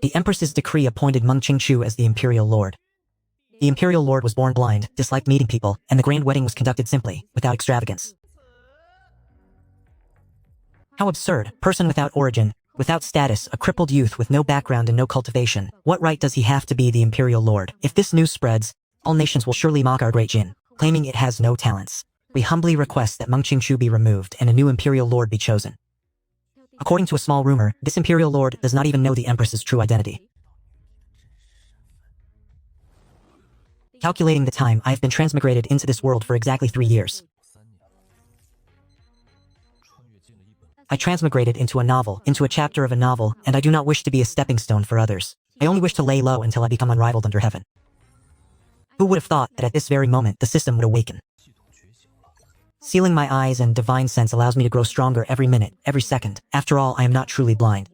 The Empress's decree appointed Meng Qingchu as the Imperial Lord. The Imperial Lord was born blind, disliked meeting people, and the grand wedding was conducted simply, without extravagance. How absurd. Person without origin, without status, a crippled youth with no background and no cultivation. What right does he have to be the Imperial Lord? If this news spreads, all nations will surely mock our great Jin, claiming it has no talents. We humbly request that Meng Qingchu be removed and a new Imperial Lord be chosen. According to a small rumor, this Imperial Lord does not even know the Empress's true identity. Calculating the time, I have been transmigrated into this world for exactly 3 years. I transmigrated into a novel, into a chapter of a novel, and I do not wish to be a stepping stone for others. I only wish to lay low until I become unrivaled under heaven. Who would have thought that at this very moment the system would awaken? Sealing my eyes and divine sense allows me to grow stronger every minute, every second. After all, I am not truly blind.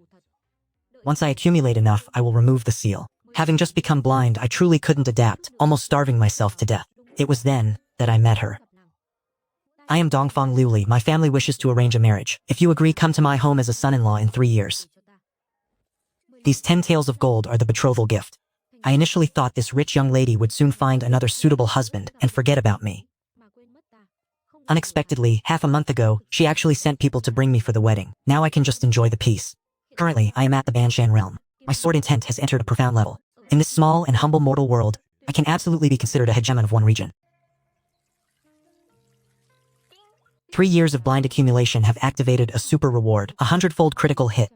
Once I accumulate enough, I will remove the seal. Having just become blind, I truly couldn't adapt, almost starving myself to death. It was then that I met her. I am Dongfang Liuli. My family wishes to arrange a marriage. If you agree, come to my home as a son-in-law in 3 years. These 10 taels of gold are the betrothal gift. I initially thought this rich young lady would soon find another suitable husband and forget about me. Unexpectedly, half a month ago, she actually sent people to bring me for the wedding. Now I can just enjoy the peace. Currently, I am at the Banshan realm. My sword intent has entered a profound level. In this small and humble mortal world, I can absolutely be considered a hegemon of one region. 3 years of blind accumulation have activated a super reward, a 100-fold critical hit.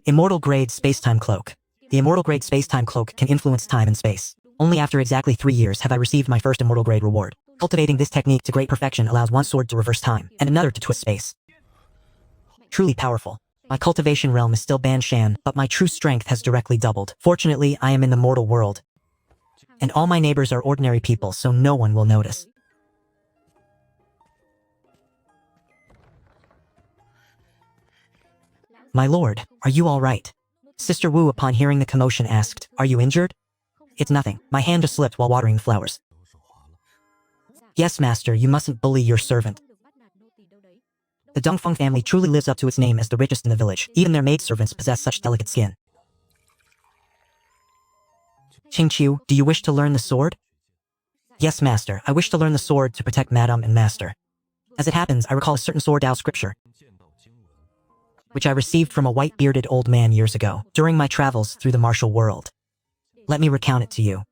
Immortal grade space-time cloak. The immortal grade space-time cloak can influence time and space. Only after exactly 3 years have I received my first immortal grade reward. Cultivating this technique to great perfection allows one sword to reverse time, and another to twist space. Truly powerful. My cultivation realm is still Banshan, but my true strength has directly doubled. Fortunately, I am in the mortal world. And all my neighbors are ordinary people, so no one will notice. My lord, are you all right? Sister Wu, upon hearing the commotion, asked, "Are you injured?" "It's nothing. My hand just slipped while watering the flowers." "Yes, master, you mustn't bully your servant." The Dongfeng family truly lives up to its name as the richest in the village. Even their maidservants possess such delicate skin. "Qingqiu, do you wish to learn the sword?" "Yes, master, I wish to learn the sword to protect madam and master." As it happens, I recall a certain sword Dao scripture, which I received from a white-bearded old man years ago, during my travels through the martial world. Let me recount it to you.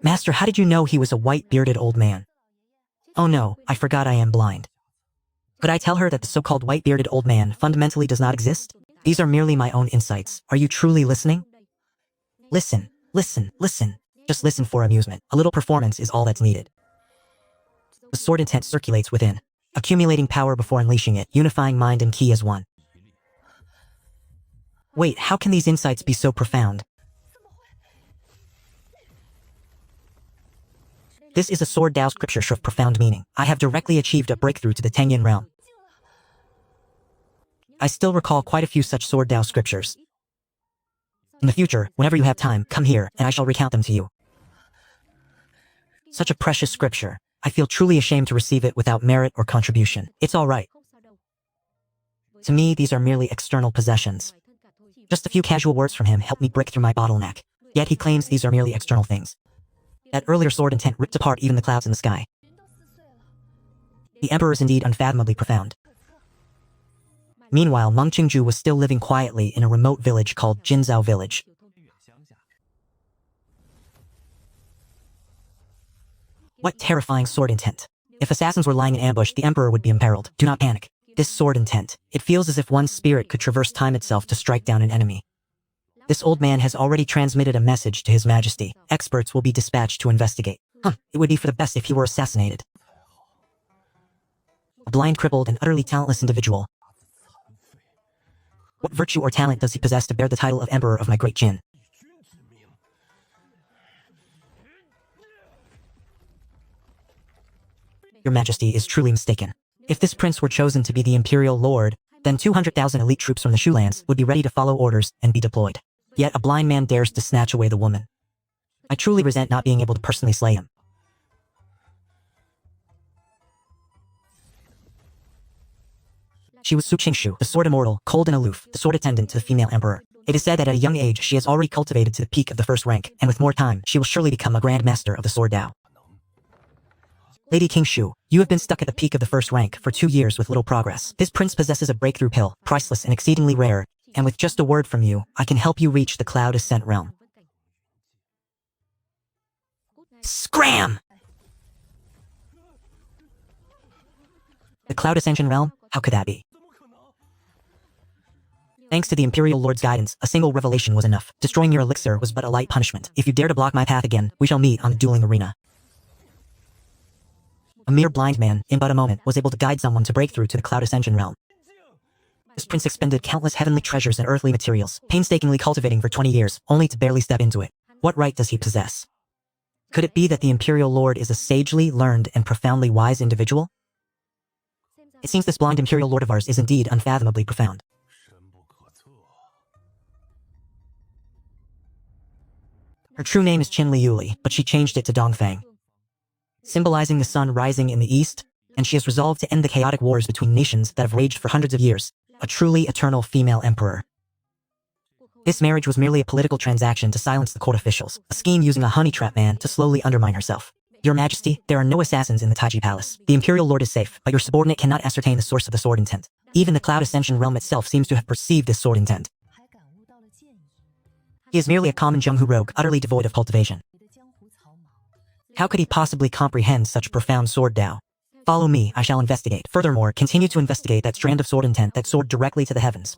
"Master, how did you know he was a white-bearded old man?" "Oh no, I forgot I am blind." Could I tell her that the so-called white-bearded old man fundamentally does not exist? These are merely my own insights. Are you truly listening? Listen, listen, listen. Just listen for amusement. A little performance is all that's needed. The sword intent circulates within, accumulating power before unleashing it, unifying mind and ki as one. Wait, how can these insights be so profound? This is a sword Dao scripture of profound meaning. I have directly achieved a breakthrough to the Tengyin realm. I still recall quite a few such sword Dao scriptures. In the future, whenever you have time, come here, and I shall recount them to you. Such a precious scripture. I feel truly ashamed to receive it without merit or contribution. It's all right. To me, these are merely external possessions. Just a few casual words from him help me break through my bottleneck. Yet he claims these are merely external things. That earlier sword intent ripped apart even the clouds in the sky. The emperor is indeed unfathomably profound. Meanwhile, Meng Qingju was still living quietly in a remote village called Jinzhou Village. What terrifying sword intent. If assassins were lying in ambush, the emperor would be imperiled. Do not panic. This sword intent. It feels as if one's spirit could traverse time itself to strike down an enemy. This old man has already transmitted a message to His Majesty. Experts will be dispatched to investigate. It would be for the best if he were assassinated. A blind, crippled, and utterly talentless individual. What virtue or talent does he possess to bear the title of Emperor of my great Jin? Your Majesty is truly mistaken. If this prince were chosen to be the Imperial Lord, then 200,000 elite troops from the Shulands would be ready to follow orders and be deployed. Yet a blind man dares to snatch away the woman. I truly resent not being able to personally slay him. She was Su Qingshu, the sword immortal, cold and aloof, the sword attendant to the female emperor. It is said that at a young age she has already cultivated to the peak of the first rank, and with more time, she will surely become a Grand Master of the Sword Dao. Lady King Shu, you have been stuck at the peak of the first rank for 2 years with little progress. This prince possesses a breakthrough pill, priceless and exceedingly rare, and with just a word from you, I can help you reach the Cloud Ascent realm. Scram! The Cloud Ascension realm? How could that be? Thanks to the Imperial Lord's guidance, a single revelation was enough. Destroying your elixir was but a light punishment. If you dare to block my path again, we shall meet on the dueling arena. A mere blind man, in but a moment, was able to guide someone to break through to the Cloud Ascension realm. This prince expended countless heavenly treasures and earthly materials, painstakingly cultivating for 20 years, only to barely step into it. What right does he possess? Could it be that the Imperial Lord is a sagely learned and profoundly wise individual? It seems this blind Imperial Lord of ours is indeed unfathomably profound. Her true name is Qin Liuli, but she changed it to Dongfang, symbolizing the sun rising in the east, and she has resolved to end the chaotic wars between nations that have raged for hundreds of years, a truly eternal female emperor. This marriage was merely a political transaction to silence the court officials, a scheme using a honey trap man to slowly undermine herself. Your Majesty, there are no assassins in the Taiji Palace. The Imperial Lord is safe, but your subordinate cannot ascertain the source of the sword intent. Even the Cloud Ascension realm itself seems to have perceived this sword intent. He is merely a common Zhenghu rogue, utterly devoid of cultivation. How could he possibly comprehend such profound sword Dao? Follow me, I shall investigate. Furthermore, continue to investigate that strand of sword intent that soared directly to the heavens.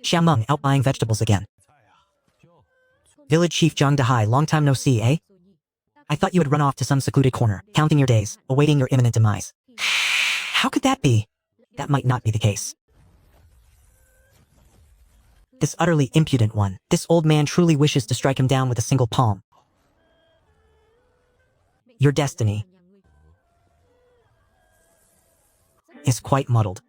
Xiaomeng out buying vegetables again. Village Chief Zhang Dahai, long time no see, eh? I thought you had run off to some secluded corner, counting your days, awaiting your imminent demise. How could that be? That might not be the case. This utterly impudent one, this old man truly wishes to strike him down with a single palm. Your destiny is quite muddled.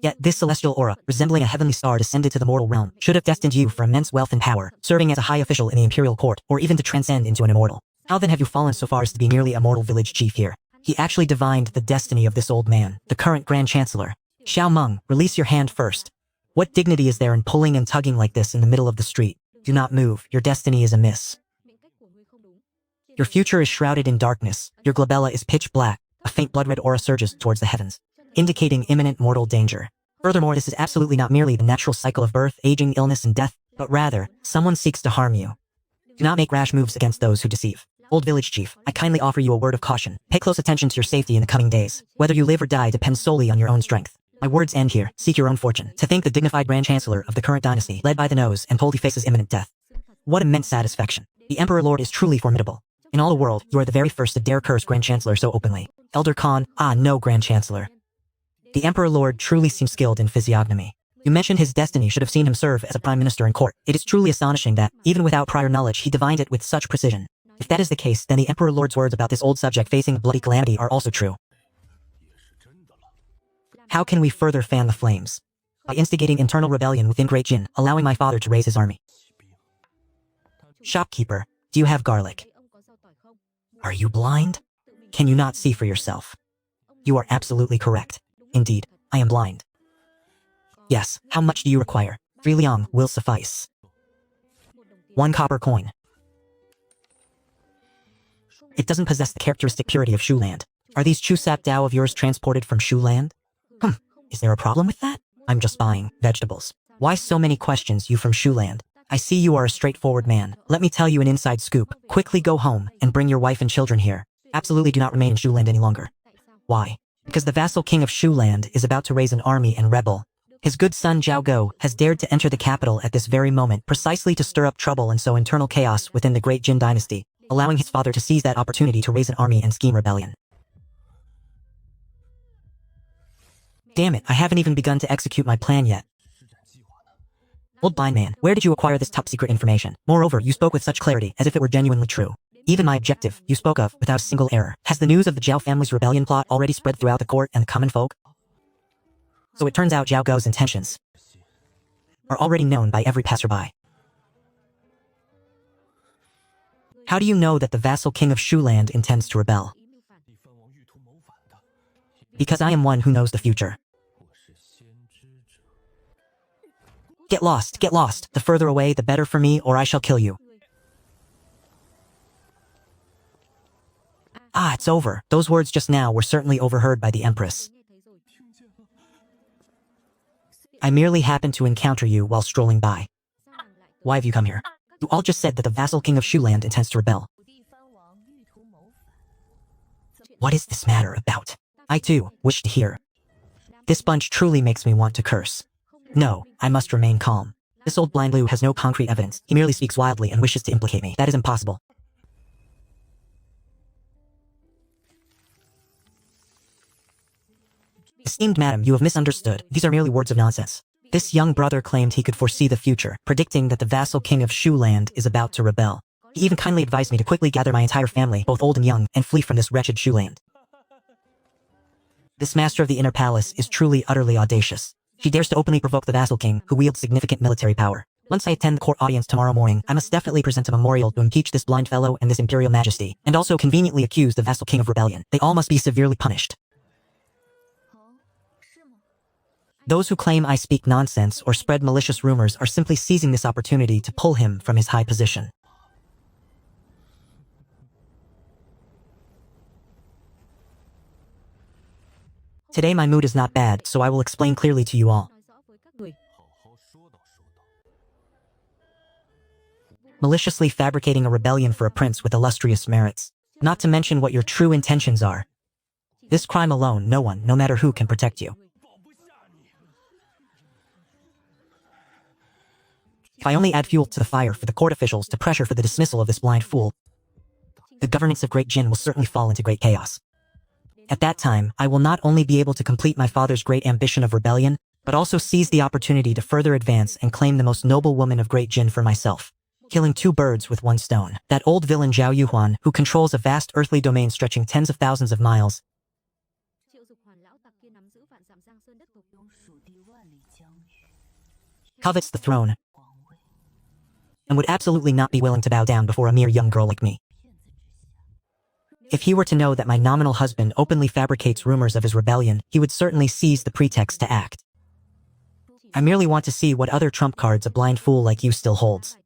Yet this celestial aura, resembling a heavenly star descended to the mortal realm, should have destined you for immense wealth and power, serving as a high official in the imperial court, or even to transcend into an immortal. How then have you fallen so far as to be merely a mortal village chief here? He actually divined the destiny of this old man, the current Grand Chancellor. Xiaomeng, release your hand first. What dignity is there in pulling and tugging like this in the middle of the street? Do not move, your destiny is amiss. Your future is shrouded in darkness, your glabella is pitch black, a faint blood-red aura surges towards the heavens, indicating imminent mortal danger. Furthermore, this is absolutely not merely the natural cycle of birth, aging, illness, and death, but rather, someone seeks to harm you. Do not make rash moves against those who deceive. Old village chief, I kindly offer you a word of caution. Pay close attention to your safety in the coming days. Whether you live or die depends solely on your own strength. My words end here. Seek your own fortune. To think the dignified Grand Chancellor of the current dynasty, led by the nose and told he faces imminent death. What immense satisfaction. The Emperor Lord is truly formidable. In all the world, you are the very first to dare curse Grand Chancellor so openly. Elder Khan, no Grand Chancellor. The Emperor Lord truly seems skilled in physiognomy. You mentioned his destiny should have seen him serve as a prime minister in court. It is truly astonishing that, even without prior knowledge, he divined it with such precision. If that is the case, then the Emperor Lord's words about this old subject facing bloody calamity are also true. How can we further fan the flames? By instigating internal rebellion within Great Jin, allowing my father to raise his army. Shopkeeper, do you have garlic? Are you blind? Can you not see for yourself? You are absolutely correct. Indeed, I am blind. Yes, how much do you require? 3 liang will suffice. 1 copper coin. It doesn't possess the characteristic purity of Shu land. Are these Chu Sap Dao of yours transported from Shu land? Is there a problem with that? I'm just buying vegetables. Why so many questions, you from Shu land? I see you are a straightforward man. Let me tell you an inside scoop. Quickly go home and bring your wife and children here. Absolutely do not remain in Shu land any longer. Why? Because the vassal king of Shu land is about to raise an army and rebel. His good son Zhao Go has dared to enter the capital at this very moment precisely to stir up trouble and sow internal chaos within the great Jin dynasty, allowing his father to seize that opportunity to raise an army and scheme rebellion. Damn it, I haven't even begun to execute my plan yet. Old blind man, where did you acquire this top-secret information? Moreover, you spoke with such clarity, as if it were genuinely true. Even my objective, you spoke of, without a single error. Has the news of the Zhao family's rebellion plot already spread throughout the court and the common folk? So it turns out Zhao Go's intentions are already known by every passerby. How do you know that the vassal king of Shuland intends to rebel? Because I am one who knows the future. Get lost, get lost. The further away, the better for me, or I shall kill you. Ah, it's over. Those words just now were certainly overheard by the Empress. I merely happened to encounter you while strolling by. Why have you come here? You all just said that the vassal king of Shuland intends to rebel. What is this matter about? I too wish to hear. This bunch truly makes me want to curse. No, I must remain calm. This old blind Liu has no concrete evidence. He merely speaks wildly and wishes to implicate me. That is impossible. Esteemed madam, you have misunderstood. These are merely words of nonsense. This young brother claimed he could foresee the future, predicting that the vassal king of Shuland is about to rebel. He even kindly advised me to quickly gather my entire family, both old and young, and flee from this wretched Shuland. This master of the inner palace is truly utterly audacious. She dares to openly provoke the vassal king, who wields significant military power. Once I attend the court audience tomorrow morning, I must definitely present a memorial to impeach this blind fellow and this imperial majesty, and also conveniently accuse the vassal king of rebellion. They all must be severely punished. Those who claim I speak nonsense or spread malicious rumors are simply seizing this opportunity to pull him from his high position. Today my mood is not bad, so I will explain clearly to you all. Maliciously fabricating a rebellion for a prince with illustrious merits, not to mention what your true intentions are. This crime alone, no one, no matter who, can protect you. If I only add fuel to the fire for the court officials to pressure for the dismissal of this blind fool, the governance of Great Jin will certainly fall into great chaos. At that time, I will not only be able to complete my father's great ambition of rebellion, but also seize the opportunity to further advance and claim the most noble woman of Great Jin for myself, killing two birds with one stone. That old villain Zhao Yuhuan, who controls a vast earthly domain stretching tens of thousands of miles, covets the throne, and would absolutely not be willing to bow down before a mere young girl like me. If he were to know that my nominal husband openly fabricates rumors of his rebellion, he would certainly seize the pretext to act. I merely want to see what other trump cards a blind fool like you still holds.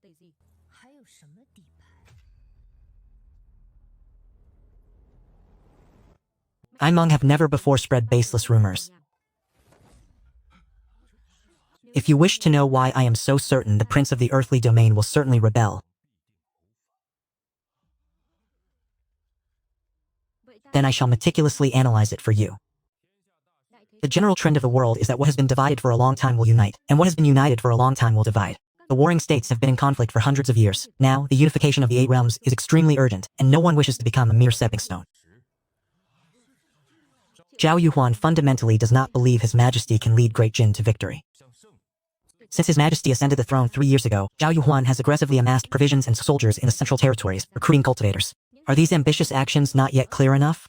I Meng have never before spread baseless rumors. If you wish to know why I am so certain the prince of the earthly domain will certainly rebel, then I shall meticulously analyze it for you. The general trend of the world is that what has been divided for a long time will unite, and what has been united for a long time will divide. The warring states have been in conflict for hundreds of years. Now, the unification of the 8 realms is extremely urgent, and no one wishes to become a mere stepping stone. Zhao Yuhuan fundamentally does not believe His Majesty can lead Great Jin to victory. Since His Majesty ascended the throne 3 years ago, Zhao Yuhuan has aggressively amassed provisions and soldiers in the central territories, recruiting cultivators. Are these ambitious actions not yet clear enough?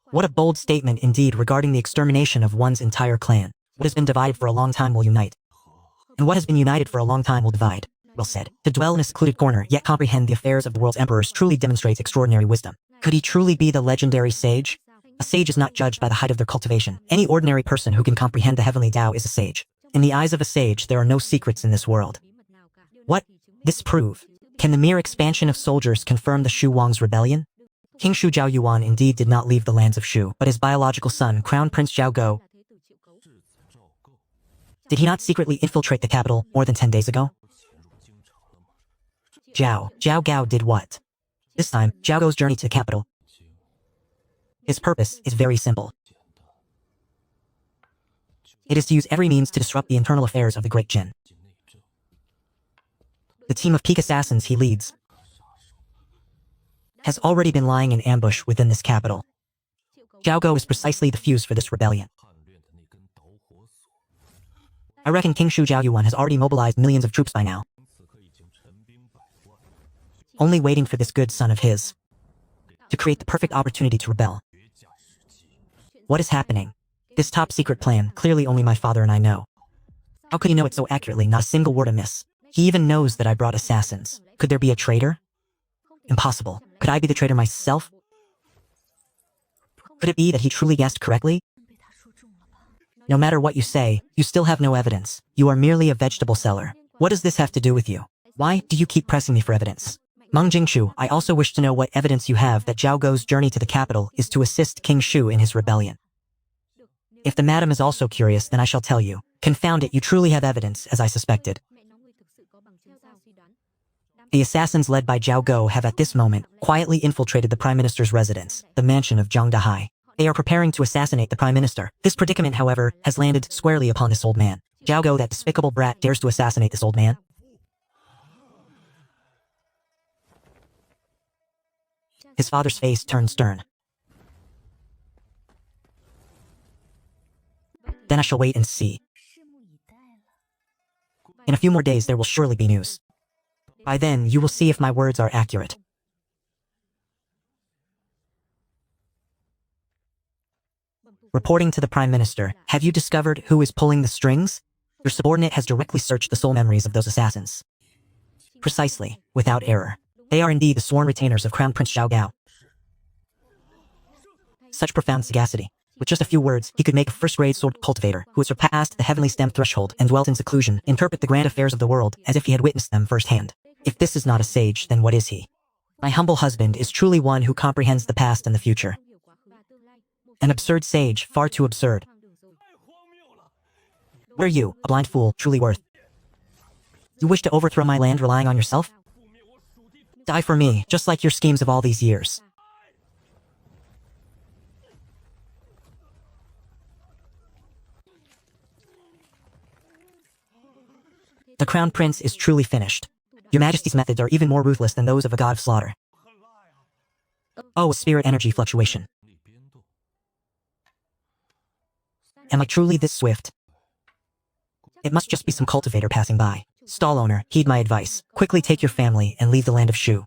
What a bold statement indeed regarding the extermination of one's entire clan. What has been divided for a long time will unite, and what has been united for a long time will divide. Well said. To dwell in a secluded corner yet comprehend the affairs of the world's emperors truly demonstrates extraordinary wisdom. Could he truly be the legendary sage? A sage is not judged by the height of their cultivation. Any ordinary person who can comprehend the heavenly Tao is a sage. In the eyes of a sage, there are no secrets in this world. What? Disprove. Can the mere expansion of soldiers confirm the Shu Wang's rebellion? King Shu Zhao Yuan indeed did not leave the lands of Shu, but his biological son, Crown Prince Zhao Go, did he not secretly infiltrate the capital more than 10 days ago? Zhao Gao did what? This time, Zhao Go's journey to the capital. His purpose is very simple. It is to use every means to disrupt the internal affairs of the Great Jin. The team of peak assassins he leads has already been lying in ambush within this capital. Zhao Go is precisely the fuse for this rebellion. I reckon King Shu Zhao Yuan has already mobilized millions of troops by now, only waiting for this good son of his to create the perfect opportunity to rebel. What is happening? This top secret plan, clearly only my father and I know. How could he know it so accurately, not a single word amiss? He even knows that I brought assassins. Could there be a traitor? Impossible. Could I be the traitor myself? Could it be that he truly guessed correctly? No matter what you say, you still have no evidence. You are merely a vegetable seller. What does this have to do with you? Why do you keep pressing me for evidence? Meng Jingchu, I also wish to know what evidence you have that Zhao Gou's journey to the capital is to assist King Shu in his rebellion. If the madam is also curious, then I shall tell you. Confound it, you truly have evidence, as I suspected. The assassins led by Zhao Gou have at this moment quietly infiltrated the Prime Minister's residence, the mansion of Zhang Dahai. They are preparing to assassinate the Prime Minister. This predicament, however, has landed squarely upon this old man. Zhao Gou, that despicable brat, dares to assassinate this old man? His father's face turned stern. Then I shall wait and see. In a few more days there will surely be news. By then, you will see if my words are accurate. Reporting to the Prime Minister, have you discovered who is pulling the strings? Your subordinate has directly searched the soul memories of those assassins. Precisely, without error. They are indeed the sworn retainers of Crown Prince Zhao Gao. Such profound sagacity. With just a few words, he could make a first-grade sword cultivator who had surpassed the heavenly stem threshold and dwelt in seclusion, interpret the grand affairs of the world as if he had witnessed them firsthand. If this is not a sage, then what is he? My humble husband is truly one who comprehends the past and the future. An absurd sage, far too absurd. What are you, a blind fool, truly worth? You wish to overthrow my land relying on yourself? Die for me, just like your schemes of all these years. The Crown Prince is truly finished. Your Majesty's methods are even more ruthless than those of a god of slaughter. Oh, a spirit energy fluctuation. Am I truly this swift? It must just be some cultivator passing by. Stall owner, heed my advice. Quickly take your family and leave the land of Shu.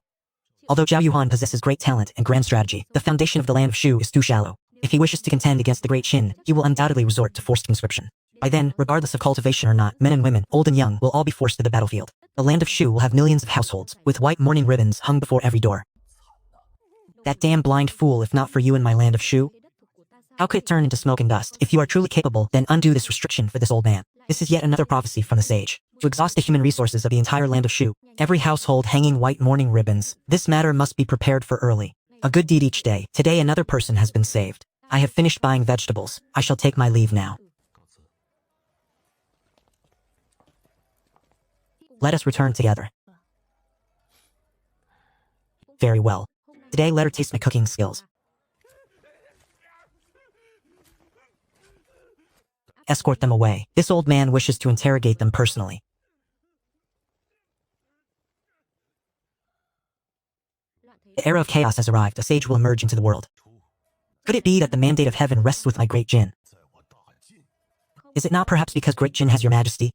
Although Zhao Yuan possesses great talent and grand strategy, the foundation of the land of Shu is too shallow. If he wishes to contend against the Great Qin, he will undoubtedly resort to forced conscription. By then, regardless of cultivation or not, men and women, old and young, will all be forced to the battlefield. The land of Shu will have millions of households, with white mourning ribbons hung before every door. That damn blind fool, if not for you in my land of Shu. How could it turn into smoke and dust? If you are truly capable, then undo this restriction for this old man. This is yet another prophecy from the sage. To exhaust the human resources of the entire land of Shu, every household hanging white mourning ribbons, this matter must be prepared for early. A good deed each day. Today another person has been saved. I have finished buying vegetables. I shall take my leave now. Let us return together. Very well. Today let her taste my cooking skills. Escort them away. This old man wishes to interrogate them personally. The era of chaos has arrived. A sage will emerge into the world. Could it be that the mandate of heaven rests with my great Jin? Is it not perhaps because great Jin has your majesty?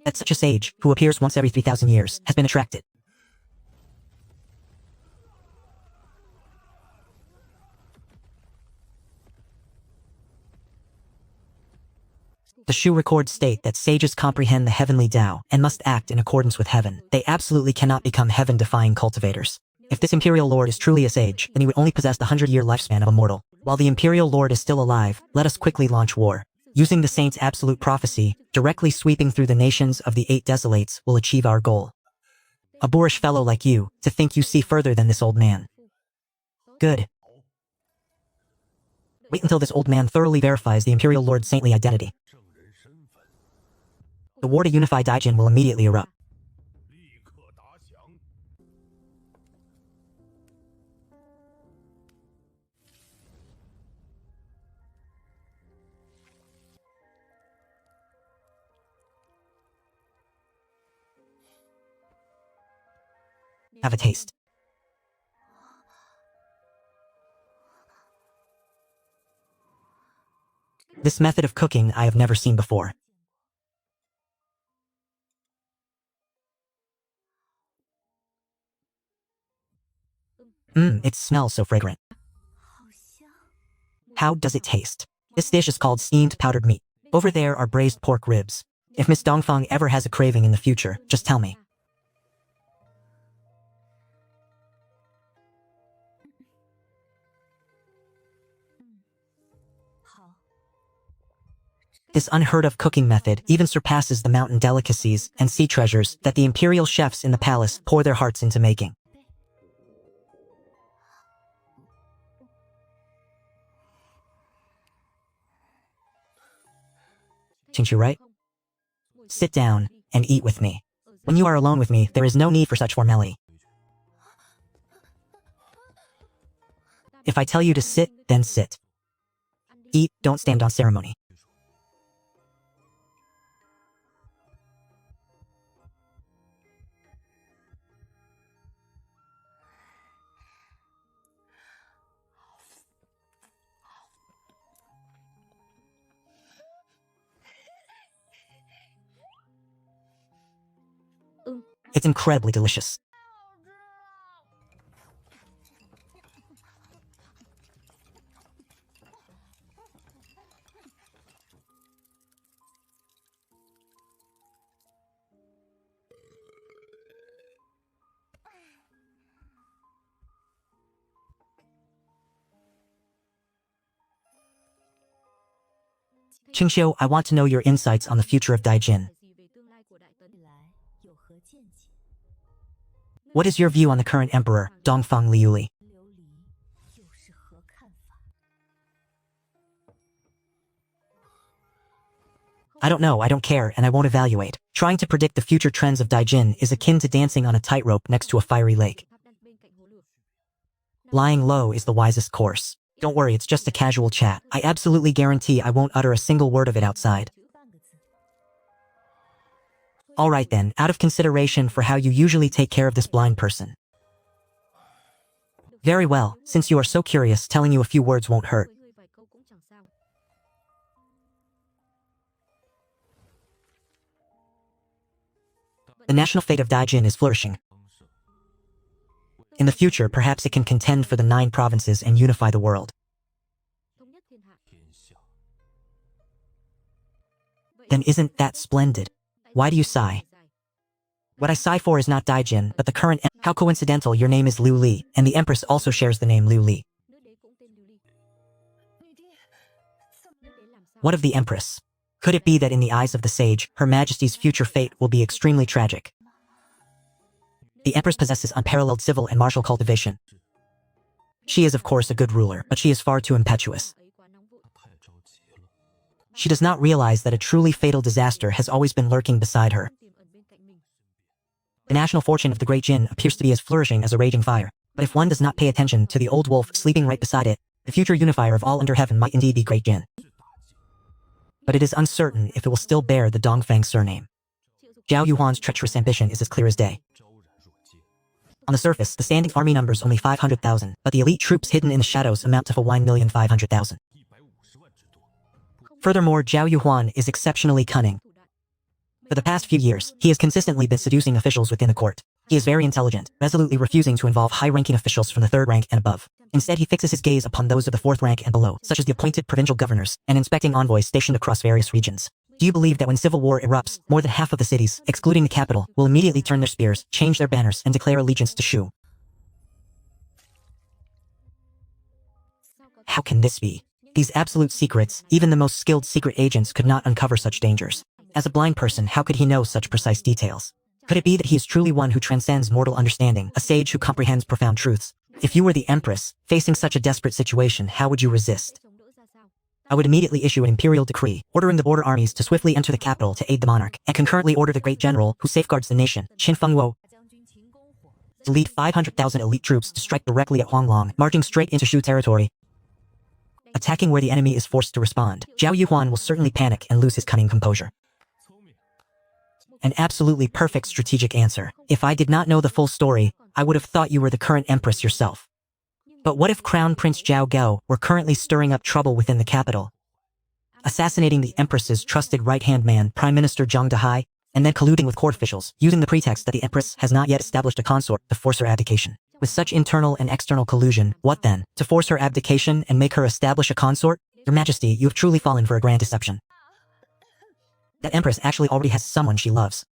That such a sage, who appears once every 3,000 years, has been attracted. The Shu records state that sages comprehend the heavenly Tao and must act in accordance with heaven. They absolutely cannot become heaven-defying cultivators. If this Imperial Lord is truly a sage, then he would only possess the 100-year lifespan of a mortal. While the Imperial Lord is still alive, let us quickly launch war. Using the Saint's absolute prophecy, directly sweeping through the nations of the 8 desolates will achieve our goal. A boorish fellow like you, to think you see further than this old man. Good. Wait until this old man thoroughly verifies the Imperial Lord's saintly identity. The war to unify Daijin will immediately erupt. Have a taste. This method of cooking I have never seen before. It smells so fragrant. How does it taste? This dish is called steamed powdered meat. Over there are braised pork ribs. If Miss Dongfang ever has a craving in the future, just tell me. This unheard-of cooking method even surpasses the mountain delicacies and sea treasures that the imperial chefs in the palace pour their hearts into making. Qingqiu, right? Sit down and eat with me. When you are alone with me, there is no need for such formality. If I tell you to sit, then sit. Eat, don't stand on ceremony. It's incredibly delicious. Qingqiu, I want to know your insights on the future of Daijin. What is your view on the current emperor, Dongfang Liuli? I don't know, I don't care, and I won't evaluate. Trying to predict the future trends of Daijin is akin to dancing on a tightrope next to a fiery lake. Lying low is the wisest course. Don't worry, it's just a casual chat. I absolutely guarantee I won't utter a single word of it outside. Alright then, out of consideration for how you usually take care of this blind person. Very well, since you are so curious, telling you a few words won't hurt. The national fate of Daijin is flourishing. In the future, perhaps it can contend for the 9 provinces and unify the world. Then isn't that splendid? Why do you sigh? What I sigh for is not Daijin, but the current How coincidental, your name is Liu Li, and the Empress also shares the name Liu Li. What of the Empress? Could it be that in the eyes of the sage, Her Majesty's future fate will be extremely tragic? The Empress possesses unparalleled civil and martial cultivation. She is of course a good ruler, but she is far too impetuous. She does not realize that a truly fatal disaster has always been lurking beside her. The national fortune of the Great Jin appears to be as flourishing as a raging fire, but if one does not pay attention to the old wolf sleeping right beside it, the future unifier of all under heaven might indeed be Great Jin. But it is uncertain if it will still bear the Dongfang surname. Zhao Yuhuan's treacherous ambition is as clear as day. On the surface, the standing army numbers only 500,000, but the elite troops hidden in the shadows amount to 1,500,000. Furthermore, Zhao Yuhuan is exceptionally cunning. For the past few years, he has consistently been seducing officials within the court. He is very intelligent, resolutely refusing to involve high-ranking officials from the 3rd rank and above. Instead, he fixes his gaze upon those of the 4th rank and below, such as the appointed provincial governors and inspecting envoys stationed across various regions. Do you believe that when civil war erupts, more than half of the cities, excluding the capital, will immediately turn their spears, change their banners, and declare allegiance to Shu? How can this be? These absolute secrets, even the most skilled secret agents could not uncover such dangers. As a blind person, how could he know such precise details? Could it be that he is truly one who transcends mortal understanding, a sage who comprehends profound truths? If you were the Empress, facing such a desperate situation, how would you resist? I would immediately issue an imperial decree, ordering the border armies to swiftly enter the capital to aid the monarch, and concurrently order the great general, who safeguards the nation, Qin Fengwo, to lead 500,000 elite troops to strike directly at Huanglong, marching straight into Shu territory, attacking where the enemy is forced to respond. Zhao Yuhuan will certainly panic and lose his cunning composure. An absolutely perfect strategic answer. If I did not know the full story, I would have thought you were the current Empress yourself. But what if Crown Prince Zhao Gao were currently stirring up trouble within the capital, assassinating the Empress's trusted right-hand man, Prime Minister Zhang Dehai, and then colluding with court officials, using the pretext that the Empress has not yet established a consort to force her abdication? With such internal and external collusion, what then? To force her abdication and make her establish a consort? Your Majesty, you have truly fallen for a grand deception. That Empress actually already has someone she loves.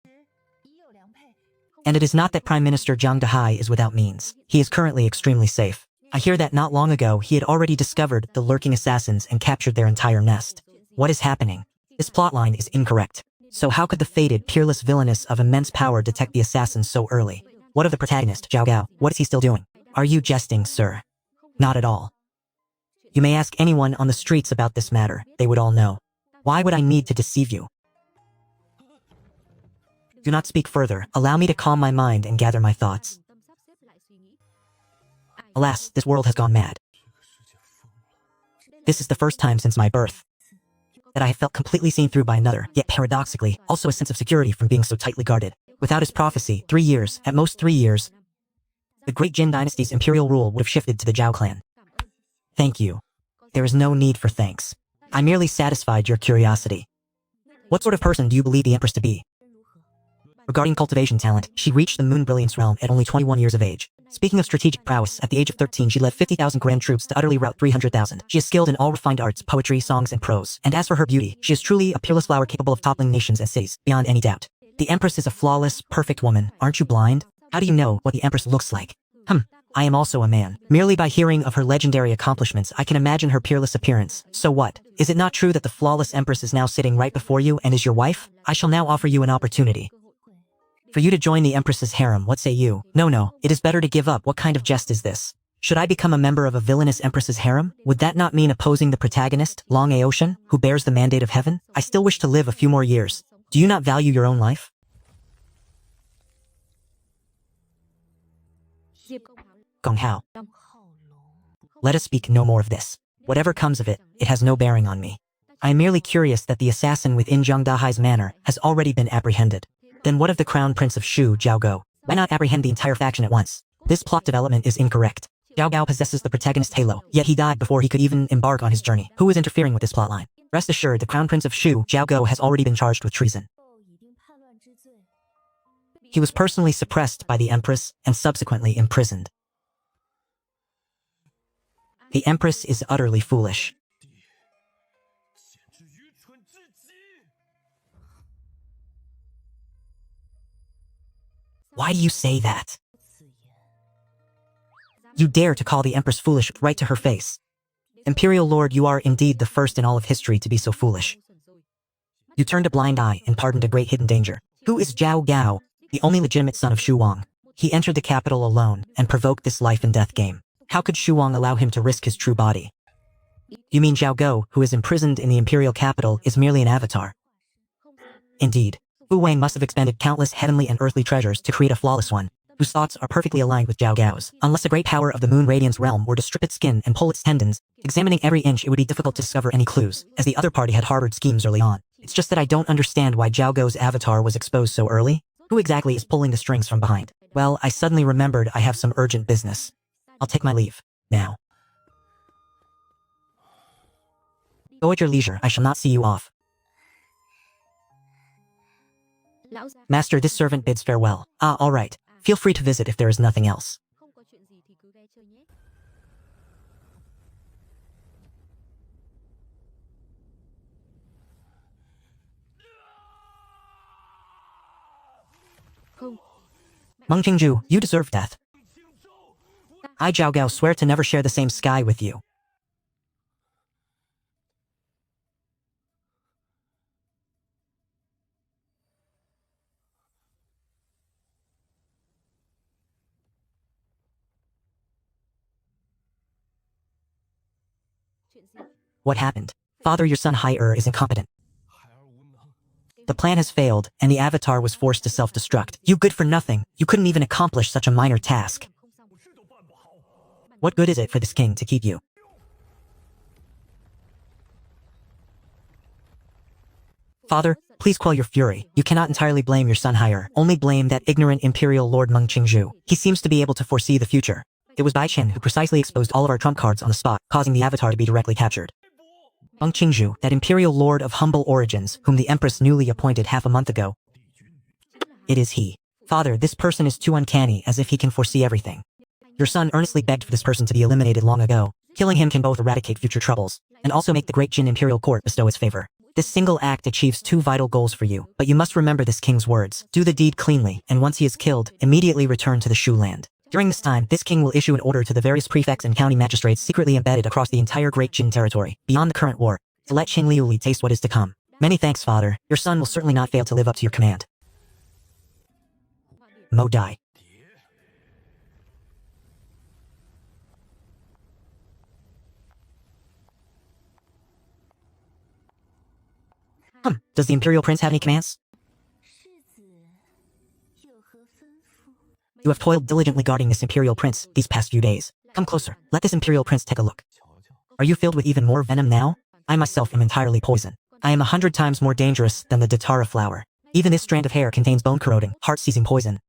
And it is not that Prime Minister Zhang Dehai is without means. He is currently extremely safe. I hear that not long ago he had already discovered the lurking assassins and captured their entire nest. What is happening? This plotline is incorrect. So how could the fated, peerless villainess of immense power detect the assassin so early? What of the protagonist, Zhao Gao? What is he still doing? Are you jesting, sir? Not at all. You may ask anyone on the streets about this matter. They would all know. Why would I need to deceive you? Do not speak further. Allow me to calm my mind and gather my thoughts. Alas, this world has gone mad. This is the first time since my birth that I have felt completely seen through by another, yet paradoxically, also a sense of security from being so tightly guarded. Without his prophecy, 3 years, at most 3 years, the great Jin dynasty's imperial rule would have shifted to the Zhao clan. Thank you. There is no need for thanks. I merely satisfied your curiosity. What sort of person do you believe the Empress to be? Regarding cultivation talent, she reached the Moon Brilliance realm at only 21 years of age. Speaking of strategic prowess, at the age of 13 she led 50,000 grand troops to utterly rout 300,000. She is skilled in all refined arts, poetry, songs, and prose. And as for her beauty, she is truly a peerless flower capable of toppling nations and cities, beyond any doubt. The Empress is a flawless, perfect woman. Aren't you blind? How do you know what the Empress looks like? I am also a man. Merely by hearing of her legendary accomplishments, I can imagine her peerless appearance. So what? Is it not true that the flawless Empress is now sitting right before you and is your wife? I shall now offer you an opportunity for you to join the Empress's harem. What say you? No, it is better to give up. What kind of jest is this? Should I become a member of a villainous Empress's harem? Would that not mean opposing the protagonist, Long Aocean, who bears the mandate of heaven? I still wish to live a few more years. Do you not value your own life? Gong Hao. Let us speak no more of this. Whatever comes of it, it has no bearing on me. I am merely curious that the assassin within Zhang Dahai's manor has already been apprehended. Then what of the crown prince of Shu, Zhao Go? Why not apprehend the entire faction at once? This plot development is incorrect. Zhao Gao possesses the protagonist halo, yet he died before he could even embark on his journey. Who is interfering with this plotline? Rest assured, the crown prince of Shu, Zhao Go, has already been charged with treason. He was personally suppressed by the Empress and subsequently imprisoned. The Empress is utterly foolish. Why do you say that? You dare to call the Empress foolish right to her face. Imperial Lord, you are indeed the first in all of history to be so foolish. You turned a blind eye and pardoned a great hidden danger. Who is Zhao Gao, the only legitimate son of Shu Wang? He entered the capital alone and provoked this life and death game. How could Shu Wang allow him to risk his true body? You mean Zhao Go, who is imprisoned in the imperial capital, is merely an avatar? Indeed. Wu Wang must have expended countless heavenly and earthly treasures to create a flawless one, whose thoughts are perfectly aligned with Zhao Gao's. Unless the great power of the Moon Radiance realm were to strip its skin and pull its tendons, examining every inch it would be difficult to discover any clues, as the other party had harbored schemes early on. It's just that I don't understand why Zhao Go's avatar was exposed so early. Who exactly is pulling the strings from behind? Well, I suddenly remembered I have some urgent business. I'll take my leave. Now. Go at your leisure, I shall not see you off. Master, this servant bids farewell. All right. Feel free to visit if there is nothing else. Meng Qingzhu, you deserve death. I, Zhao Gao, swear to never share the same sky with you. What happened? Father, your son Hai is incompetent. The plan has failed, and the Avatar was forced to self-destruct. You good for nothing. You couldn't even accomplish such a minor task. What good is it for this king to keep you? Father, please quell your fury. You cannot entirely blame your son Hai. Only blame that ignorant Imperial Lord Meng Qingzhu. He seems to be able to foresee the future. It was Bai Chen who precisely exposed all of our trump cards on the spot, causing the Avatar to be directly captured. Meng Qingzhu, that Imperial Lord of humble origins, whom the Empress newly appointed half a month ago. It is he. Father, this person is too uncanny, as if he can foresee everything. Your son earnestly begged for this person to be eliminated long ago. Killing him can both eradicate future troubles, and also make the great Jin Imperial Court bestow its favor. This single act achieves 2 vital goals for you, but you must remember this king's words. Do the deed cleanly, and once he is killed, immediately return to the Shu land. During this time, this king will issue an order to the various prefects and county magistrates secretly embedded across the entire Great Jin territory, beyond the current war, to let Qing Liuli taste what is to come. Many thanks, father. Your son will certainly not fail to live up to your command. Mo die. Does the Imperial Prince have any commands? You have toiled diligently guarding this Imperial Prince these past few days. Come closer. Let this Imperial Prince take a look. Are you filled with even more venom now? I myself am entirely poison. I am 100 times more dangerous than the Datara flower. Even this strand of hair contains bone-corroding, heart-seizing poison.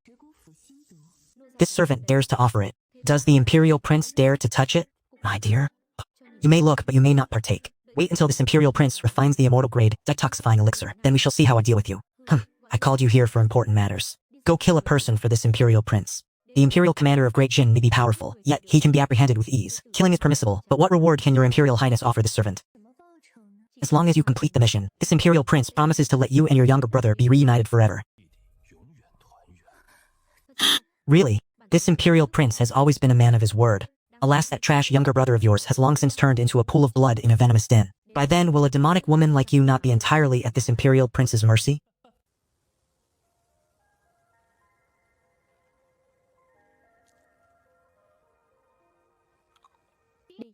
This servant dares to offer it. Does the Imperial Prince dare to touch it? My dear? You may look, but you may not partake. Wait until this Imperial Prince refines the immortal grade detoxifying elixir. Then we shall see how I deal with you. I called you here for important matters. Go kill a person for this Imperial Prince. The Imperial Commander of Great Jin may be powerful, yet he can be apprehended with ease. Killing is permissible, but what reward can your Imperial Highness offer this servant? As long as you complete the mission, this Imperial Prince promises to let you and your younger brother be reunited forever. Really? This Imperial Prince has always been a man of his word. Alas, that trash younger brother of yours has long since turned into a pool of blood in a venomous den. By then, will a demonic woman like you not be entirely at this Imperial Prince's mercy?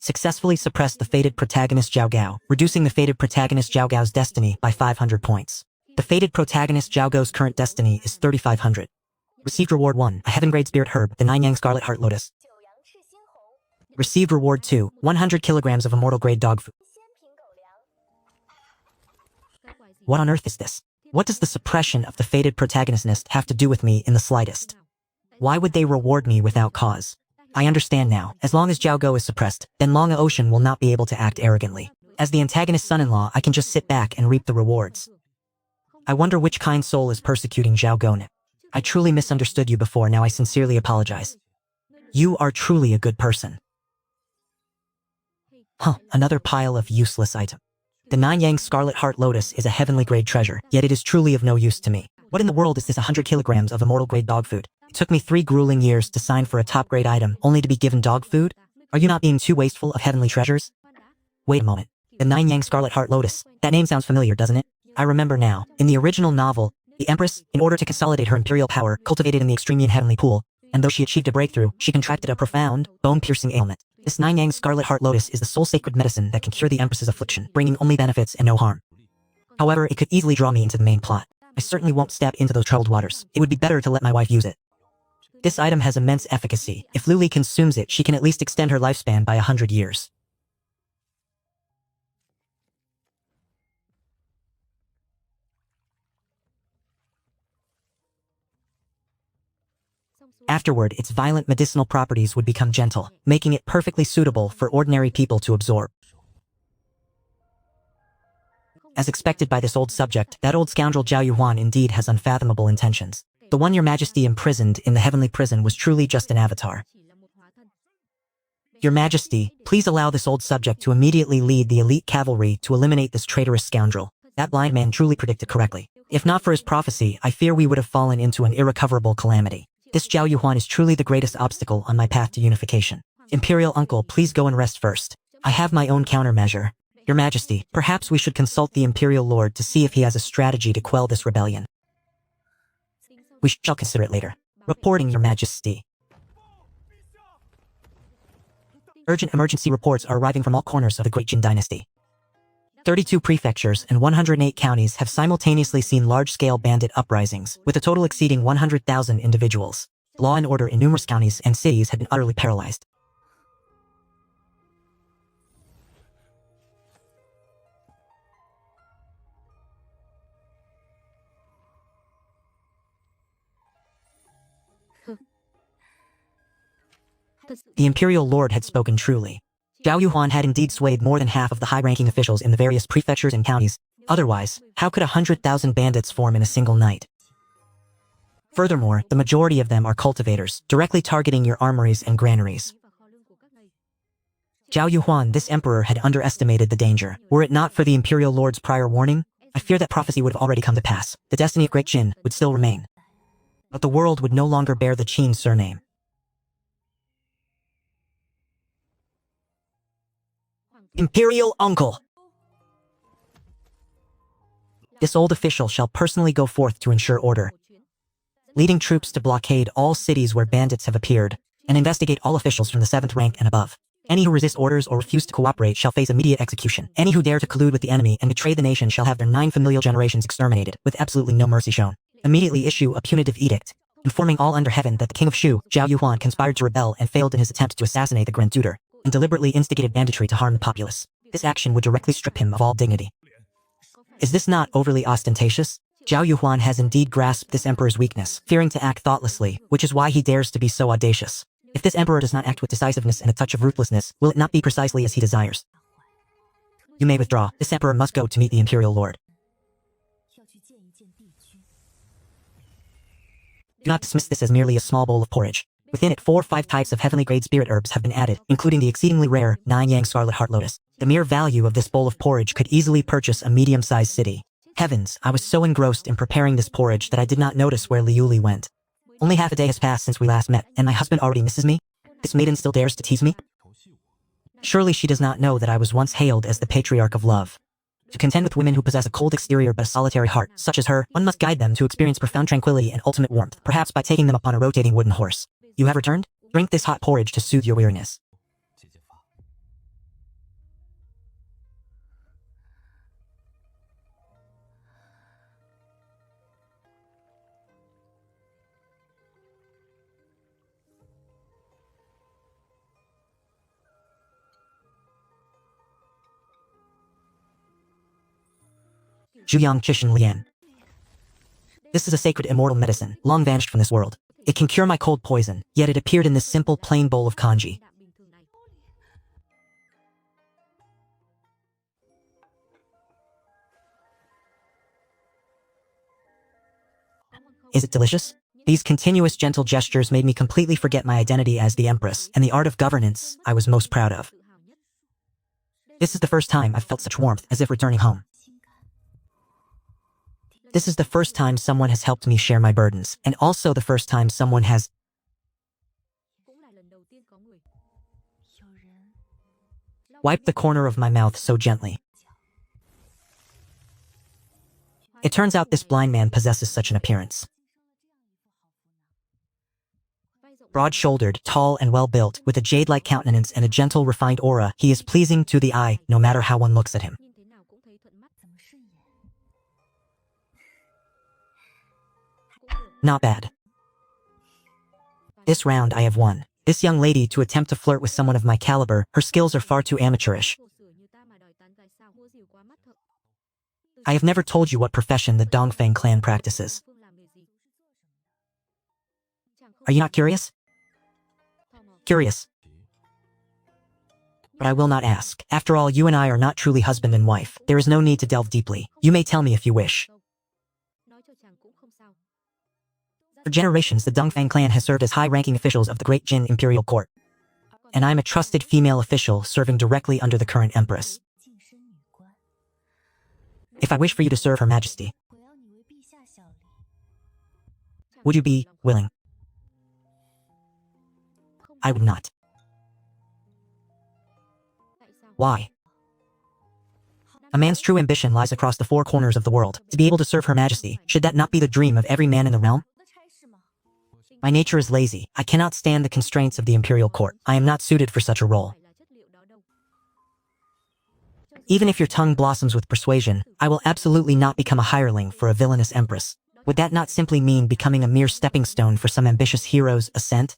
Successfully suppressed the fated protagonist Zhao Gao, reducing the fated protagonist Zhao Gao's destiny by 500 points. The fated protagonist Zhao Gao's current destiny is 3,500. Received reward 1, a heaven-grade spirit herb, the 9-yang scarlet heart lotus. Received reward 2, 100 kilograms of immortal grade dog food. What on earth is this? What does the suppression of the fated protagonist have to do with me in the slightest? Why would they reward me without cause? I understand now. As long as Zhao Go is suppressed, then Longa Ocean will not be able to act arrogantly. As the antagonist's son-in-law, I can just sit back and reap the rewards. I wonder which kind soul is persecuting Zhao Go. I truly misunderstood you before, now I sincerely apologize. You are truly a good person. Another pile of useless item. The 9-yang scarlet heart lotus is a heavenly grade treasure, yet it is truly of no use to me. What in the world is this 100 kilograms of immortal grade dog food? It took me 3 grueling years to sign for a top grade item, only to be given dog food? Are you not being too wasteful of heavenly treasures? Wait a moment. The 9-yang scarlet heart lotus. That name sounds familiar, doesn't it? I remember now. In the original novel, the Empress, in order to consolidate her imperial power, cultivated in the extreme heavenly pool, and though she achieved a breakthrough, she contracted a profound, bone-piercing ailment. This 9-yang scarlet heart lotus is the sole sacred medicine that can cure the Empress's affliction, bringing only benefits and no harm. However, it could easily draw me into the main plot. I certainly won't step into those troubled waters. It would be better to let my wife use it. This item has immense efficacy. If Luli consumes it, she can at least extend her lifespan by 100 years. Afterward, its violent medicinal properties would become gentle, making it perfectly suitable for ordinary people to absorb. As expected by this old subject, that old scoundrel Zhao Yuhuan indeed has unfathomable intentions. The one your majesty imprisoned in the heavenly prison was truly just an avatar. Your majesty, please allow this old subject to immediately lead the elite cavalry to eliminate this traitorous scoundrel. That blind man truly predicted correctly. If not for his prophecy, I fear we would have fallen into an irrecoverable calamity. This Zhao Yuhuan is truly the greatest obstacle on my path to unification. Imperial uncle, please go and rest first. I have my own countermeasure. Your majesty, perhaps we should consult the Imperial Lord to see if he has a strategy to quell this rebellion. We shall consider it later. Reporting, your majesty. Urgent emergency reports are arriving from all corners of the Great Jin dynasty. 32 prefectures and 108 counties have simultaneously seen large-scale bandit uprisings, with a total exceeding 100,000 individuals. Law and order in numerous counties and cities have been utterly paralyzed. The Imperial Lord had spoken truly. Zhao Yuhuan had indeed swayed more than half of the high-ranking officials in the various prefectures and counties. Otherwise, how could 100,000 bandits form in a single night? Furthermore, the majority of them are cultivators, directly targeting your armories and granaries. Zhao Yuhuan, this emperor, had underestimated the danger. Were it not for the Imperial Lord's prior warning, I fear that prophecy would have already come to pass. The destiny of Great Jin would still remain. But the world would no longer bear the Qin surname. Imperial uncle! This old official shall personally go forth to ensure order, leading troops to blockade all cities where bandits have appeared, and investigate all officials from the 7th rank and above. Any who resist orders or refuse to cooperate shall face immediate execution. Any who dare to collude with the enemy and betray the nation shall have their 9 familial generations exterminated, with absolutely no mercy shown. Immediately issue a punitive edict, informing all under heaven that the king of Shu, Zhao Yuhuan, conspired to rebel and failed in his attempt to assassinate the Grand Tutor, and deliberately instigated banditry to harm the populace. This action would directly strip him of all dignity. Is this not overly ostentatious? Zhao Yuhuan has indeed grasped this emperor's weakness, fearing to act thoughtlessly, which is why he dares to be so audacious. If this emperor does not act with decisiveness and a touch of ruthlessness, will it not be precisely as he desires? You may withdraw. This emperor must go to meet the imperial lord. Do not dismiss this as merely a small bowl of porridge. Within it 4 or 5 types of heavenly grade spirit herbs have been added, including the exceedingly rare 9-yang scarlet heart lotus. The mere value of this bowl of porridge could easily purchase a medium-sized city. Heavens, I was so engrossed in preparing this porridge that I did not notice where Liuli went. Only half a day has passed since we last met, and my husband already misses me? This maiden still dares to tease me? Surely she does not know that I was once hailed as the patriarch of love. To contend with women who possess a cold exterior but a solitary heart, such as her, one must guide them to experience profound tranquility and ultimate warmth, perhaps by taking them upon a rotating wooden horse. You have returned? Drink this hot porridge to soothe your weariness. Zhuyang Chishan Lian. This is a sacred immortal medicine, long vanished from this world. It can cure my cold poison, yet it appeared in this simple plain bowl of kanji. Is it delicious? These continuous gentle gestures made me completely forget my identity as the Empress, and the art of governance I was most proud of. This is the first time I've felt such warmth, as if returning home. This is the first time someone has helped me share my burdens, and also the first time someone has wiped the corner of my mouth so gently. It turns out this blind man possesses such an appearance. Broad-shouldered, tall and well-built, with a jade-like countenance and a gentle, refined aura, he is pleasing to the eye, no matter how one looks at him. Not bad. This round I have won. This young lady to attempt to flirt with someone of my caliber, her skills are far too amateurish. I have never told you what profession the Dongfeng clan practices. Are you not curious? Curious. But I will not ask. After all, you and I are not truly husband and wife. There is no need to delve deeply. You may tell me if you wish. For generations, the Dongfeng clan has served as high-ranking officials of the Great Jin Imperial Court. And I am a trusted female official serving directly under the current Empress. If I wish for you to serve Her Majesty, would you be willing? I would not. Why? A man's true ambition lies across the 4 corners of the world. To be able to serve Her Majesty, should that not be the dream of every man in the realm? My nature is lazy. I cannot stand the constraints of the Imperial Court. I am not suited for such a role. Even if your tongue blossoms with persuasion, I will absolutely not become a hireling for a villainous empress. Would that not simply mean becoming a mere stepping stone for some ambitious hero's ascent?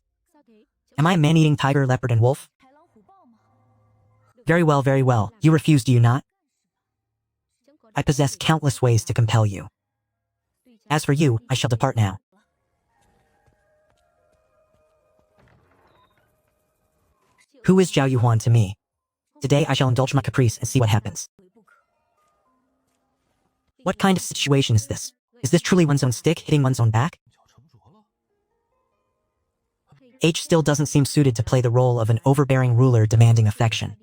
Am I a man-eating tiger, leopard, and wolf? Very well, very well. You refuse, do you not? I possess countless ways to compel you. As for you, I shall depart now. Who is Zhao Yuhuan to me? Today I shall indulge my caprice and see what happens. What kind of situation is this? Is this truly one's own stick hitting one's own back? H still doesn't seem suited to play the role of an overbearing ruler demanding affection.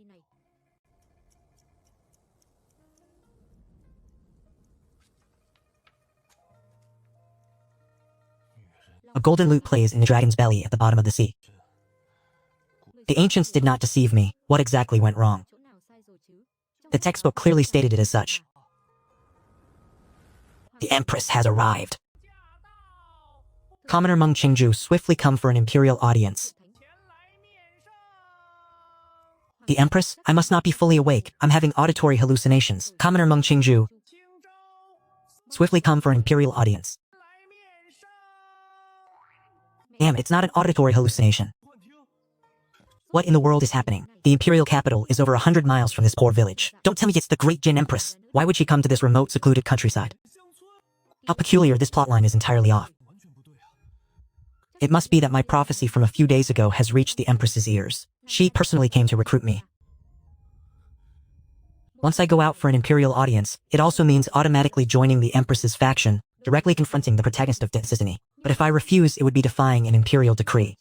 A golden lute plays in the dragon's belly at the bottom of the sea. The ancients did not deceive me. What exactly went wrong? The textbook clearly stated it as such. The Empress has arrived. Commoner Meng Qingju swiftly come for an imperial audience. The Empress? I must not be fully awake. I'm having auditory hallucinations. Commoner Meng Qingju swiftly come for an imperial audience. Damn, it's not an auditory hallucination. What in the world is happening? The imperial capital is over 100 miles from this poor village. Don't tell me it's the Great Jin Empress. Why would she come to this remote, secluded countryside? How peculiar, this plotline is entirely off. It must be that my prophecy from a few days ago has reached the Empress's ears. She personally came to recruit me. Once I go out for an imperial audience, it also means automatically joining the Empress's faction, directly confronting the protagonist of destiny. But if I refuse, it would be defying an imperial decree.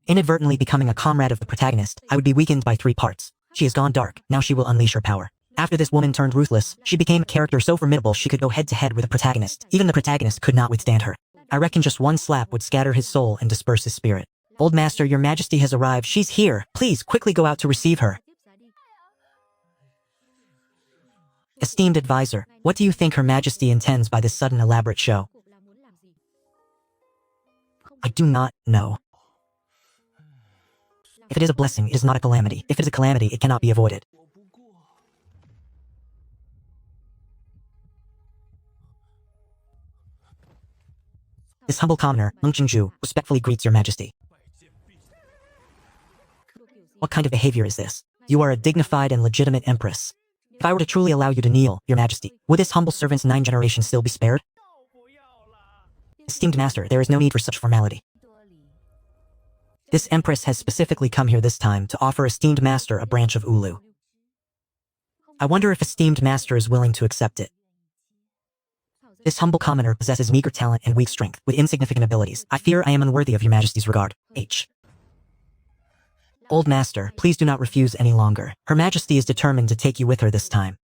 Inadvertently becoming a comrade of the protagonist, I would be weakened by 3 parts. She has gone dark, now she will unleash her power. After this woman turned ruthless, she became a character so formidable she could go head-to-head with the protagonist. Even the protagonist could not withstand her. I reckon just one slap would scatter his soul and disperse his spirit. Old Master, your Majesty has arrived. She's here. Please, quickly go out to receive her. Esteemed advisor, what do you think Her Majesty intends by this sudden elaborate show? I do not know. If it is a blessing, it is not a calamity. If it is a calamity, it cannot be avoided. This humble commoner, Meng Qingju, respectfully greets your Majesty. What kind of behavior is this? You are a dignified and legitimate empress. If I were to truly allow you to kneel, your Majesty, would this humble servant's 9 generations still be spared? Esteemed master, there is no need for such formality. This empress has specifically come here this time to offer esteemed master a branch of Ulu. I wonder if esteemed master is willing to accept it. This humble commoner possesses meager talent and weak strength, with insignificant abilities. I fear I am unworthy of your Majesty's regard. H. Old Master, please do not refuse any longer. Her Majesty is determined to take you with her this time.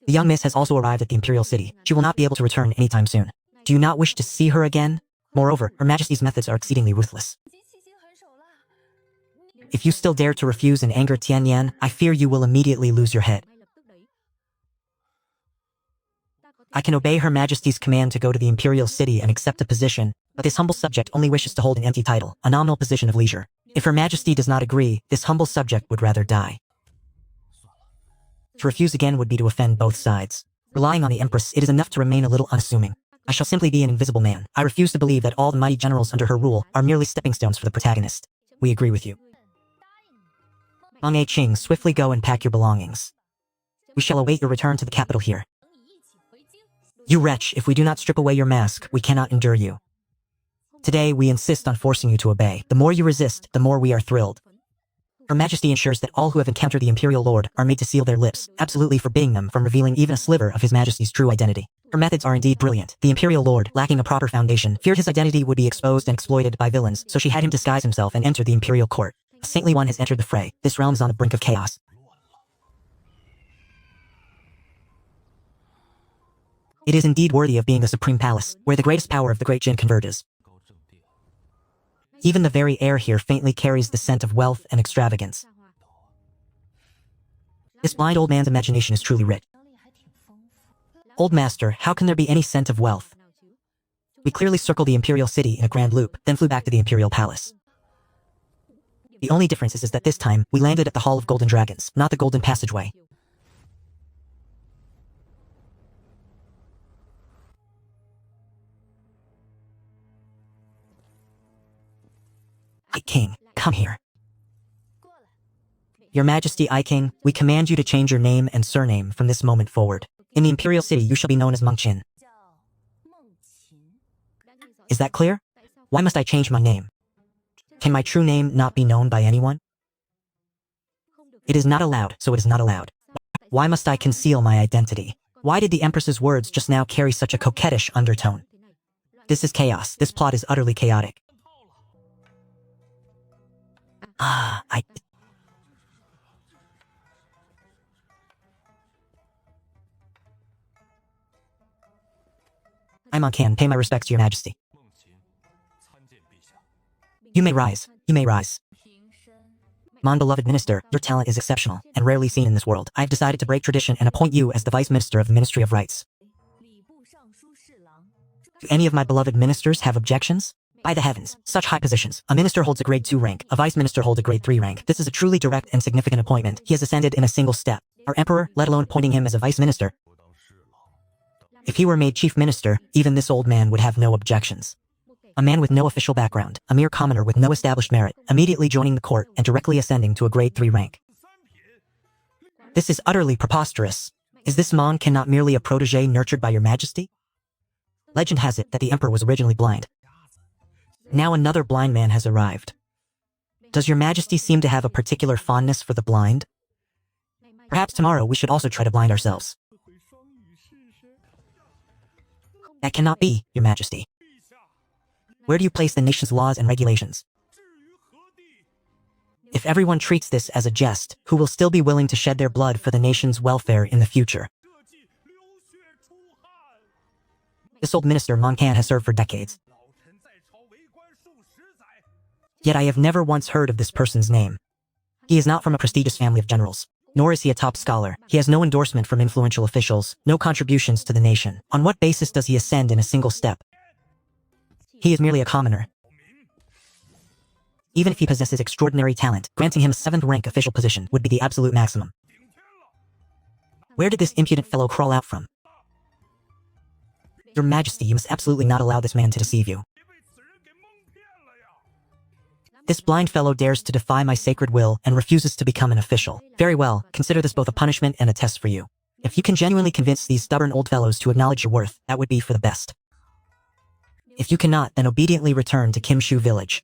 The young miss has also arrived at the Imperial City. She will not be able to return anytime soon. Do you not wish to see her again? Moreover, Her Majesty's methods are exceedingly ruthless. If you still dare to refuse and anger Tianyan, I fear you will immediately lose your head. I can obey Her Majesty's command to go to the Imperial City and accept a position, but this humble subject only wishes to hold an empty title, a nominal position of leisure. If Her Majesty does not agree, this humble subject would rather die. To refuse again would be to offend both sides. Relying on the Empress, it is enough to remain a little unassuming. I shall simply be an invisible man. I refuse to believe that all the mighty generals under her rule are merely stepping stones for the protagonist. We agree with you. Meng A Qing, swiftly go and pack your belongings. We shall await your return to the capital here. You wretch, if we do not strip away your mask, we cannot endure you. Today, we insist on forcing you to obey. The more you resist, the more we are thrilled. Her Majesty ensures that all who have encountered the Imperial Lord are made to seal their lips, absolutely forbidding them from revealing even a sliver of His Majesty's true identity. Her methods are indeed brilliant. The Imperial Lord, lacking a proper foundation, feared his identity would be exposed and exploited by villains, so she had him disguise himself and enter the Imperial Court. A saintly one has entered the fray. This realm is on the brink of chaos. It is indeed worthy of being the supreme palace, where the greatest power of the great Jin converges. Even the very air here faintly carries the scent of wealth and extravagance. This blind old man's imagination is truly rich. Old Master, how can there be any scent of wealth? We clearly circled the Imperial City in a grand loop, then flew back to the Imperial Palace. The only difference is that this time, we landed at the Hall of Golden Dragons, not the Golden Passageway. I King, come here. Your Majesty I King, we command you to change your name and surname from this moment forward. In the Imperial City, you shall be known as Meng Qin. Is that clear? Why must I change my name? Can my true name not be known by anyone? It is not allowed, so it is not allowed. Why must I conceal my identity? Why did the Empress's words just now carry such a coquettish undertone? This is chaos. This plot is utterly chaotic. I'm on can. Pay my respects to your Majesty. You may rise. You may rise. Mon beloved minister, your talent is exceptional and rarely seen in this world. I have decided to break tradition and appoint you as the Vice Minister of the Ministry of Rights. Do any of my beloved ministers have objections? By the heavens, such high positions. A minister holds a grade 2 rank, a vice minister holds a grade 3 rank. This is a truly direct and significant appointment. He has ascended in a single step. Our emperor, let alone appointing him as a vice minister. If he were made chief minister, even this old man would have no objections. A man with no official background, a mere commoner with no established merit, immediately joining the court and directly ascending to a grade 3 rank. This is utterly preposterous. Is this monk not merely a protege nurtured by your majesty? Legend has it that the emperor was originally blind. Now another blind man has arrived. Does your majesty seem to have a particular fondness for the blind? Perhaps tomorrow we should also try to blind ourselves. That cannot be, your majesty. Where do you place the nation's laws and regulations? If everyone treats this as a jest, who will still be willing to shed their blood for the nation's welfare in the future? This old minister Moncan has served for decades. Yet I have never once heard of this person's name. He is not from a prestigious family of generals, nor is he a top scholar. He has no endorsement from influential officials, no contributions to the nation. On what basis does he ascend in a single step? He is merely a commoner. Even if he possesses extraordinary talent, granting him a 7th rank official position would be the absolute maximum. Where did this impudent fellow crawl out from? Your Majesty, you must absolutely not allow this man to deceive you. This blind fellow dares to defy my sacred will and refuses to become an official. Very well, consider this both a punishment and a test for you. If you can genuinely convince these stubborn old fellows to acknowledge your worth, that would be for the best. If you cannot, then obediently return to Kimshu village.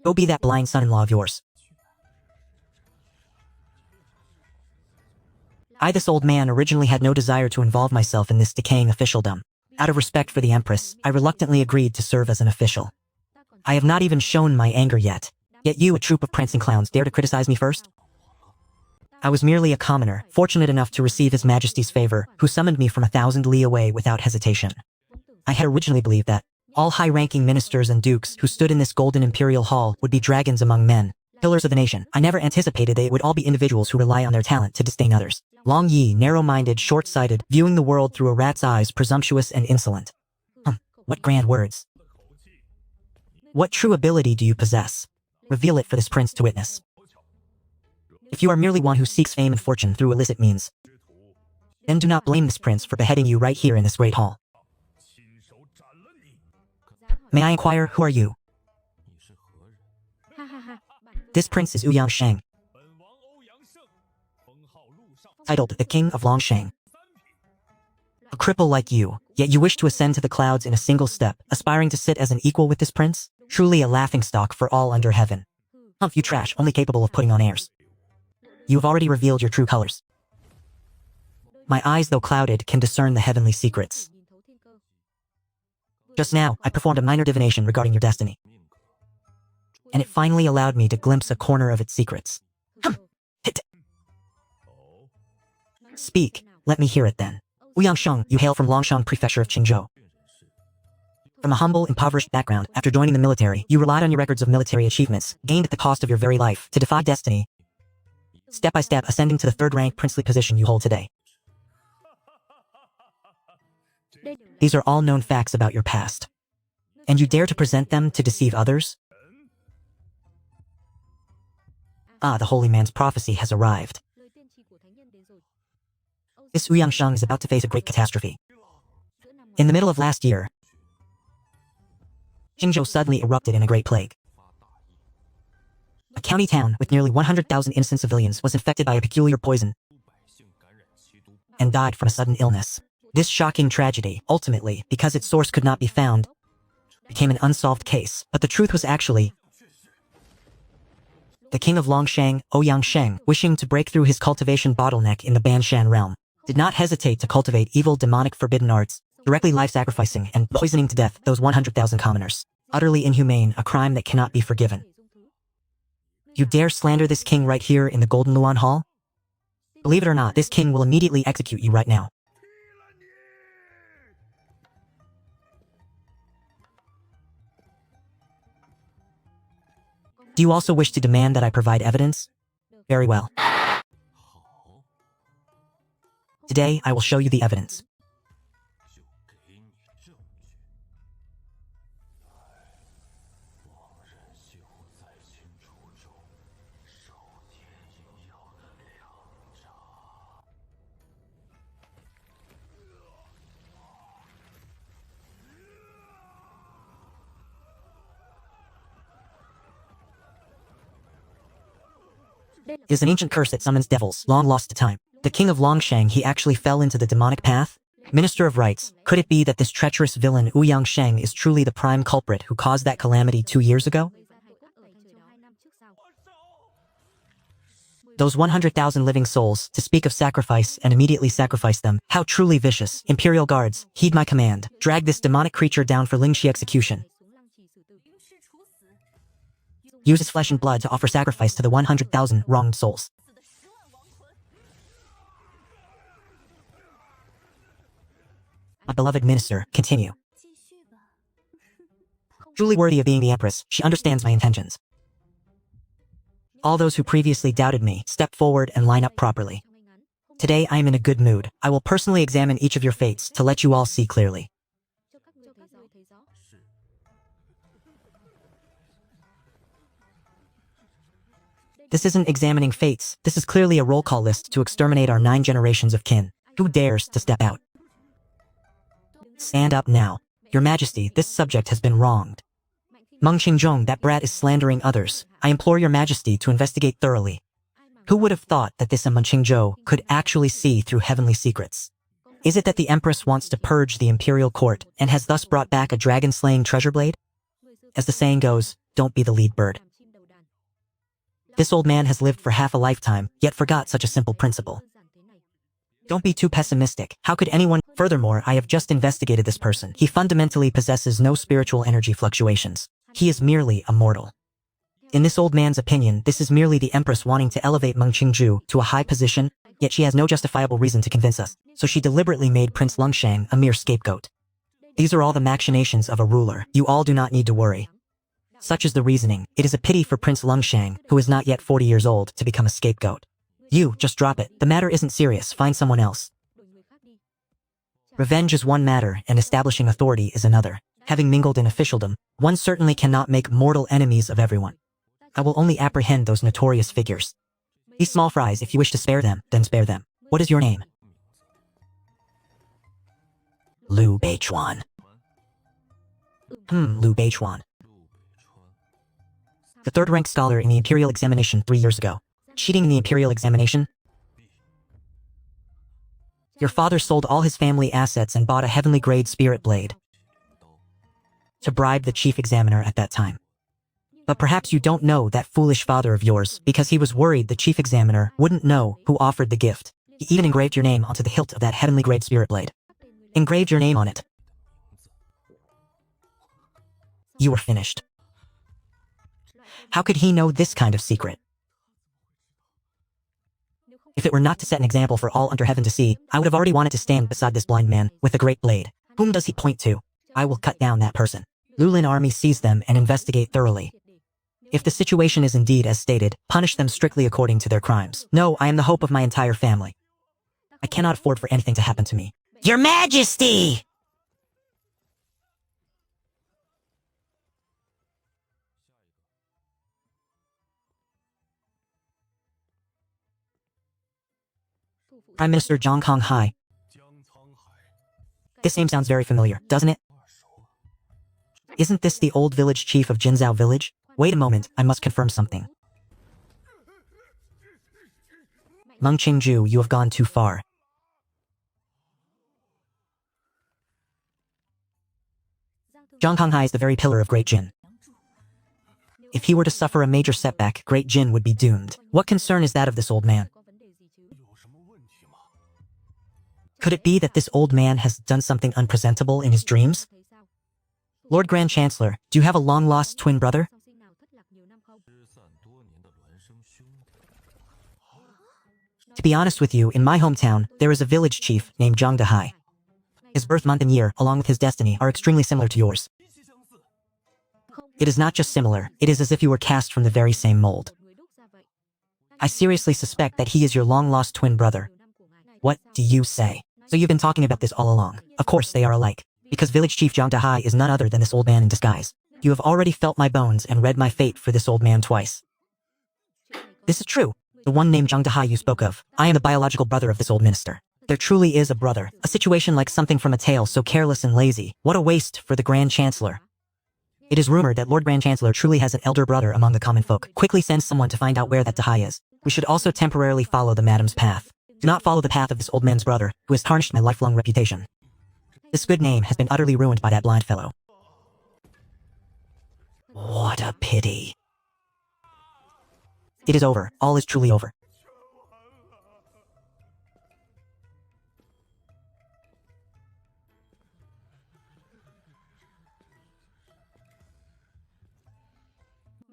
Go be that blind son-in-law of yours. I, this old man, originally had no desire to involve myself in this decaying officialdom. Out of respect for the Empress, I reluctantly agreed to serve as an official. I have not even shown my anger yet. Yet you, a troop of prancing clowns, dare to criticize me first? I was merely a commoner, fortunate enough to receive His Majesty's favor, who summoned me from 1,000 li away without hesitation. I had originally believed that all high-ranking ministers and dukes who stood in this golden imperial hall would be dragons among men, pillars of the nation. I never anticipated they would all be individuals who rely on their talent to disdain others. Long Yi, narrow-minded, short-sighted, viewing the world through a rat's eyes, presumptuous and insolent. What grand words. What true ability do you possess? Reveal it for this prince to witness. If you are merely one who seeks fame and fortune through illicit means, then do not blame this prince for beheading you right here in this great hall. May I inquire, who are you? This prince is Ouyang Sheng, titled the King of Longsheng. A cripple like you, yet you wish to ascend to the clouds in a single step, aspiring to sit as an equal with this prince? Truly a laughingstock for all under heaven. Humph, you trash, only capable of putting on airs. You have already revealed your true colors. My eyes, though clouded, can discern the heavenly secrets. Just now, I performed a minor divination regarding your destiny, and it finally allowed me to glimpse a corner of its secrets. Hit. Speak, let me hear it then. Ouyang Sheng, you hail from Longsheng Prefecture of Qingzhou. From a humble, impoverished background, after joining the military, you relied on your records of military achievements, gained at the cost of your very life, to defy destiny, step by step ascending to the 3rd-rank princely position you hold today. These are all known facts about your past, and you dare to present them to deceive others? Ah, the holy man's prophecy has arrived. This Ouyang Sheng is about to face a great catastrophe. In the middle of last year, Qingzhou suddenly erupted in a great plague. A county town with nearly 100,000 innocent civilians was infected by a peculiar poison and died from a sudden illness. This shocking tragedy, ultimately, because its source could not be found, became an unsolved case. But the truth was actually the king of Longsheng, Ouyang Sheng, wishing to break through his cultivation bottleneck in the Banshan realm, did not hesitate to cultivate evil, demonic, forbidden arts, directly life-sacrificing and poisoning to death those 100,000 commoners. Utterly inhumane, a crime that cannot be forgiven. You dare slander this king right here in the Golden Luan Hall? Believe it or not, this king will immediately execute you right now. Do you also wish to demand that I provide evidence? Very well. Today, I will show you the evidence. It is an ancient curse that summons devils, long lost to time. The king of Longsheng, he actually fell into the demonic path? Minister of Rights, could it be that this treacherous villain Ouyang Sheng is truly the prime culprit who caused that calamity 2 years ago? Those 100,000 living souls, to speak of sacrifice and immediately sacrifice them, how truly vicious. Imperial guards, heed my command. Drag this demonic creature down for Lingxi execution. Use his flesh and blood to offer sacrifice to the 100,000 wronged souls. My beloved minister, continue. Truly worthy of being the empress, she understands my intentions. All those who previously doubted me, step forward and line up properly. Today I am in a good mood. I will personally examine each of your fates to let you all see clearly. This isn't examining fates. This is clearly a roll call list to exterminate our 9 generations of kin. Who dares to step out? Stand up now. Your Majesty, this subject has been wronged. Meng Qingzhong, that brat is slandering others. I implore your Majesty to investigate thoroughly. Who would have thought that this Meng Qingzhou could actually see through heavenly secrets? Is it that the Empress wants to purge the imperial court and has thus brought back a dragon-slaying treasure blade? As the saying goes, don't be the lead bird. This old man has lived for half a lifetime, yet forgot such a simple principle. Don't be too pessimistic. How could anyone? Furthermore, I have just investigated this person. He fundamentally possesses no spiritual energy fluctuations. He is merely a mortal. In this old man's opinion, this is merely the Empress wanting to elevate Meng Qingzhou to a high position, yet she has no justifiable reason to convince us, so she deliberately made Prince Longsheng a mere scapegoat. These are all the machinations of a ruler. You all do not need to worry. Such is the reasoning. It is a pity for Prince Longsheng, who is not yet 40 years old, to become a scapegoat. You, just drop it. The matter isn't serious. Find someone else. Revenge is one matter, and establishing authority is another. Having mingled in officialdom, one certainly cannot make mortal enemies of everyone. I will only apprehend those notorious figures. These small fries, if you wish to spare them, then spare them. What is your name? Liu Beichuan. Liu Beichuan. The third-ranked scholar in the imperial examination 3 years ago. Cheating in the imperial examination? Your father sold all his family assets and bought a heavenly grade spirit blade to bribe the chief examiner at that time. But perhaps you don't know that foolish father of yours because he was worried the chief examiner wouldn't know who offered the gift. He even engraved your name onto the hilt of that heavenly grade spirit blade. Engraved your name on it. You were finished. How could he know this kind of secret? If it were not to set an example for all under heaven to see, I would have already wanted to stand beside this blind man with a great blade. Whom does he point to? I will cut down that person. Lulin army seize them and investigate thoroughly. If the situation is indeed as stated, punish them strictly according to their crimes. No, I am the hope of my entire family. I cannot afford for anything to happen to me. Your Majesty! Prime Minister Zhang Konghai. This name sounds very familiar, doesn't it? Isn't this the old village chief of Jinzhou village? Wait a moment, I must confirm something. Meng Qingzhou, you have gone too far. Zhang Konghai is the very pillar of Great Jin. If he were to suffer a major setback, Great Jin would be doomed. What concern is that of this old man? Could it be that this old man has done something unpresentable in his dreams? Lord Grand Chancellor, do you have a long-lost twin brother? To be honest with you, in my hometown, there is a village chief named Zhang Dehai. His birth month and year, along with his destiny, are extremely similar to yours. It is not just similar, it is as if you were cast from the very same mold. I seriously suspect that he is your long-lost twin brother. What do you say? So you've been talking about this all along. Of course they are alike. Because village chief Zhang Dehai is none other than this old man in disguise. You have already felt my bones and read my fate for this old man twice. This is true. The one named Zhang Dehai you spoke of. I am the biological brother of this old minister. There truly is a brother. A situation like something from a tale so careless and lazy. What a waste for the Grand Chancellor. It is rumored that Lord Grand Chancellor truly has an elder brother among the common folk. Quickly send someone to find out where that Dehai is. We should also temporarily follow the madam's path. Do not follow the path of this old man's brother, who has tarnished my lifelong reputation. This good name has been utterly ruined by that blind fellow. What a pity. It is over. All is truly over.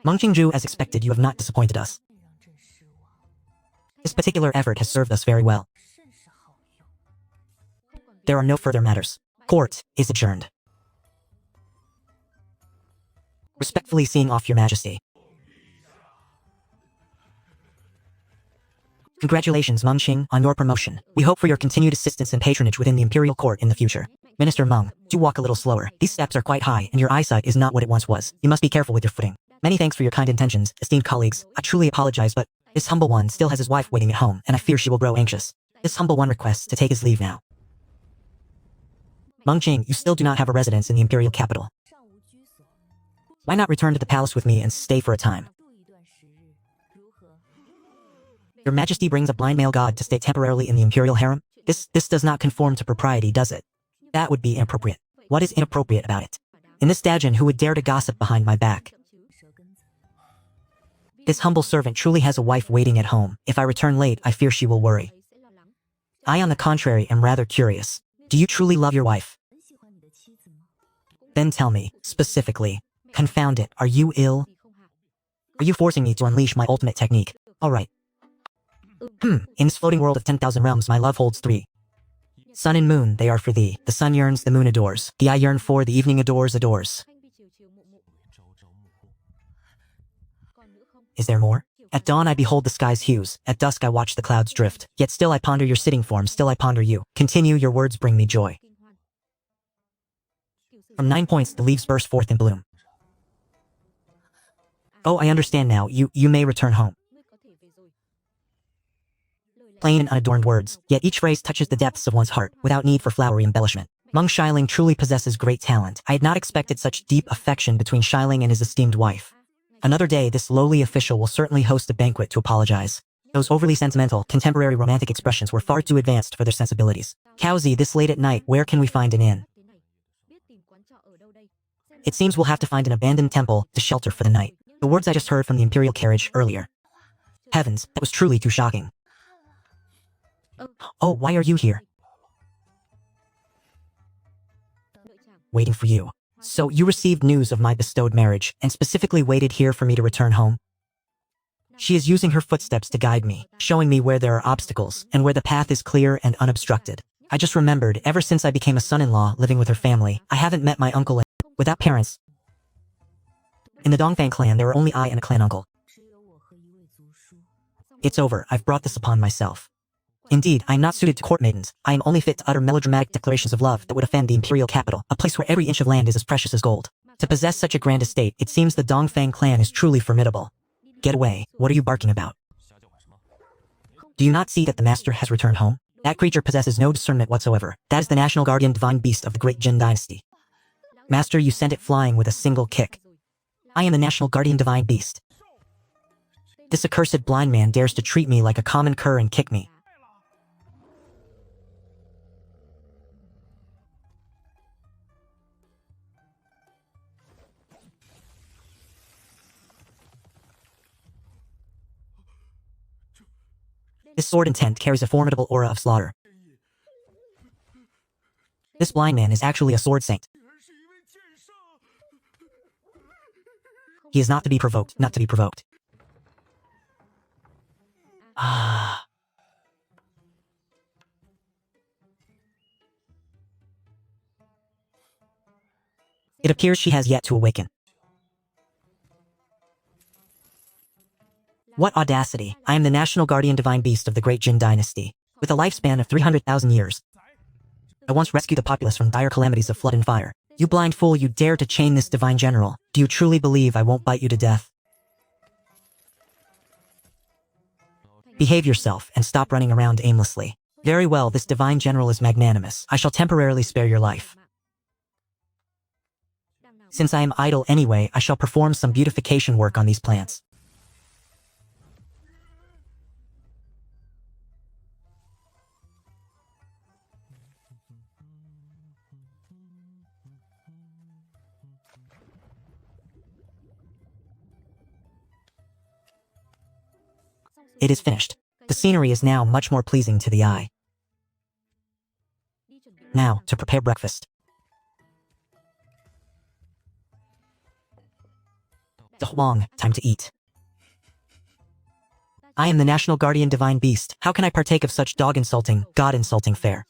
Meng Qingju, as expected, you have not disappointed us. This particular effort has served us very well. There are no further matters. Court is adjourned. Respectfully seeing off, Your Majesty. Congratulations, Meng Qing, on your promotion. We hope for your continued assistance and patronage within the imperial court in the future. Minister Meng, do walk a little slower. These steps are quite high, and your eyesight is not what it once was. You must be careful with your footing. Many thanks for your kind intentions, esteemed colleagues. I truly apologize, but this humble one still has his wife waiting at home, and I fear she will grow anxious. This humble one requests to take his leave now. Meng Qing, you still do not have a residence in the imperial capital. Why not return to the palace with me and stay for a time? Your Majesty brings a blind male god to stay temporarily in the imperial harem? This does not conform to propriety, does it? That would be inappropriate. What is inappropriate about it? In this dajin, who would dare to gossip behind my back? This humble servant truly has a wife waiting at home. If I return late, I fear she will worry. I, on the contrary, am rather curious. Do you truly love your wife? Then tell me, specifically. Confound it, are you ill? Are you forcing me to unleash my ultimate technique? Alright. In this floating world of 10,000 realms, my love holds 3. Sun and moon, they are for thee. The sun yearns, the moon adores. The eye yearn for, the evening adores. Is there more? At dawn I behold the sky's hues, at dusk I watch the clouds drift. Yet still I ponder your sitting form, still I ponder you. Continue, your words bring me joy. From 9 points the leaves burst forth in bloom. Oh, I understand now, you may return home. Plain and unadorned words, yet each phrase touches the depths of one's heart, without need for flowery embellishment. Meng Shiling truly possesses great talent. I had not expected such deep affection between Shiling and his esteemed wife. Another day, this lowly official will certainly host a banquet to apologize. Those overly sentimental, contemporary romantic expressions were far too advanced for their sensibilities. Cowsy, this late at night, where can we find an inn? It seems we'll have to find an abandoned temple to shelter for the night. The words I just heard from the imperial carriage earlier. Heavens, that was truly too shocking. Oh, why are you here? Waiting for you. So you received news of my bestowed marriage, and specifically waited here for me to return home? She is using her footsteps to guide me, showing me where there are obstacles, and where the path is clear and unobstructed. I just remembered, ever since I became a son-in-law living with her family, I haven't met my uncle without parents. In the Dongfang clan, there are only I and a clan uncle. It's over, I've brought this upon myself. Indeed, I am not suited to court maidens. I am only fit to utter melodramatic declarations of love that would offend the imperial capital, a place where every inch of land is as precious as gold. To possess such a grand estate, it seems the Dongfang clan is truly formidable. Get away, what are you barking about? Do you not see that the master has returned home? That creature possesses no discernment whatsoever. That is the national guardian divine beast of the great Jin dynasty. Master, you sent it flying with a single kick. I am the national guardian divine beast. This accursed blind man dares to treat me like a common cur and kick me. This sword intent carries a formidable aura of slaughter. This blind man is actually a sword saint. He is not to be provoked, not to be provoked. Ah. It appears she has yet to awaken. What audacity! I am the national guardian divine beast of the great Jin dynasty, with a lifespan of 300,000 years. I once rescued the populace from dire calamities of flood and fire. You blind fool, you dare to chain this divine general. Do you truly believe I won't bite you to death? Behave yourself and stop running around aimlessly. Very well, this divine general is magnanimous. I shall temporarily spare your life. Since I am idle anyway, I shall perform some beautification work on these plants. It is finished. The scenery is now much more pleasing to the eye. Now, to prepare breakfast. Huang, time to eat. I am the National Guardian Divine Beast. How can I partake of such dog-insulting, God-insulting fare?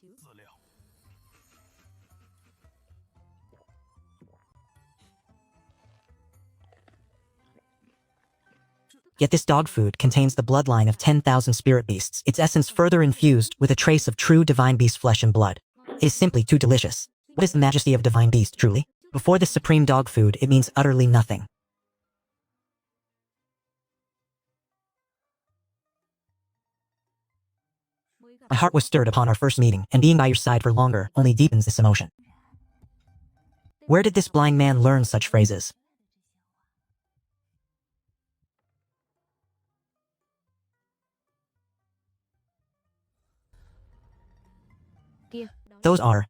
Yet this dog food contains the bloodline of 10,000 spirit beasts, its essence further infused with a trace of true divine beast flesh and blood. It is simply too delicious. What is the majesty of divine beast, truly? Before this supreme dog food, it means utterly nothing. My heart was stirred upon our first meeting, and being by your side for longer only deepens this emotion. Where did this blind man learn such phrases? Those are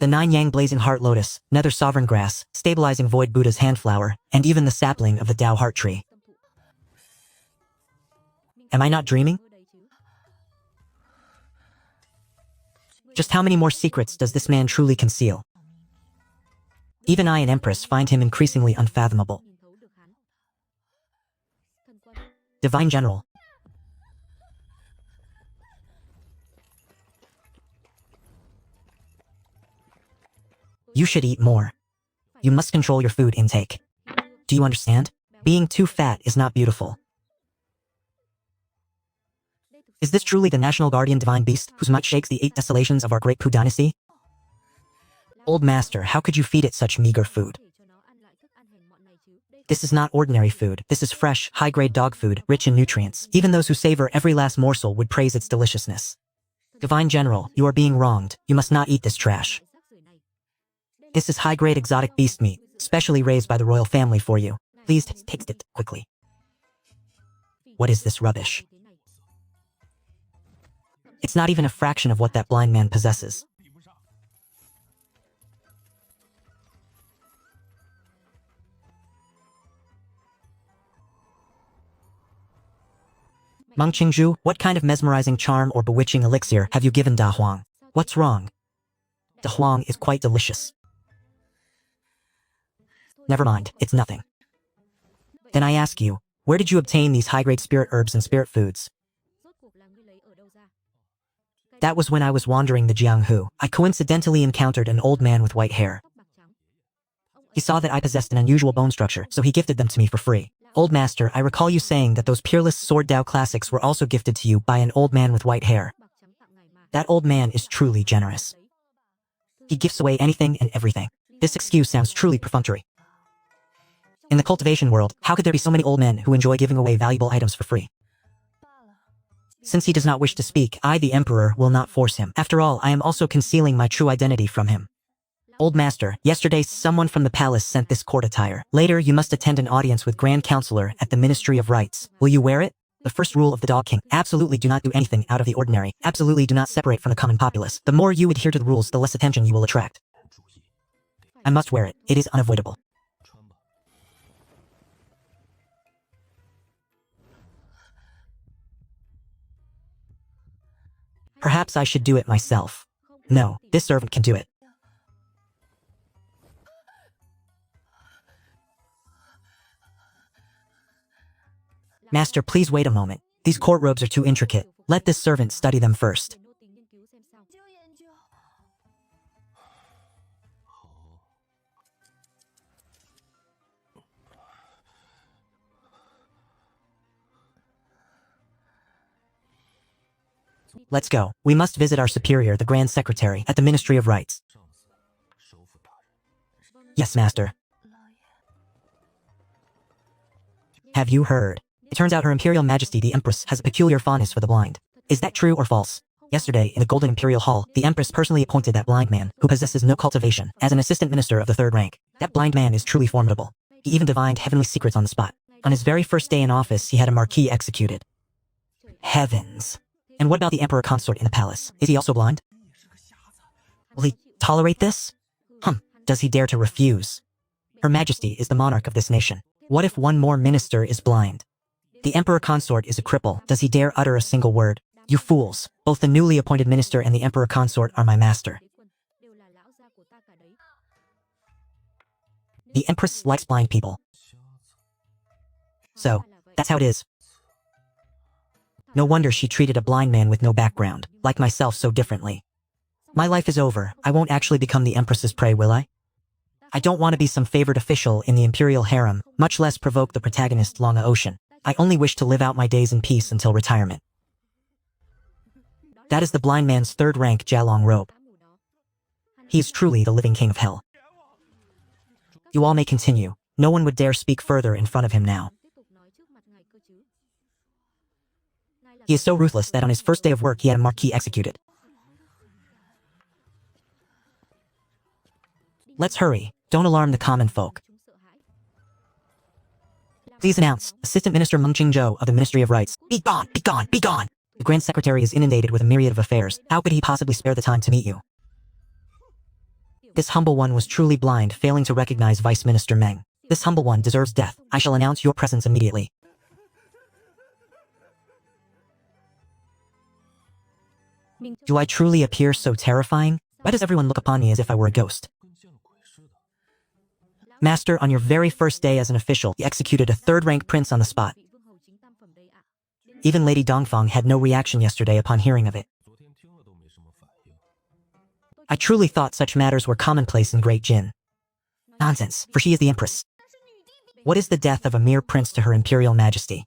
the 9 yang blazing heart lotus, nether sovereign grass, stabilizing void Buddha's hand flower, and even the sapling of the Tao heart tree. Am I not dreaming? Just how many more secrets does this man truly conceal? Even I, an empress, find him increasingly unfathomable. Divine General. You should eat more. You must control your food intake. Do you understand? Being too fat is not beautiful. Is this truly the National Guardian Divine Beast, whose might shakes the 8 desolations of our great Pu dynasty? Old master, how could you feed it such meager food? This is not ordinary food. This is fresh, high-grade dog food, rich in nutrients. Even those who savor every last morsel would praise its deliciousness. Divine General, you are being wronged. You must not eat this trash. This is high-grade exotic beast meat, specially raised by the royal family for you. Please taste it quickly. What is this rubbish? It's not even a fraction of what that blind man possesses. Meng Qingzhu, what kind of mesmerizing charm or bewitching elixir have you given Da Huang? What's wrong? Da Huang is quite delicious. Never mind, it's nothing. Then I ask you, where did you obtain these high-grade spirit herbs and spirit foods? That was when I was wandering the Jianghu. I coincidentally encountered an old man with white hair. He saw that I possessed an unusual bone structure, so he gifted them to me for free. Old master, I recall you saying that those peerless sword Dao classics were also gifted to you by an old man with white hair. That old man is truly generous. He gives away anything and everything. This excuse sounds truly perfunctory. In the cultivation world, how could there be so many old men who enjoy giving away valuable items for free? Since he does not wish to speak, I, the Emperor, will not force him. After all, I am also concealing my true identity from him. Old master, yesterday someone from the palace sent this court attire. Later, you must attend an audience with Grand Chancellor at the Ministry of Rights. Will you wear it? The first rule of the Dog King. Absolutely do not do anything out of the ordinary. Absolutely do not separate from the common populace. The more you adhere to the rules, the less attention you will attract. I must wear it. It is unavoidable. Perhaps I should do it myself. No, this servant can do it. Master, please wait a moment. These court robes are too intricate. Let this servant study them first. Let's go. We must visit our superior, the Grand Secretary, at the Ministry of Rights. Yes, master. Have you heard? It turns out Her Imperial Majesty the Empress has a peculiar fondness for the blind. Is that true or false? Yesterday, in the Golden Imperial Hall, the Empress personally appointed that blind man, who possesses no cultivation, as an assistant minister of the 3rd rank. That blind man is truly formidable. He even divined heavenly secrets on the spot. On his very first day in office, he had a marquis executed. Heavens. And what about the Emperor Consort in the palace? Is he also blind? Will he tolerate this? Does he dare to refuse? Her Majesty is the monarch of this nation. What if one more minister is blind? The emperor consort is a cripple. Does he dare utter a single word? You fools! Both the newly appointed minister and the emperor consort are my master. The empress likes blind people. So, that's how it is. No wonder she treated a blind man with no background, like myself, so differently. My life is over. I won't actually become the empress's prey, will I? I don't want to be some favored official in the imperial harem, much less provoke the protagonist along the ocean. I only wish to live out my days in peace until retirement. That is the blind man's third-rank Jialong robe. He is truly the living king of hell. You all may continue. No one would dare speak further in front of him now. He is so ruthless that on his first day of work he had a marquis executed. Let's hurry. Don't alarm the common folk. Please announce, Assistant Minister Meng Qingzhou of the Ministry of Rights. Be gone! Be gone! Be gone! The Grand Secretary is inundated with a myriad of affairs. How could he possibly spare the time to meet you? This humble one was truly blind, failing to recognize Vice Minister Meng. This humble one deserves death. I shall announce your presence immediately. Do I truly appear so terrifying? Why does everyone look upon me as if I were a ghost? Master, on your very first day as an official, you executed a third-rank prince on the spot. Even Lady Dongfang had no reaction yesterday upon hearing of it. I truly thought such matters were commonplace in Great Jin. Nonsense, for she is the empress. What is the death of a mere prince to her imperial majesty?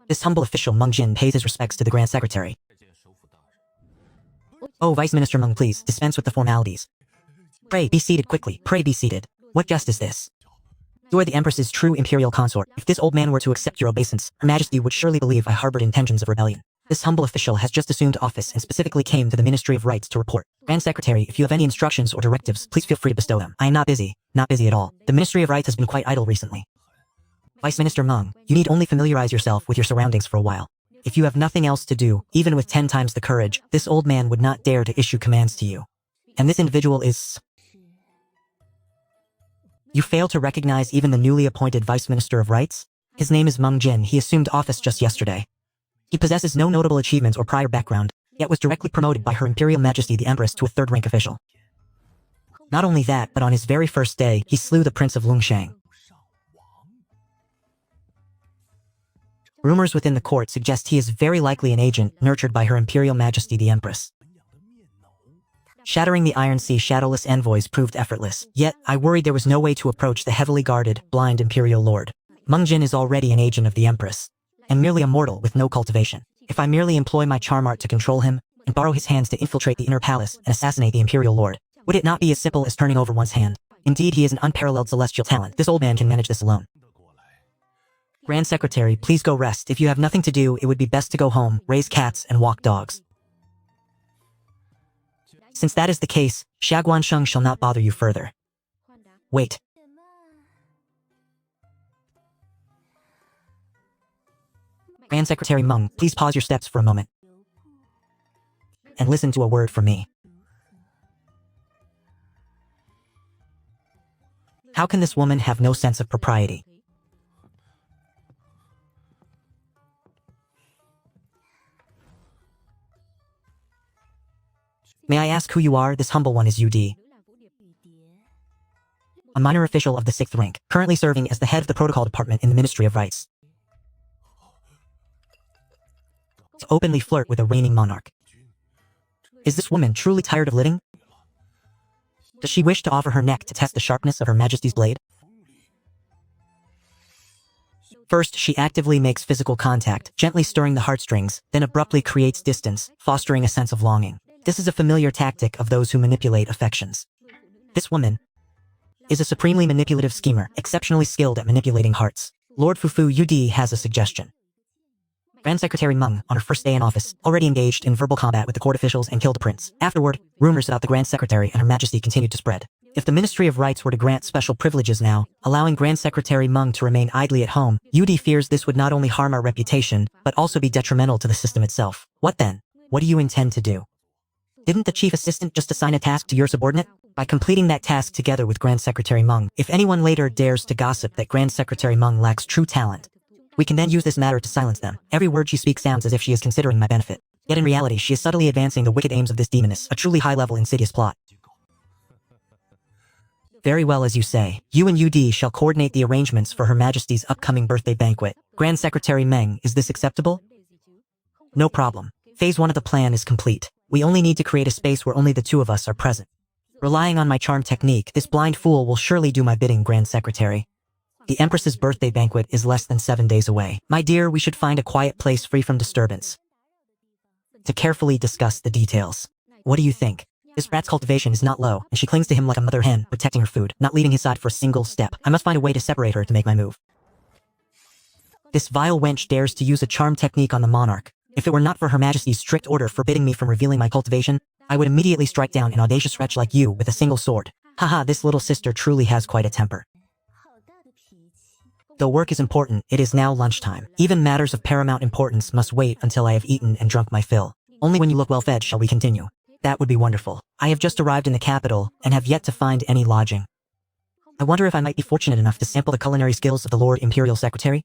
This humble official Meng Jin pays his respects to the Grand Secretary. Oh, Vice Minister Meng, please, dispense with the formalities. Pray, be seated quickly. Pray, be seated. What jest is this? You are the Empress's true imperial consort. If this old man were to accept your obeisance, Her Majesty would surely believe I harbored intentions of rebellion. This humble official has just assumed office and specifically came to the Ministry of Rights to report. Grand Secretary, if you have any instructions or directives, please feel free to bestow them. I am not busy. Not busy at all. The Ministry of Rights has been quite idle recently. Vice Minister Meng, you need only familiarize yourself with your surroundings for a while. If you have nothing else to do, even with 10 times the courage, this old man would not dare to issue commands to you. And this individual is... You fail to recognize even the newly appointed Vice Minister of Rights? His name is Meng Jin. He assumed office just yesterday. He possesses no notable achievements or prior background, yet was directly promoted by Her Imperial Majesty the Empress to a third-rank official. Not only that, but on his very first day, he slew the Prince of Lungshang. Rumors within the court suggest he is very likely an agent nurtured by Her Imperial Majesty the Empress. Shattering the Iron Sea shadowless envoys proved effortless, yet I worried there was no way to approach the heavily guarded, blind Imperial Lord. Meng Jin is already an agent of the Empress, and merely a mortal with no cultivation. If I merely employ my charm art to control him, and borrow his hands to infiltrate the inner palace and assassinate the Imperial Lord, would it not be as simple as turning over one's hand? Indeed, he is an unparalleled celestial talent. This old man can manage this alone. Grand Secretary, please go rest. If you have nothing to do, it would be best to go home, raise cats, and walk dogs. Since that is the case, Shaguansheng shall not bother you further. Wait. Grand Secretary Meng, please pause your steps for a moment. And listen to a word from me. How can this woman have no sense of propriety? May I ask who you are? This humble one is UD. A minor official of the 6th rank, currently serving as the head of the protocol department in the Ministry of Rights. To openly flirt with a reigning monarch. Is this woman truly tired of living? Does she wish to offer her neck to test the sharpness of Her Majesty's blade? First, she actively makes physical contact, gently stirring the heartstrings, then abruptly creates distance, fostering a sense of longing. This is a familiar tactic of those who manipulate affections. This woman is a supremely manipulative schemer, exceptionally skilled at manipulating hearts. Lord Fufu UD has a suggestion. Grand Secretary Meng, on her first day in office, already engaged in verbal combat with the court officials and killed the prince. Afterward, rumors about the Grand Secretary and Her Majesty continued to spread. If the Ministry of Rights were to grant special privileges now, allowing Grand Secretary Meng to remain idly at home, UD fears this would not only harm our reputation, but also be detrimental to the system itself. What then? What do you intend to do? Didn't the chief assistant just assign a task to your subordinate? By completing that task together with Grand Secretary Meng, if anyone later dares to gossip that Grand Secretary Meng lacks true talent, we can then use this matter to silence them. Every word she speaks sounds as if she is considering my benefit. Yet in reality, she is subtly advancing the wicked aims of this demoness, a truly high-level insidious plot. Very well, as you say. You and UD shall coordinate the arrangements for Her Majesty's upcoming birthday banquet. Grand Secretary Meng, is this acceptable? No problem. Phase 1 of the plan is complete. We only need to create a space where only the two of us are present. Relying on my charm technique, this blind fool will surely do my bidding, Grand Secretary. The Empress's birthday banquet is less than 7 days away. My dear, we should find a quiet place free from disturbance to carefully discuss the details. What do you think? This rat's cultivation is not low, and she clings to him like a mother hen, protecting her food, not leaving his side for a single step. I must find a way to separate her to make my move. This vile wench dares to use a charm technique on the monarch. If it were not for Her Majesty's strict order forbidding me from revealing my cultivation, I would immediately strike down an audacious wretch like you with a single sword. Haha, this little sister truly has quite a temper. Though work is important, it is now lunchtime. Even matters of paramount importance must wait until I have eaten and drunk my fill. Only when you look well fed shall we continue. That would be wonderful. I have just arrived in the capital and have yet to find any lodging. I wonder if I might be fortunate enough to sample the culinary skills of the Lord Imperial Secretary?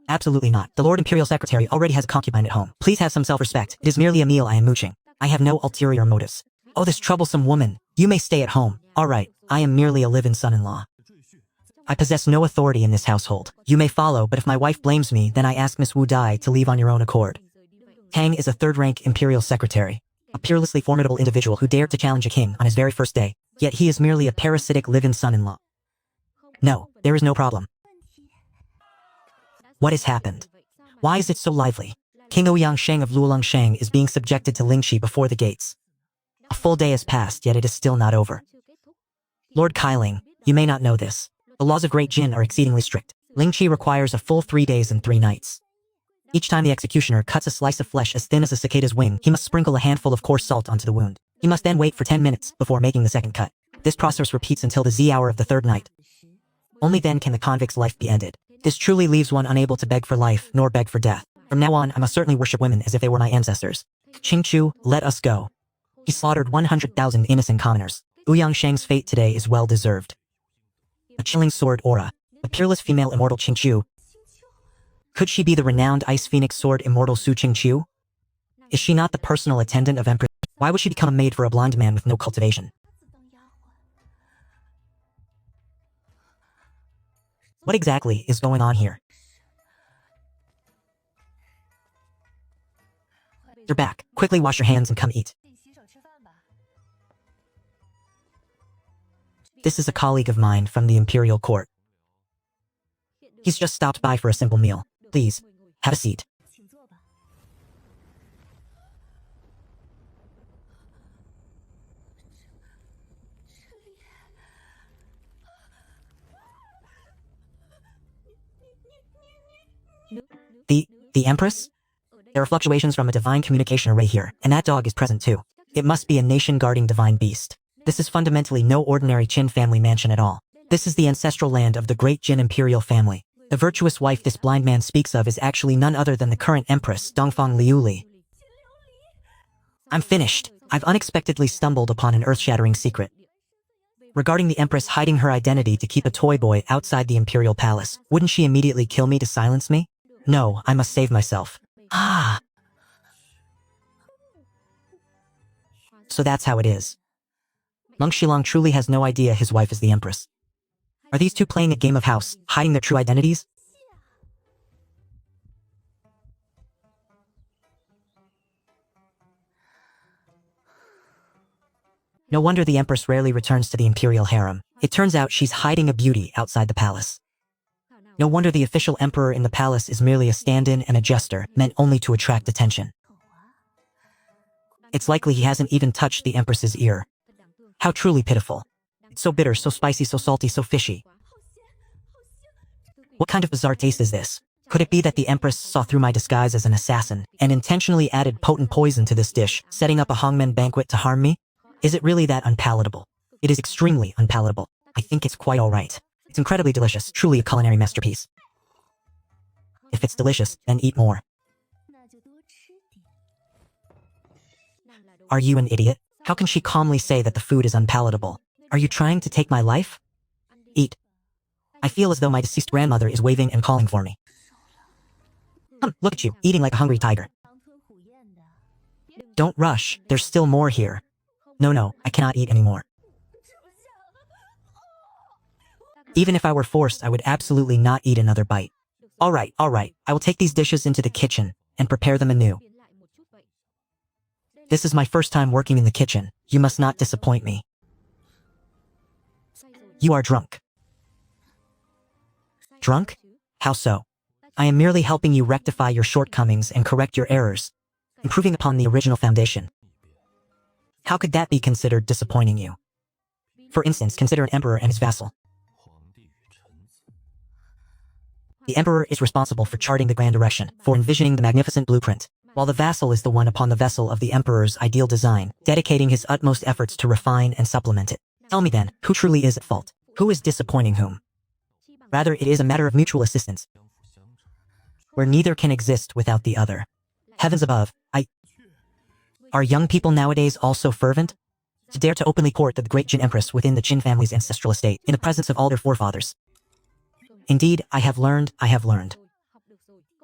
Absolutely not. The Lord Imperial Secretary already has a concubine at home. Please have some self-respect. It is merely a meal I am mooching. I have no ulterior motives. Oh, this troublesome woman. You may stay at home. All right, I am merely a live-in son-in-law. I possess no authority in this household. You may follow, but if my wife blames me, then I ask Miss Wu Dai to leave on your own accord. Tang is a third-rank Imperial Secretary, a peerlessly formidable individual who dared to challenge a king on his very first day, yet he is merely a parasitic live-in son-in-law. No, there is no problem. What has happened? Why is it so lively? King Ouyang Sheng of Luolang Sheng is being subjected to Lingxi before the gates. A full day has passed, yet it is still not over. Lord Kailing, you may not know this. The laws of Great Jin are exceedingly strict. Lingxi requires a full 3 days and 3 nights. Each time the executioner cuts a slice of flesh as thin as a cicada's wing, he must sprinkle a handful of coarse salt onto the wound. He must then wait for 10 minutes before making the second cut. This process repeats until the Z hour of the 3rd night. Only then can the convict's life be ended. This truly leaves one unable to beg for life, nor beg for death. From now on, I must certainly worship women as if they were my ancestors. Qingqiu, let us go. He slaughtered 100,000 innocent commoners. Ouyang Sheng's fate today is well deserved. A chilling sword aura. A peerless female immortal Qingqiu. Could she be the renowned Ice Phoenix Sword immortal Su Qingqiu? Is she not the personal attendant of Empress? Why would she become a maid for a blind man with no cultivation? What exactly is going on here? You're back. Quickly wash your hands and come eat. This is a colleague of mine from the Imperial Court. He's just stopped by for a simple meal. Please, have a seat. The Empress? There are fluctuations from a divine communication array here, and that dog is present too. It must be a nation-guarding divine beast. This is fundamentally no ordinary Qin family mansion at all. This is the ancestral land of the great Jin imperial family. The virtuous wife this blind man speaks of is actually none other than the current Empress, Dongfang Liuli. I'm finished. I've unexpectedly stumbled upon an earth-shattering secret. Regarding the Empress hiding her identity to keep a toy boy outside the Imperial Palace, wouldn't she immediately kill me to silence me? No, I must save myself. Ah! So that's how it is. Meng Shilong truly has no idea his wife is the Empress. Are these two playing a game of house, hiding their true identities? No wonder the Empress rarely returns to the Imperial harem. It turns out she's hiding a beauty outside the palace. No wonder the official emperor in the palace is merely a stand-in and a jester, meant only to attract attention. It's likely he hasn't even touched the Empress's ear. How truly pitiful. It's so bitter, so spicy, so salty, so fishy. What kind of bizarre taste is this? Could it be that the Empress saw through my disguise as an assassin, and intentionally added potent poison to this dish, setting up a hongmen banquet to harm me? Is it really that unpalatable? It is extremely unpalatable. I think it's quite alright. It's incredibly delicious, truly a culinary masterpiece. If it's delicious, then eat more. Are you an idiot? How can she calmly say that the food is unpalatable? Are you trying to take my life? Eat. I feel as though my deceased grandmother is waving and calling for me. Look at you, eating like a hungry tiger. Don't rush, there's still more here. No, I cannot eat anymore. Even if I were forced, I would absolutely not eat another bite. Alright, I will take these dishes into the kitchen and prepare them anew. This is my first time working in the kitchen. You must not disappoint me. You are drunk. Drunk? How so? I am merely helping you rectify your shortcomings and correct your errors, improving upon the original foundation. How could that be considered disappointing you? For instance, consider an emperor and his vassal. The emperor is responsible for charting the grand direction, for envisioning the magnificent blueprint, while the vassal is the one upon the vessel of the emperor's ideal design, dedicating his utmost efforts to refine and supplement it. Tell me then, who truly is at fault? Who is disappointing whom? Rather, it is a matter of mutual assistance, where neither can exist without the other. Heavens above, Are young people nowadays also fervent? To dare to openly court the great Jin Empress within the Jin family's ancestral estate, in the presence of all their forefathers. Indeed, I have learned.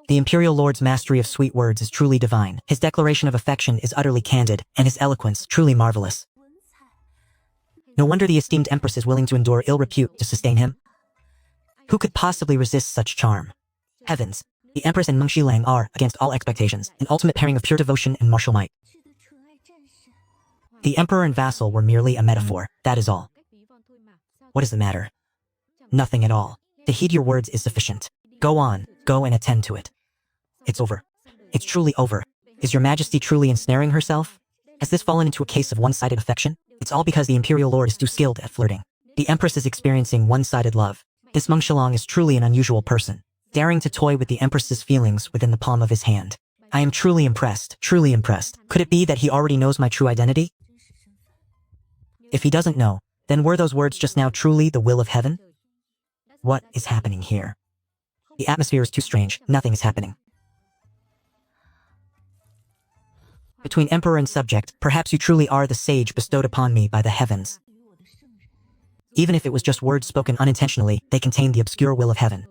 The Imperial Lord's mastery of sweet words is truly divine. His declaration of affection is utterly candid, and his eloquence truly marvelous. No wonder the esteemed Empress is willing to endure ill repute to sustain him. Who could possibly resist such charm? Heavens, the Empress and Meng Shilang are, against all expectations, an ultimate pairing of pure devotion and martial might. The emperor and vassal were merely a metaphor, that is all. What is the matter? Nothing at all. To heed your words is sufficient. Go on, go and attend to it. It's over. It's truly over. Is your majesty truly ensnaring herself? Has this fallen into a case of one-sided affection? It's all because the Imperial Lord is too skilled at flirting. The Empress is experiencing one-sided love. This Meng Shilong is truly an unusual person, daring to toy with the Empress's feelings within the palm of his hand. I am truly impressed, truly impressed. Could it be that he already knows my true identity? If he doesn't know, then were those words just now truly the will of heaven? What is happening here? The atmosphere is too strange, nothing is happening. Between emperor and subject, perhaps you truly are the sage bestowed upon me by the heavens. Even if it was just words spoken unintentionally, they contain the obscure will of heaven.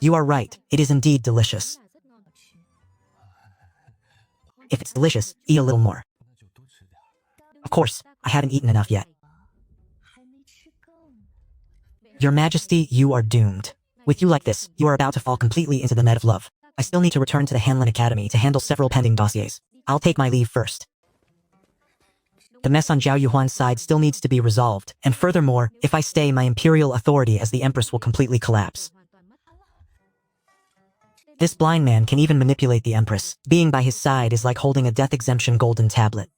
You are right, it is indeed delicious. If it's delicious, eat a little more. Of course, I haven't eaten enough yet. Your Majesty, you are doomed. With you like this, you are about to fall completely into the net of love. I still need to return to the Hanlin Academy to handle several pending dossiers. I'll take my leave first. The mess on Zhao Yuhuan's side still needs to be resolved, and furthermore, if I stay, my imperial authority as the Empress will completely collapse. This blind man can even manipulate the Empress. Being by his side is like holding a death exemption golden tablet.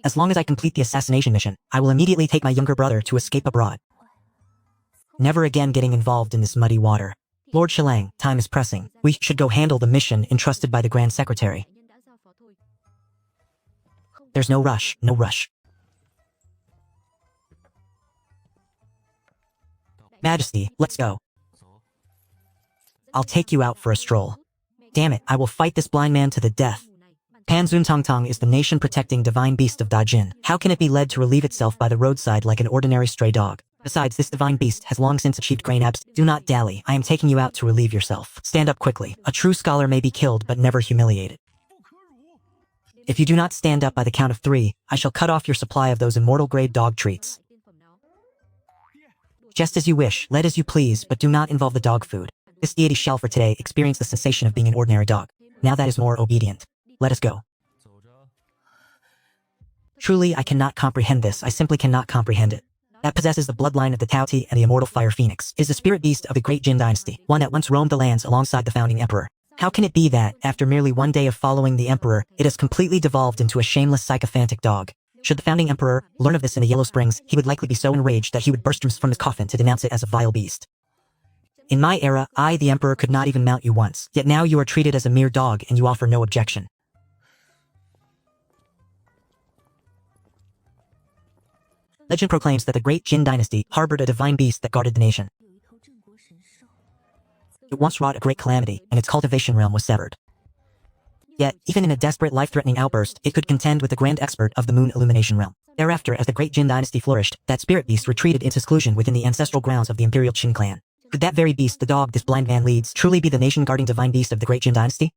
As long as I complete the assassination mission, I will immediately take my younger brother to escape abroad. Never again getting involved in this muddy water. Lord Shilang, time is pressing. We should go handle the mission entrusted by the Grand Secretary. There's no rush, no rush. Majesty, let's go. I'll take you out for a stroll. Damn it, I will fight this blind man to the death. Panzun Tongtong is the nation-protecting divine beast of Dajin. How can it be led to relieve itself by the roadside like an ordinary stray dog? Besides, this divine beast has long since achieved grain abs. Do not dally, I am taking you out to relieve yourself. Stand up quickly. A true scholar may be killed but never humiliated. If you do not stand up by the count of 3, I shall cut off your supply of those immortal-grade dog treats. Just as you wish, let as you please, but do not involve the dog food. This deity shall for today experience the sensation of being an ordinary dog. Now that is more obedient. Let us go. Truly, I cannot comprehend this. I simply cannot comprehend it. That possesses the bloodline of the Taoti and the immortal fire phoenix is the spirit beast of the great Jin dynasty, one that once roamed the lands alongside the founding emperor. How can it be that, after merely one day of following the emperor, it has completely devolved into a shameless sycophantic dog? Should the founding emperor learn of this in the Yellow Springs, he would likely be so enraged that he would burst from his coffin to denounce it as a vile beast. In my era, I, the emperor, could not even mount you once, yet now you are treated as a mere dog and you offer no objection. Legend proclaims that the great Jin dynasty harbored a divine beast that guarded the nation. It once wrought a great calamity, and its cultivation realm was severed. Yet, even in a desperate life-threatening outburst, it could contend with the grand expert of the moon illumination realm. Thereafter, as the great Jin dynasty flourished, that spirit beast retreated into seclusion within the ancestral grounds of the imperial Qin clan. Could that very beast, the dog this blind man leads, truly be the nation-guarding divine beast of the great Jin dynasty?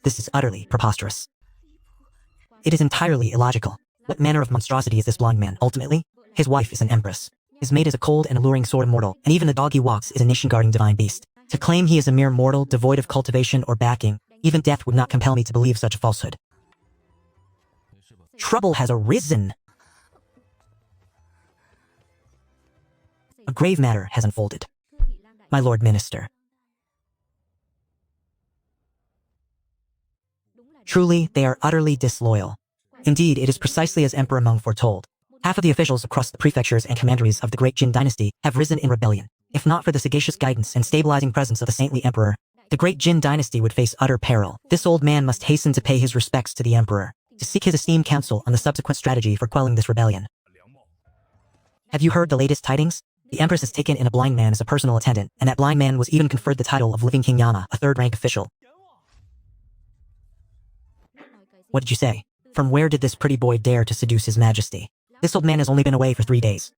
This is utterly preposterous. It is entirely illogical. What manner of monstrosity is this blind man, ultimately? His wife is an empress. His mate is a cold and alluring sword immortal, and even the dog he walks is a nation-guarding divine beast. To claim he is a mere mortal, devoid of cultivation or backing, even death would not compel me to believe such a falsehood. Trouble has arisen. A grave matter has unfolded. My Lord Minister. Truly, they are utterly disloyal. Indeed, it is precisely as Emperor Meng foretold. Half of the officials across the prefectures and commanderies of the great Jin dynasty have risen in rebellion. If not for the sagacious guidance and stabilizing presence of the saintly emperor, the great Jin dynasty would face utter peril. This old man must hasten to pay his respects to the emperor, to seek his esteemed counsel on the subsequent strategy for quelling this rebellion. Have you heard the latest tidings? The empress has taken in a blind man as a personal attendant, and that blind man was even conferred the title of Living King Yana, a third-rank official. What did you say? From where did this pretty boy dare to seduce his majesty? This old man has only been away for 3 days.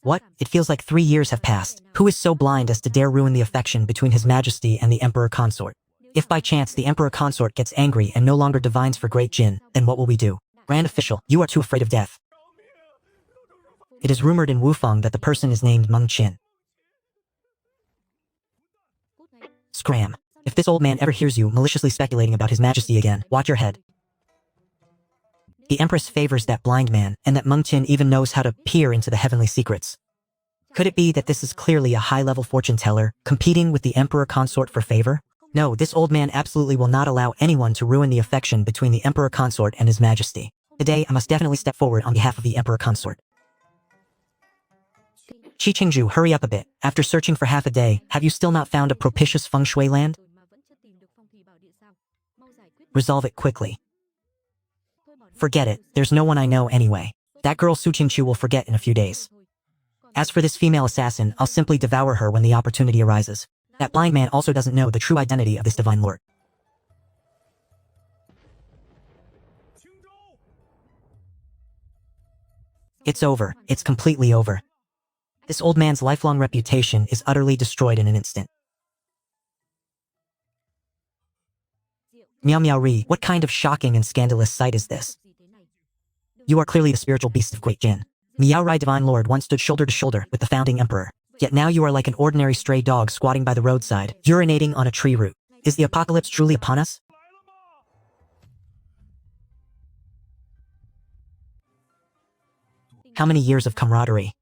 What? It feels like 3 years have passed. Who is so blind as to dare ruin the affection between his majesty and the emperor consort? If by chance the emperor consort gets angry and no longer divines for great Jin, then what will we do? Grand official, you are too afraid of death. It is rumored in Wufeng that the person is named Meng Qin. Scram. If this old man ever hears you maliciously speculating about his majesty again, watch your head. The empress favors that blind man, and that Meng Qin even knows how to peer into the heavenly secrets. Could it be that this is clearly a high-level fortune teller, competing with the emperor consort for favor? No, this old man absolutely will not allow anyone to ruin the affection between the emperor consort and his majesty. Today, I must definitely step forward on behalf of the emperor consort. Qi Qingju, hurry up a bit. After searching for half a day, have you still not found a propitious feng shui land? Resolve it quickly. Forget it, there's no one I know anyway. That girl Su Qingqiu will forget in a few days. As for this female assassin, I'll simply devour her when the opportunity arises. That blind man also doesn't know the true identity of this divine lord. It's over. It's completely over. This old man's lifelong reputation is utterly destroyed in an instant. Miao Miao Ri, what kind of shocking and scandalous sight is this? You are clearly the spiritual beast of Great Jin. Miao Rai Divine Lord once stood shoulder to shoulder with the founding emperor. Yet now you are like an ordinary stray dog squatting by the roadside, urinating on a tree root. Is the apocalypse truly upon us? How many years of camaraderie?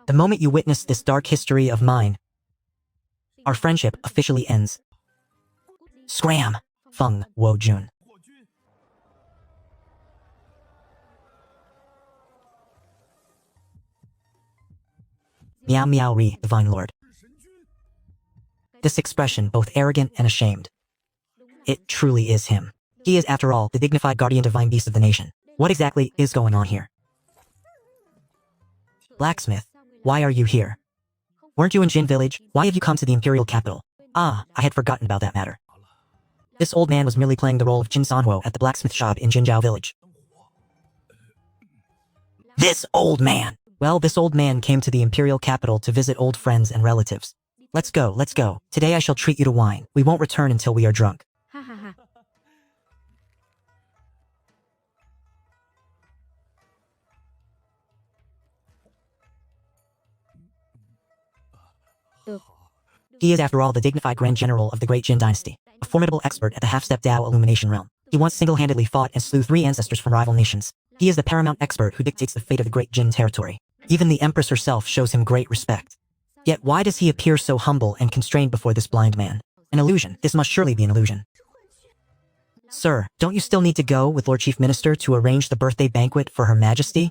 The moment you witness this dark history of mine, our friendship officially ends. Scram! Feng Wojun. Miao Miao Ri, Divine Lord. This expression, both arrogant and ashamed. It truly is him. He is, after all, the dignified guardian divine beast of the nation. What exactly is going on here? Blacksmith, why are you here? Weren't you in Jin village? Why have you come to the imperial capital? Ah, I had forgotten about that matter. This old man was merely playing the role of Jin Sanhuo at the blacksmith shop in Jinjiao village. This old man! Well, this old man came to the imperial capital to visit old friends and relatives. Let's go, let's go. Today I shall treat you to wine. We won't return until we are drunk. He is, after all, the dignified Grand General of the Great Jin Dynasty, a formidable expert at the half-step Dao illumination realm. He once single-handedly fought and slew 3 ancestors from rival nations. He is the paramount expert who dictates the fate of the Great Jin territory. Even the Empress herself shows him great respect. Yet why does he appear so humble and constrained before this blind man? An illusion. This must surely be an illusion. Sir, don't you still need to go with Lord Chief Minister to arrange the birthday banquet for Her Majesty?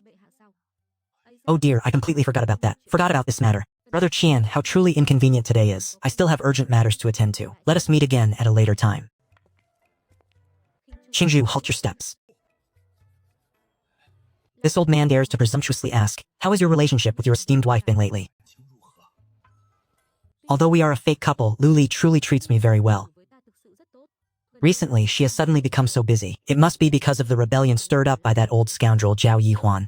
Oh dear, I completely forgot about that. Forgot about this matter. Brother Qian, how truly inconvenient today is. I still have urgent matters to attend to. Let us meet again at a later time. Qingju, halt your steps. This old man dares to presumptuously ask, how has your relationship with your esteemed wife been lately? Although we are a fake couple, Luli truly treats me very well. Recently, she has suddenly become so busy. It must be because of the rebellion stirred up by that old scoundrel Zhao Yihuan.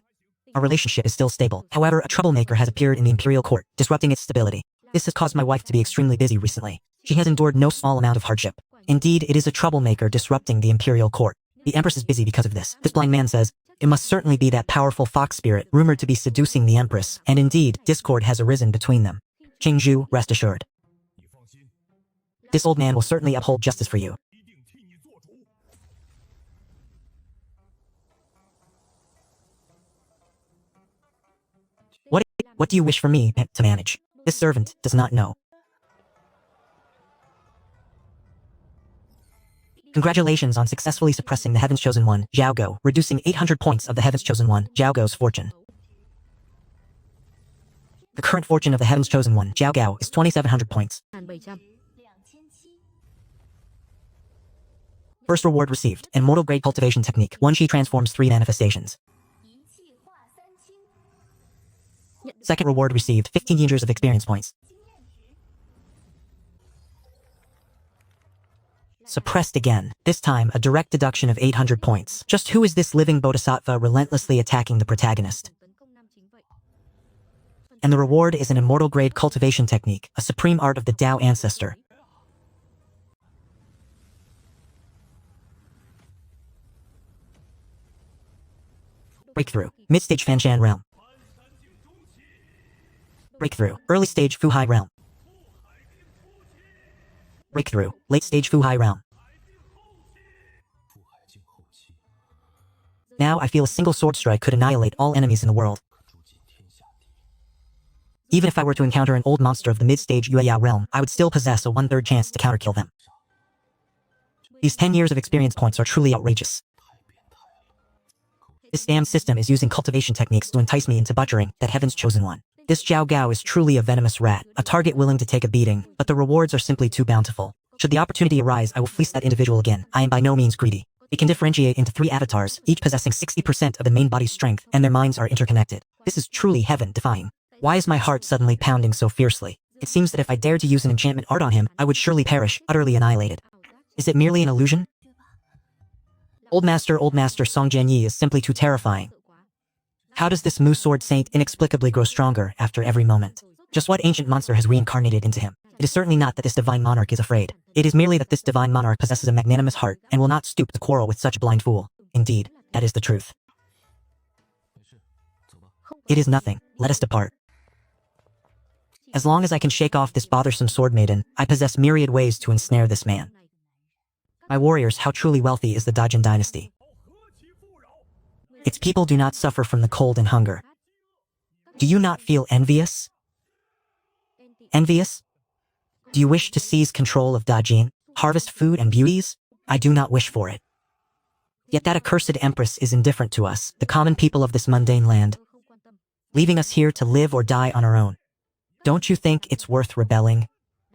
Our relationship is still stable. However, a troublemaker has appeared in the imperial court, disrupting its stability. This has caused my wife to be extremely busy recently. She has endured no small amount of hardship. Indeed, it is a troublemaker disrupting the imperial court. The empress is busy because of this. This blind man says, it must certainly be that powerful fox spirit rumored to be seducing the empress, and indeed, discord has arisen between them. Qingzhu, rest assured. This old man will certainly uphold justice for you. What do you wish for me to manage? This servant does not know. Congratulations on successfully suppressing the Heaven's Chosen One, Zhao Go, reducing 800 points of the Heaven's Chosen One, Zhao Go's fortune. The current fortune of the Heaven's Chosen One, Zhao Gao, is 2,700 points. First reward received, Immortal Grade Cultivation Technique. 1 She transforms 3 manifestations. Second reward received, 15 years of experience points. Suppressed again, this time a direct deduction of 800 points. Just who is this living bodhisattva relentlessly attacking the protagonist? And the reward is an immortal grade cultivation technique, a supreme art of the Tao ancestor. Breakthrough, mid-stage Fanshan realm. Breakthrough, early stage Fuhai realm. Breakthrough, late stage Fuhai realm. Now I feel a single sword strike could annihilate all enemies in the world. Even if I were to encounter an old monster of the mid-stage Yueyao realm, I would still possess a 1/3 chance to counterkill them. These 10 years of experience points are truly outrageous. This damn system is using cultivation techniques to entice me into butchering that Heaven's Chosen One. This Zhao Gao is truly a venomous rat, a target willing to take a beating, but the rewards are simply too bountiful. Should the opportunity arise, I will fleece that individual again. I am by no means greedy. It can differentiate into 3 avatars, each possessing 60% of the main body's strength, and their minds are interconnected. This is truly heaven-defying. Why is my heart suddenly pounding so fiercely? It seems that if I dared to use an enchantment art on him, I would surely perish, utterly annihilated. Is it merely an illusion? Old Master Song Jianyi is simply too terrifying. How does this Mu Sword Saint inexplicably grow stronger after every moment? Just what ancient monster has reincarnated into him? It is certainly not that this divine monarch is afraid. It is merely that this divine monarch possesses a magnanimous heart and will not stoop to quarrel with such a blind fool. Indeed, that is the truth. It is nothing. Let us depart. As long as I can shake off this bothersome sword maiden, I possess myriad ways to ensnare this man. My warriors, how truly wealthy is the Dajin dynasty. Its people do not suffer from the cold and hunger. Do you not feel envious? Envious? Do you wish to seize control of Dajin, harvest food and beauties? I do not wish for it. Yet that accursed empress is indifferent to us, the common people of this mundane land, leaving us here to live or die on our own. Don't you think it's worth rebelling?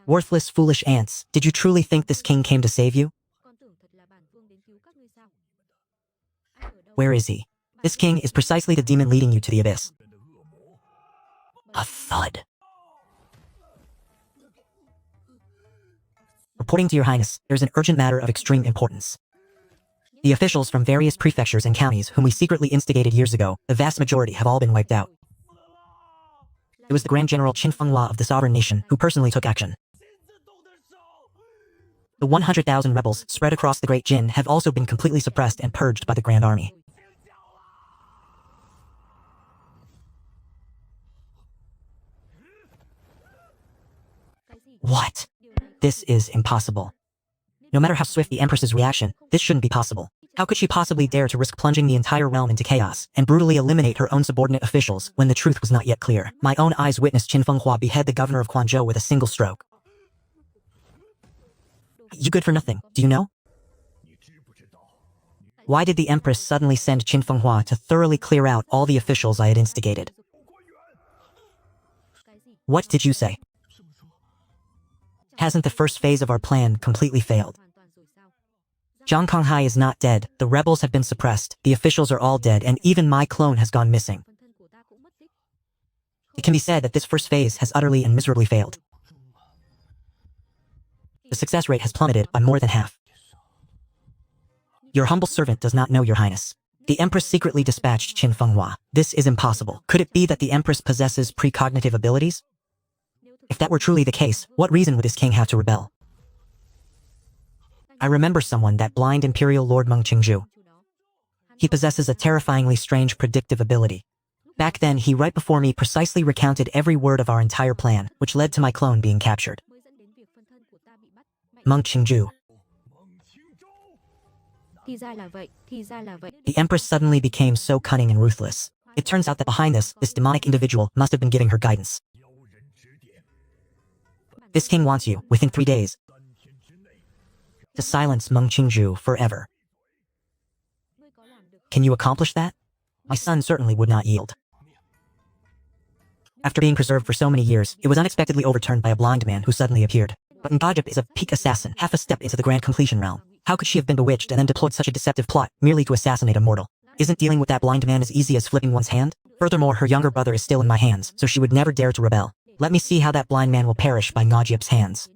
Worthless, foolish ants, did you truly think this king came to save you? Where is he? This king is precisely the demon leading you to the abyss. A thud. Reporting to your highness, there's an urgent matter of extreme importance. The officials from various prefectures and counties whom we secretly instigated years ago, the vast majority have all been wiped out. It was the Grand General Qin Fenghua of the sovereign nation who personally took action. The 100,000 rebels spread across the Great Jin have also been completely suppressed and purged by the Grand Army. What? This is impossible. No matter how swift the Empress's reaction, this shouldn't be possible. How could she possibly dare to risk plunging the entire realm into chaos and brutally eliminate her own subordinate officials when the truth was not yet clear? My own eyes witnessed Qin Fenghua behead the governor of Quanzhou with a single stroke. You good for nothing, do you know? Why did the Empress suddenly send Qin Fenghua to thoroughly clear out all the officials I had instigated? What did you say? Hasn't the first phase of our plan completely failed? Zhang Konghai is not dead, the rebels have been suppressed, the officials are all dead, and even my clone has gone missing. It can be said that this first phase has utterly and miserably failed. the success rate has plummeted by more than half. Your humble servant does not know, Your Highness. The Empress secretly dispatched Qin Fenghua. This is impossible. Could it be that the Empress possesses precognitive abilities? If that were truly the case, what reason would this king have to rebel? I remember someone, that blind imperial Lord Meng Qingzhu. He possesses a terrifyingly strange predictive ability. Back then, he right before me precisely recounted every word of our entire plan, which led to my clone being captured. Meng Qingzhu. The Empress suddenly became so cunning and ruthless. It turns out that behind this demonic individual must have been giving her guidance. This king wants you, within 3 days, to silence Meng Qingzhu forever. Can you accomplish that? My son certainly would not yield. After being preserved for so many years, it was unexpectedly overturned by a blind man who suddenly appeared. But Ngajip is a peak assassin, half a step into the grand completion realm. How could she have been bewitched and then deployed such a deceptive plot, merely to assassinate a mortal? Isn't dealing with that blind man as easy as flipping one's hand? Furthermore, her younger brother is still in my hands, so she would never dare to rebel. Let me see how that blind man will perish by Ngajip's hands.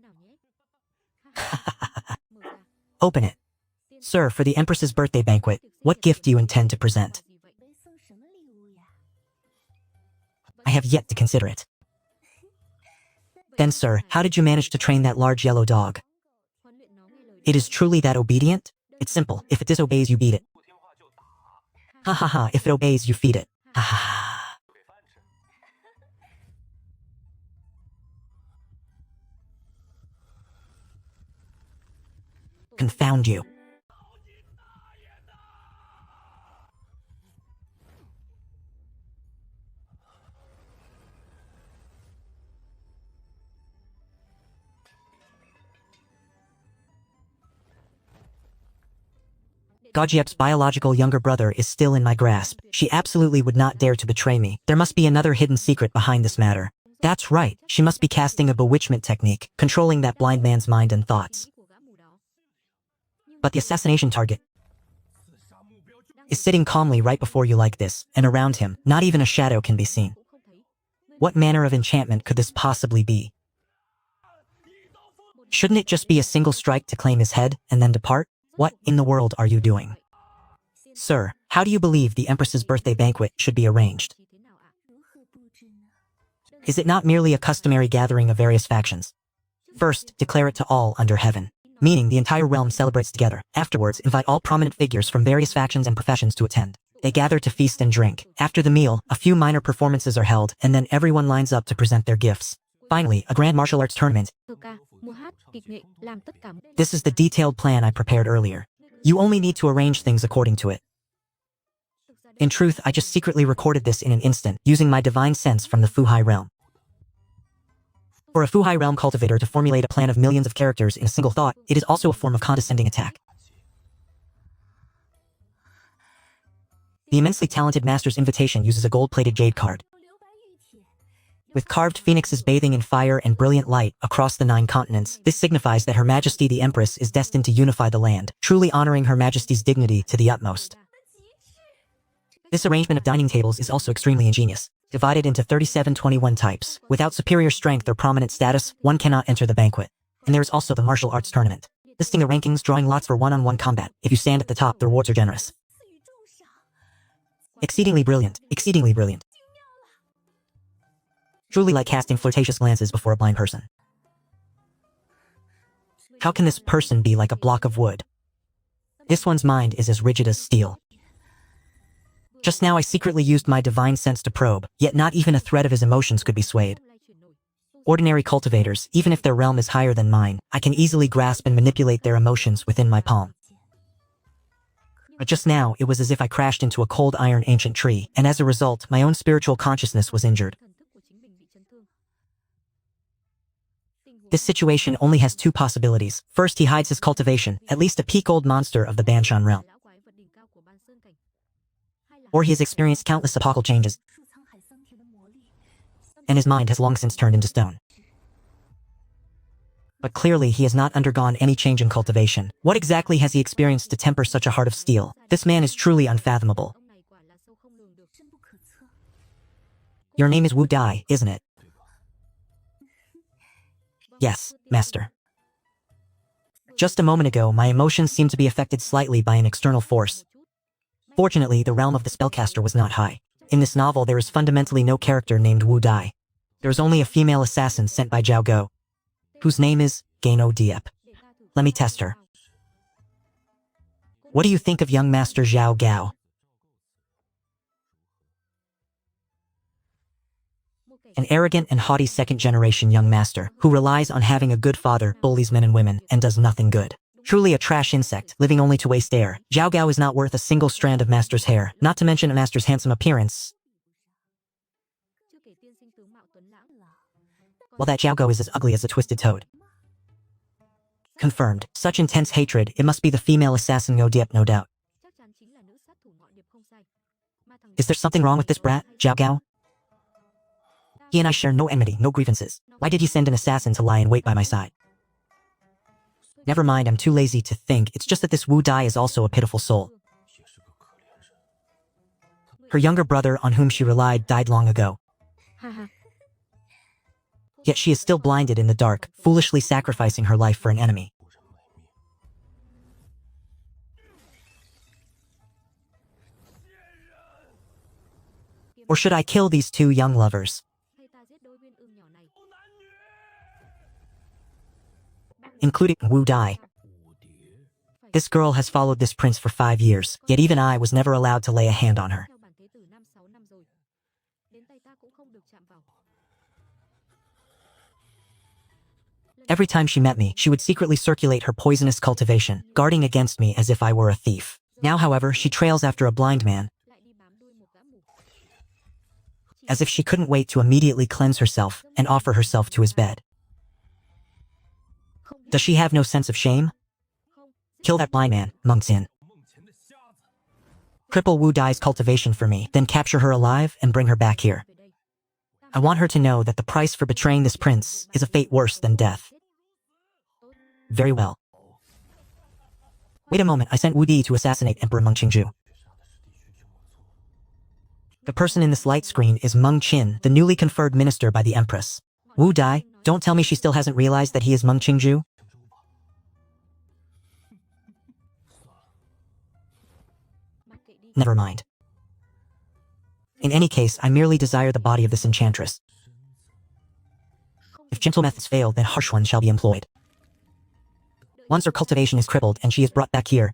Open it. Sir, for the Empress's birthday banquet, what gift do you intend to present? I have yet to consider it. Then, sir, how did you manage to train that large yellow dog? It is truly that obedient? It's simple. If it disobeys, you beat it. Ha ha ha, if it obeys, you feed it. Ha ha ha. Confound you. Gajiep's biological younger brother is still in my grasp. She absolutely would not dare to betray me. There must be another hidden secret behind this matter. That's right, she must be casting a bewitchment technique, controlling that blind man's mind and thoughts. But the assassination target is sitting calmly right before you like this, and around him, not even a shadow can be seen. What manner of enchantment could this possibly be? Shouldn't it just be a single strike to claim his head, and then depart? What in the world are you doing? Sir, how do you believe the Empress's birthday banquet should be arranged? Is it not merely a customary gathering of various factions? First, declare it to all under heaven, meaning the entire realm celebrates together. Afterwards, invite all prominent figures from various factions and professions to attend. They gather to feast and drink. After the meal, a few minor performances are held, and then everyone lines up to present their gifts. Finally, a grand martial arts tournament. This is the detailed plan I prepared earlier. You only need to arrange things according to it. In truth, I just secretly recorded this in an instant, using my divine sense from the Fuhai realm. For a Fuhai realm cultivator to formulate a plan of millions of characters in a single thought, it is also a form of condescending attack. The immensely talented master's invitation uses a gold-plated jade card, with carved phoenixes bathing in fire and brilliant light across the 9 continents. This signifies that Her Majesty the Empress is destined to unify the land, truly honoring Her Majesty's dignity to the utmost. This arrangement of dining tables is also extremely ingenious. Divided into 3721 types. Without superior strength or prominent status, one cannot enter the banquet. And there is also the martial arts tournament. Listing the rankings, drawing lots for one-on-one combat. If you stand at the top, the rewards are generous. Exceedingly brilliant. Exceedingly brilliant. Truly like casting flirtatious glances before a blind person. How can this person be like a block of wood? This one's mind is as rigid as steel. Just now I secretly used my divine sense to probe, yet not even a thread of his emotions could be swayed. Ordinary cultivators, even if their realm is higher than mine, I can easily grasp and manipulate their emotions within my palm. But just now, it was as if I crashed into a cold iron ancient tree, and as a result, my own spiritual consciousness was injured. This situation only has 2 possibilities. First, he hides his cultivation, at least a peak old monster of the Banshan realm. Or he has experienced countless epochal changes, and his mind has long since turned into stone. But clearly he has not undergone any change in cultivation. What exactly has he experienced to temper such a heart of steel? This man is truly unfathomable. Your name is Wu Dai, isn't it? Yes, master. Just a moment ago, my emotions seemed to be affected slightly by an external force. Fortunately, the realm of the spellcaster was not high. In this novel, there is fundamentally no character named Wu Dai. There is only a female assassin sent by Zhao Go, whose name is Gaino Diep. Let me test her. What do you think of young master Zhao Gao? An arrogant and haughty second-generation young master who relies on having a good father, bullies men and women, and does nothing good. Truly a trash insect, living only to waste air. Zhao Gao is not worth a single strand of master's hair, not to mention a master's handsome appearance. While that Zhao Gao is as ugly as a twisted toad. Confirmed. Such intense hatred, it must be the female assassin Ngo Diep, no doubt. Is there something wrong with this brat, Zhao Gao? He and I share no enmity, no grievances. Why did he send an assassin to lie in wait by my side? Never mind, I'm too lazy to think. It's just that this Wu Dai is also a pitiful soul. Her younger brother, on whom she relied, died long ago. Yet she is still blinded in the dark, foolishly sacrificing her life for an enemy. Or should I kill these two young lovers? Including Wu Dai. This girl has followed this prince for 5 years, yet even I was never allowed to lay a hand on her. Every time she met me, she would secretly circulate her poisonous cultivation, guarding against me as if I were a thief. Now, however, she trails after a blind man, as if she couldn't wait to immediately cleanse herself and offer herself to his bed. Does she have no sense of shame? Kill that blind man, Meng Xin. Cripple Wu Dai's cultivation for me, then capture her alive and bring her back here. I want her to know that the price for betraying this prince is a fate worse than death. Very well. Wait a moment, I sent Wu Di to assassinate Emperor Meng Qingju. The person in this light screen is Meng Qin, the newly conferred minister by the Empress. Wu Dai, don't tell me she still hasn't realized that he is Meng Qingju? Never mind. In any case, I merely desire the body of this enchantress. If gentle methods fail, then harsh ones shall be employed. Once her cultivation is crippled and she is brought back here,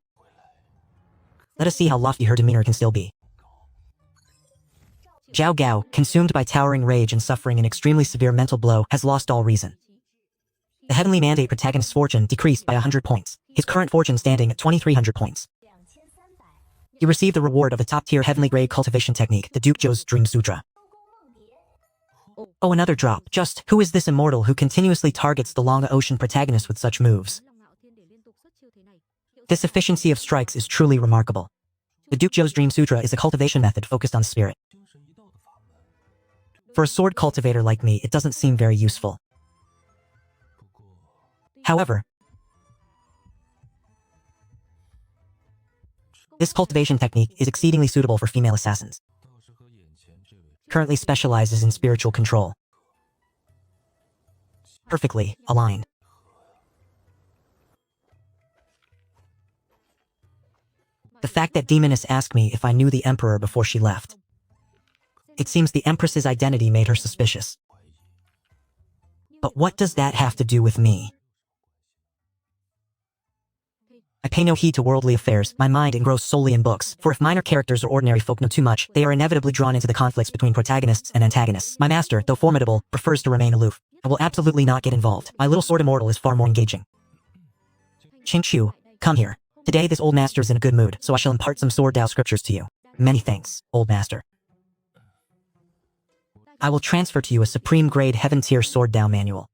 let us see how lofty her demeanor can still be. Zhao Gao, consumed by towering rage and suffering an extremely severe mental blow, has lost all reason. The heavenly mandate protagonist's fortune decreased by 100 points, his current fortune standing at 2,300 points. He received the reward of a top-tier heavenly grade cultivation technique, the Duke Zhou's Dream Sutra. Oh, another drop. Just, who is this immortal who continuously targets the Longa Ocean protagonist with such moves? This efficiency of strikes is truly remarkable. The Duke Zhou's Dream Sutra is a cultivation method focused on spirit. For a sword cultivator like me, it doesn't seem very useful. However, this cultivation technique is exceedingly suitable for female assassins. Currently specializes in spiritual control. Perfectly aligned. The fact that Demoness asked me if I knew the Emperor before she left. It seems the Empress's identity made her suspicious. But what does that have to do with me? I pay no heed to worldly affairs, my mind engrossed solely in books, for if minor characters or ordinary folk know too much, they are inevitably drawn into the conflicts between protagonists and antagonists. My master, though formidable, prefers to remain aloof. I will absolutely not get involved. My little sword immortal is far more engaging. Qingqiu, come here. Today this old master is in a good mood, so I shall impart some sword Dao scriptures to you. Many thanks, old master. I will transfer to you a supreme grade heaven tier sword Dao manual.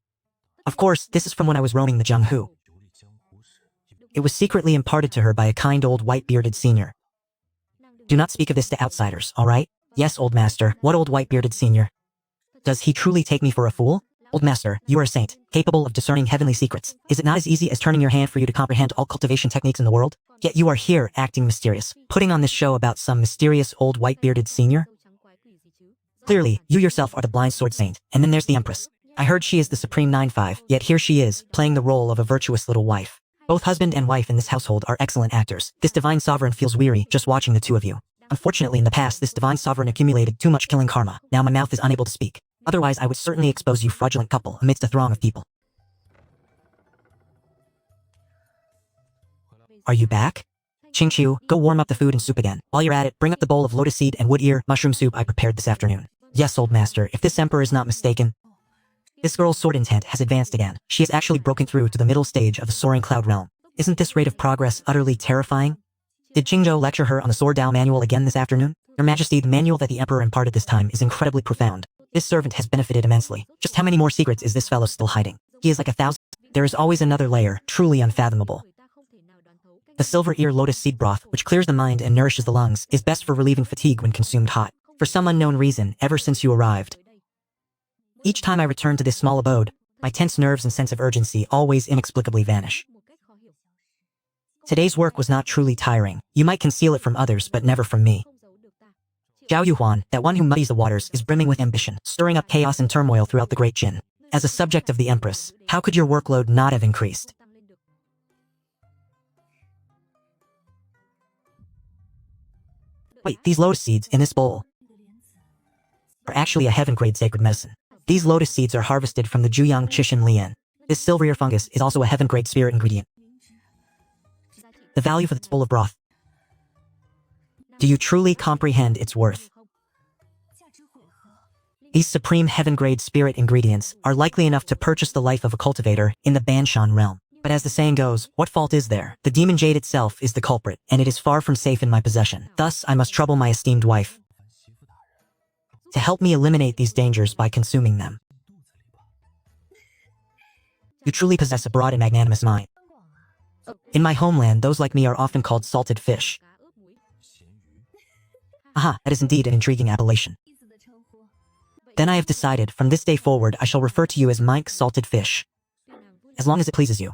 Of course, this is from when I was roaming the Jianghu. It was secretly imparted to her by a kind old white-bearded senior. Do not speak of this to outsiders, all right? Yes, old master. What old white-bearded senior? Does he truly take me for a fool? Old master, you are a saint, capable of discerning heavenly secrets. Is it not as easy as turning your hand for you to comprehend all cultivation techniques in the world? Yet you are here, acting mysterious, putting on this show about some mysterious old white-bearded senior? Clearly, you yourself are the blind sword saint, and then there's the Empress. I heard she is the supreme 9-5, yet here she is, playing the role of a virtuous little wife. Both husband and wife in this household are excellent actors. This divine sovereign feels weary just watching the two of you. Unfortunately, in the past, this divine sovereign accumulated too much killing karma. Now my mouth is unable to speak. Otherwise, I would certainly expose you fraudulent couple amidst a throng of people. Are you back? Qingqiu, go warm up the food and soup again. While you're at it, bring up the bowl of lotus seed and wood ear mushroom soup I prepared this afternoon. Yes, old master, if this emperor is not mistaken, this girl's sword intent has advanced again. She has actually broken through to the middle stage of the soaring cloud realm. Isn't this rate of progress utterly terrifying? Did Qingzhou lecture her on the sword Dao manual again this afternoon? Your Majesty, the manual that the emperor imparted this time is incredibly profound. This servant has benefited immensely. Just how many more secrets is this fellow still hiding? He is like 1,000. There is always another layer, truly unfathomable. The silver ear lotus seed broth, which clears the mind and nourishes the lungs, is best for relieving fatigue when consumed hot. For some unknown reason, ever since you arrived, each time I return to this small abode, my tense nerves and sense of urgency always inexplicably vanish. Today's work was not truly tiring. You might conceal it from others, but never from me. Zhao Yuhuan, that one who muddies the waters, is brimming with ambition, stirring up chaos and turmoil throughout the Great Jin. As a subject of the Empress, how could your workload not have increased? Wait, these lotus seeds in this bowl are actually a heaven-grade sacred medicine. These lotus seeds are harvested from the Juyang Chishan Lian. This silver ear fungus is also a heaven-grade spirit ingredient. The value for this bowl of broth. Do you truly comprehend its worth? These supreme heaven-grade spirit ingredients are likely enough to purchase the life of a cultivator in the Banshan realm. But as the saying goes, what fault is there? The demon jade itself is the culprit, and it is far from safe in my possession. Thus, I must trouble my esteemed wife to help me eliminate these dangers by consuming them. You truly possess a broad and magnanimous mind. In my homeland, those like me are often called salted fish. Aha, that is indeed an intriguing appellation. Then I have decided, from this day forward, I shall refer to you as Mike Salted Fish, as long as it pleases you.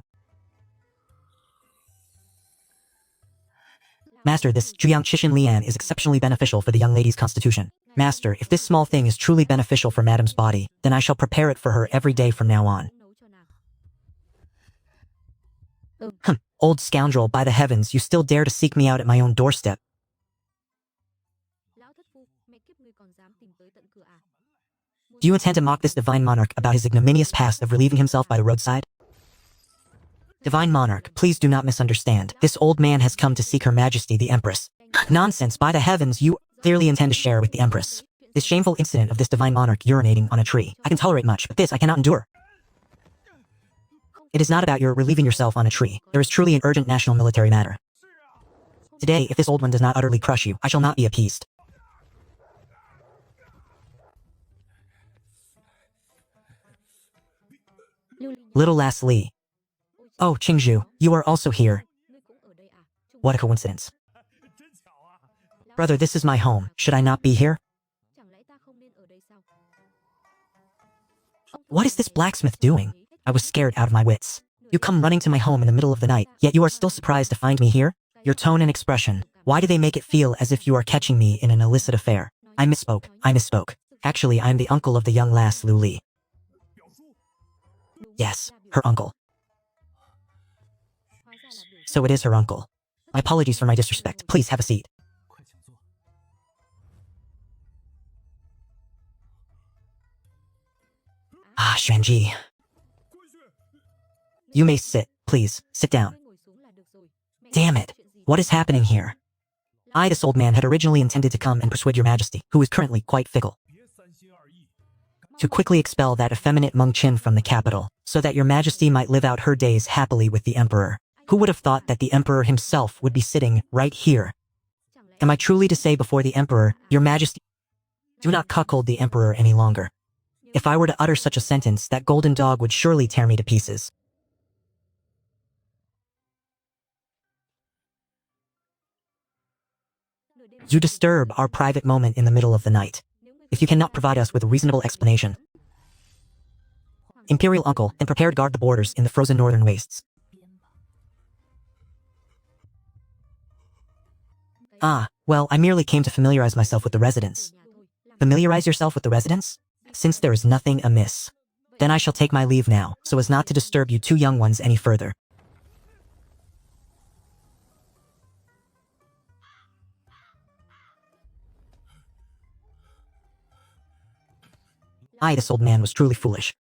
Master, this Juyang Chishan Lian is exceptionally beneficial for the young lady's constitution. Master, if this small thing is truly beneficial for Madam's body, then I shall prepare it for her every day from now on. Old scoundrel, by the heavens, you still dare to seek me out at my own doorstep. Do you intend to mock this divine monarch about his ignominious past of relieving himself by the roadside? Divine monarch, please do not misunderstand. This old man has come to seek Her Majesty the Empress. Nonsense, by the heavens, you clearly intend to share with the Empress. This shameful incident of this divine monarch urinating on a tree. I can tolerate much, but this I cannot endure. It is not about your relieving yourself on a tree. There is truly an urgent national military matter. Today, if this old one does not utterly crush you, I shall not be appeased. Little lass Li. Oh, Qingzhu, you are also here. What a coincidence. Brother, this is my home. Should I not be here? What is this blacksmith doing? I was scared out of my wits. You come running to my home in the middle of the night, yet you are still surprised to find me here? Your tone and expression, why do they make it feel as if you are catching me in an illicit affair? I misspoke. Actually, I am the uncle of the young lass Lu Li. Yes, her uncle. So it is her uncle. My apologies for my disrespect. Please have a seat. Ah, Xuanji. You may sit. Please, sit down. Damn it. What is happening here? I, this old man, had originally intended to come and persuade your majesty, who is currently quite fickle, to quickly expel that effeminate Meng Qin from the capital, so that your majesty might live out her days happily with the emperor. Who would have thought that the emperor himself would be sitting right here? Am I truly to say before the emperor, your majesty, do not cuckold the emperor any longer? If I were to utter such a sentence, that golden dog would surely tear me to pieces. You disturb our private moment in the middle of the night. If you cannot provide us with a reasonable explanation, Imperial uncle, then prepare to guard the borders in the frozen northern wastes. Ah, well, I merely came to familiarize myself with the residents. Familiarize yourself with the residents? Since there is nothing amiss, then I shall take my leave now, so as not to disturb you two young ones any further. This old man was truly foolish.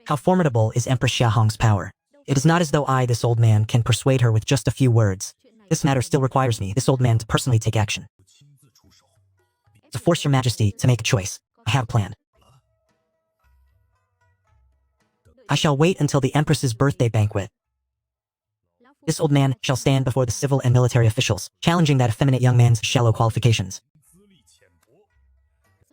How formidable is Empress Xiaohong's power. It is not as though this old man, can persuade her with just a few words. This matter still requires me, this old man, to personally take action. To force your majesty to make a choice. I have a plan. I shall wait until the Empress's birthday banquet. This old man shall stand before the civil and military officials, challenging that effeminate young man's shallow qualifications.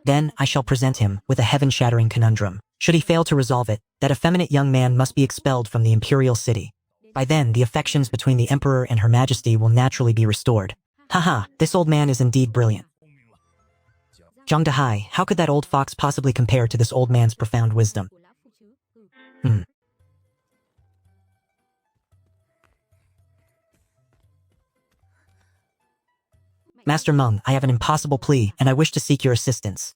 Then I shall present him with a heaven-shattering conundrum. Should he fail to resolve it, that effeminate young man must be expelled from the imperial city. By then, the affections between the emperor and her majesty will naturally be restored. Haha, this old man is indeed brilliant. Zhang Dehai, how could that old fox possibly compare to this old man's profound wisdom? Master Meng, I have an impossible plea, and I wish to seek your assistance.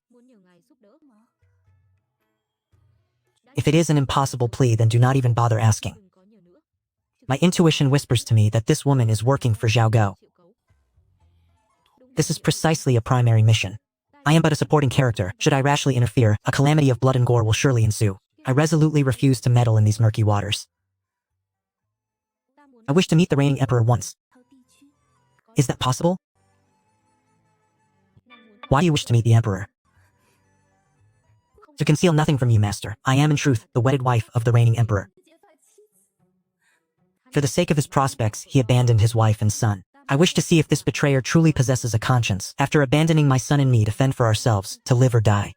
If it is an impossible plea, then do not even bother asking. My intuition whispers to me that this woman is working for Zhao Gou. This is precisely a primary mission. I am but a supporting character. Should I rashly interfere, a calamity of blood and gore will surely ensue. I resolutely refuse to meddle in these murky waters. I wish to meet the reigning emperor once. Is that possible? Why do you wish to meet the emperor? To conceal nothing from you, master. I am in truth the wedded wife of the reigning emperor. For the sake of his prospects, he abandoned his wife and son. I wish to see if this betrayer truly possesses a conscience, after abandoning my son and me to fend for ourselves, to live or die.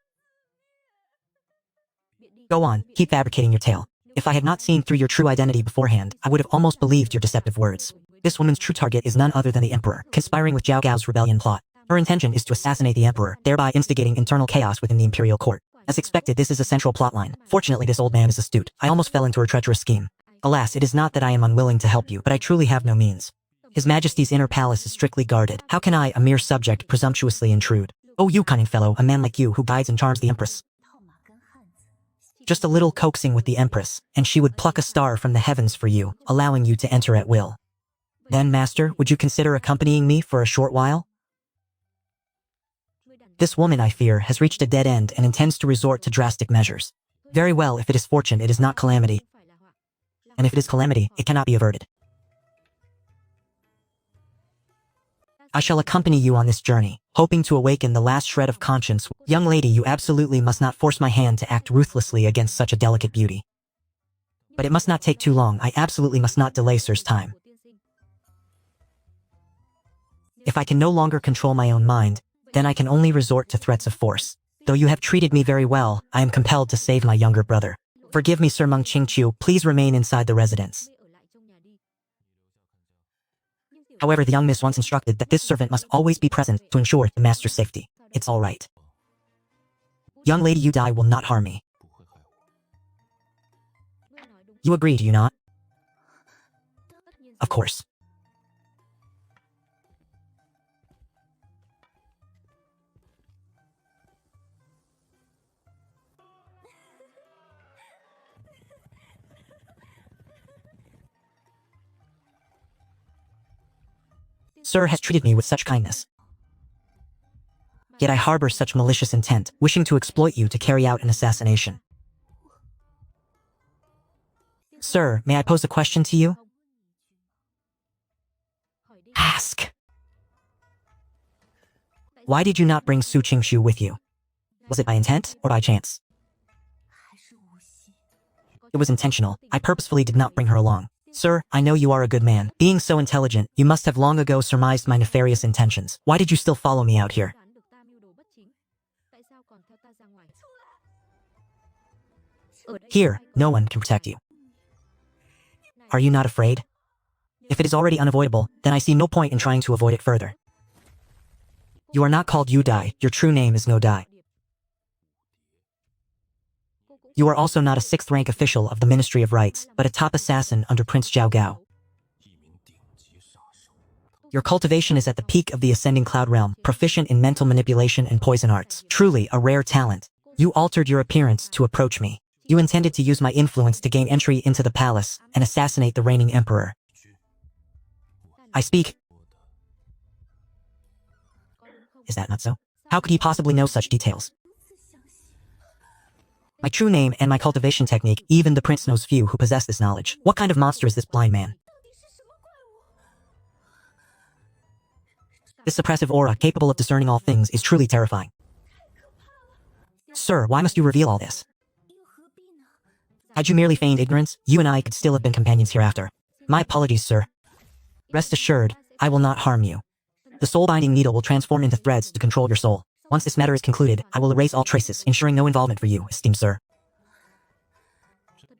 Go on, keep fabricating your tale. If I had not seen through your true identity beforehand, I would have almost believed your deceptive words. This woman's true target is none other than the emperor, conspiring with Zhao Gao's rebellion plot. Her intention is to assassinate the emperor, thereby instigating internal chaos within the imperial court. As expected, this is a central plotline. Fortunately, this old man is astute. I almost fell into her treacherous scheme. Alas, it is not that I am unwilling to help you, but I truly have no means. His Majesty's inner palace is strictly guarded. How can I, a mere subject, presumptuously intrude? Oh, you cunning fellow, a man like you who guides and charms the empress. Just a little coaxing with the empress, and she would pluck a star from the heavens for you, allowing you to enter at will. Then, master, would you consider accompanying me for a short while? This woman, I fear, has reached a dead end and intends to resort to drastic measures. Very well, if it is fortune, it is not calamity. And if it is calamity, it cannot be averted. I shall accompany you on this journey, hoping to awaken the last shred of conscience. Young lady, you absolutely must not force my hand to act ruthlessly against such a delicate beauty. But it must not take too long. I absolutely must not delay sir's time. If I can no longer control my own mind, then I can only resort to threats of force. Though you have treated me very well, I am compelled to save my younger brother. Forgive me, Sir Meng Qingqiu, please remain inside the residence. However, the young miss once instructed that this servant must always be present to ensure the master's safety. It's all right. Young lady, you die will not harm me. You agree, do you not? Of course. Sir has treated me with such kindness. Yet I harbor such malicious intent, wishing to exploit you to carry out an assassination. Sir, may I pose a question to you? Ask. Why did you not bring Su Qingshu with you? Was it by intent or by chance? It was intentional. I purposefully did not bring her along. Sir, I know you are a good man. Being so intelligent, you must have long ago surmised my nefarious intentions. Why did you still follow me out here? Here, no one can protect you. Are you not afraid? If it is already unavoidable, then I see no point in trying to avoid it further. You are not called Yu Dai. Your true name is No Dai. You are also not a 6th-rank official of the Ministry of Rights, but a top assassin under Prince Zhao Gao. Your cultivation is at the peak of the ascending cloud realm, proficient in mental manipulation and poison arts. Truly a rare talent. You altered your appearance to approach me. You intended to use my influence to gain entry into the palace and assassinate the reigning emperor. I speak. Is that not so? How could he possibly know such details? My true name and my cultivation technique, even the prince knows few who possess this knowledge. What kind of monster is this blind man? This suppressive aura, capable of discerning all things, is truly terrifying. Sir, why must you reveal all this? Had you merely feigned ignorance, you and I could still have been companions hereafter. My apologies, sir. Rest assured, I will not harm you. The soul-binding needle will transform into threads to control your soul. Once this matter is concluded, I will erase all traces, ensuring no involvement for you, esteemed sir.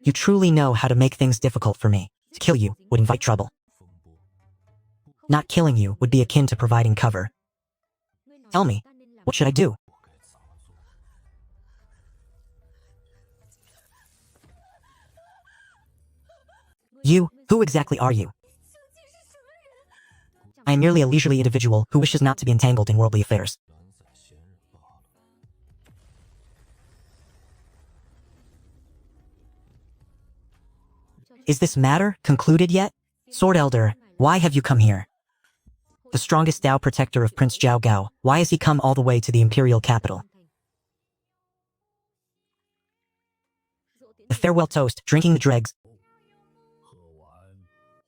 You truly know how to make things difficult for me. To kill you would invite trouble. Not killing you would be akin to providing cover. Tell me, what should I do? You, who exactly are you? I am merely a leisurely individual who wishes not to be entangled in worldly affairs. Is this matter concluded yet? Sword Elder, why have you come here? The strongest Dao protector of Prince Zhao Gao, why has he come all the way to the imperial capital? The farewell toast, drinking the dregs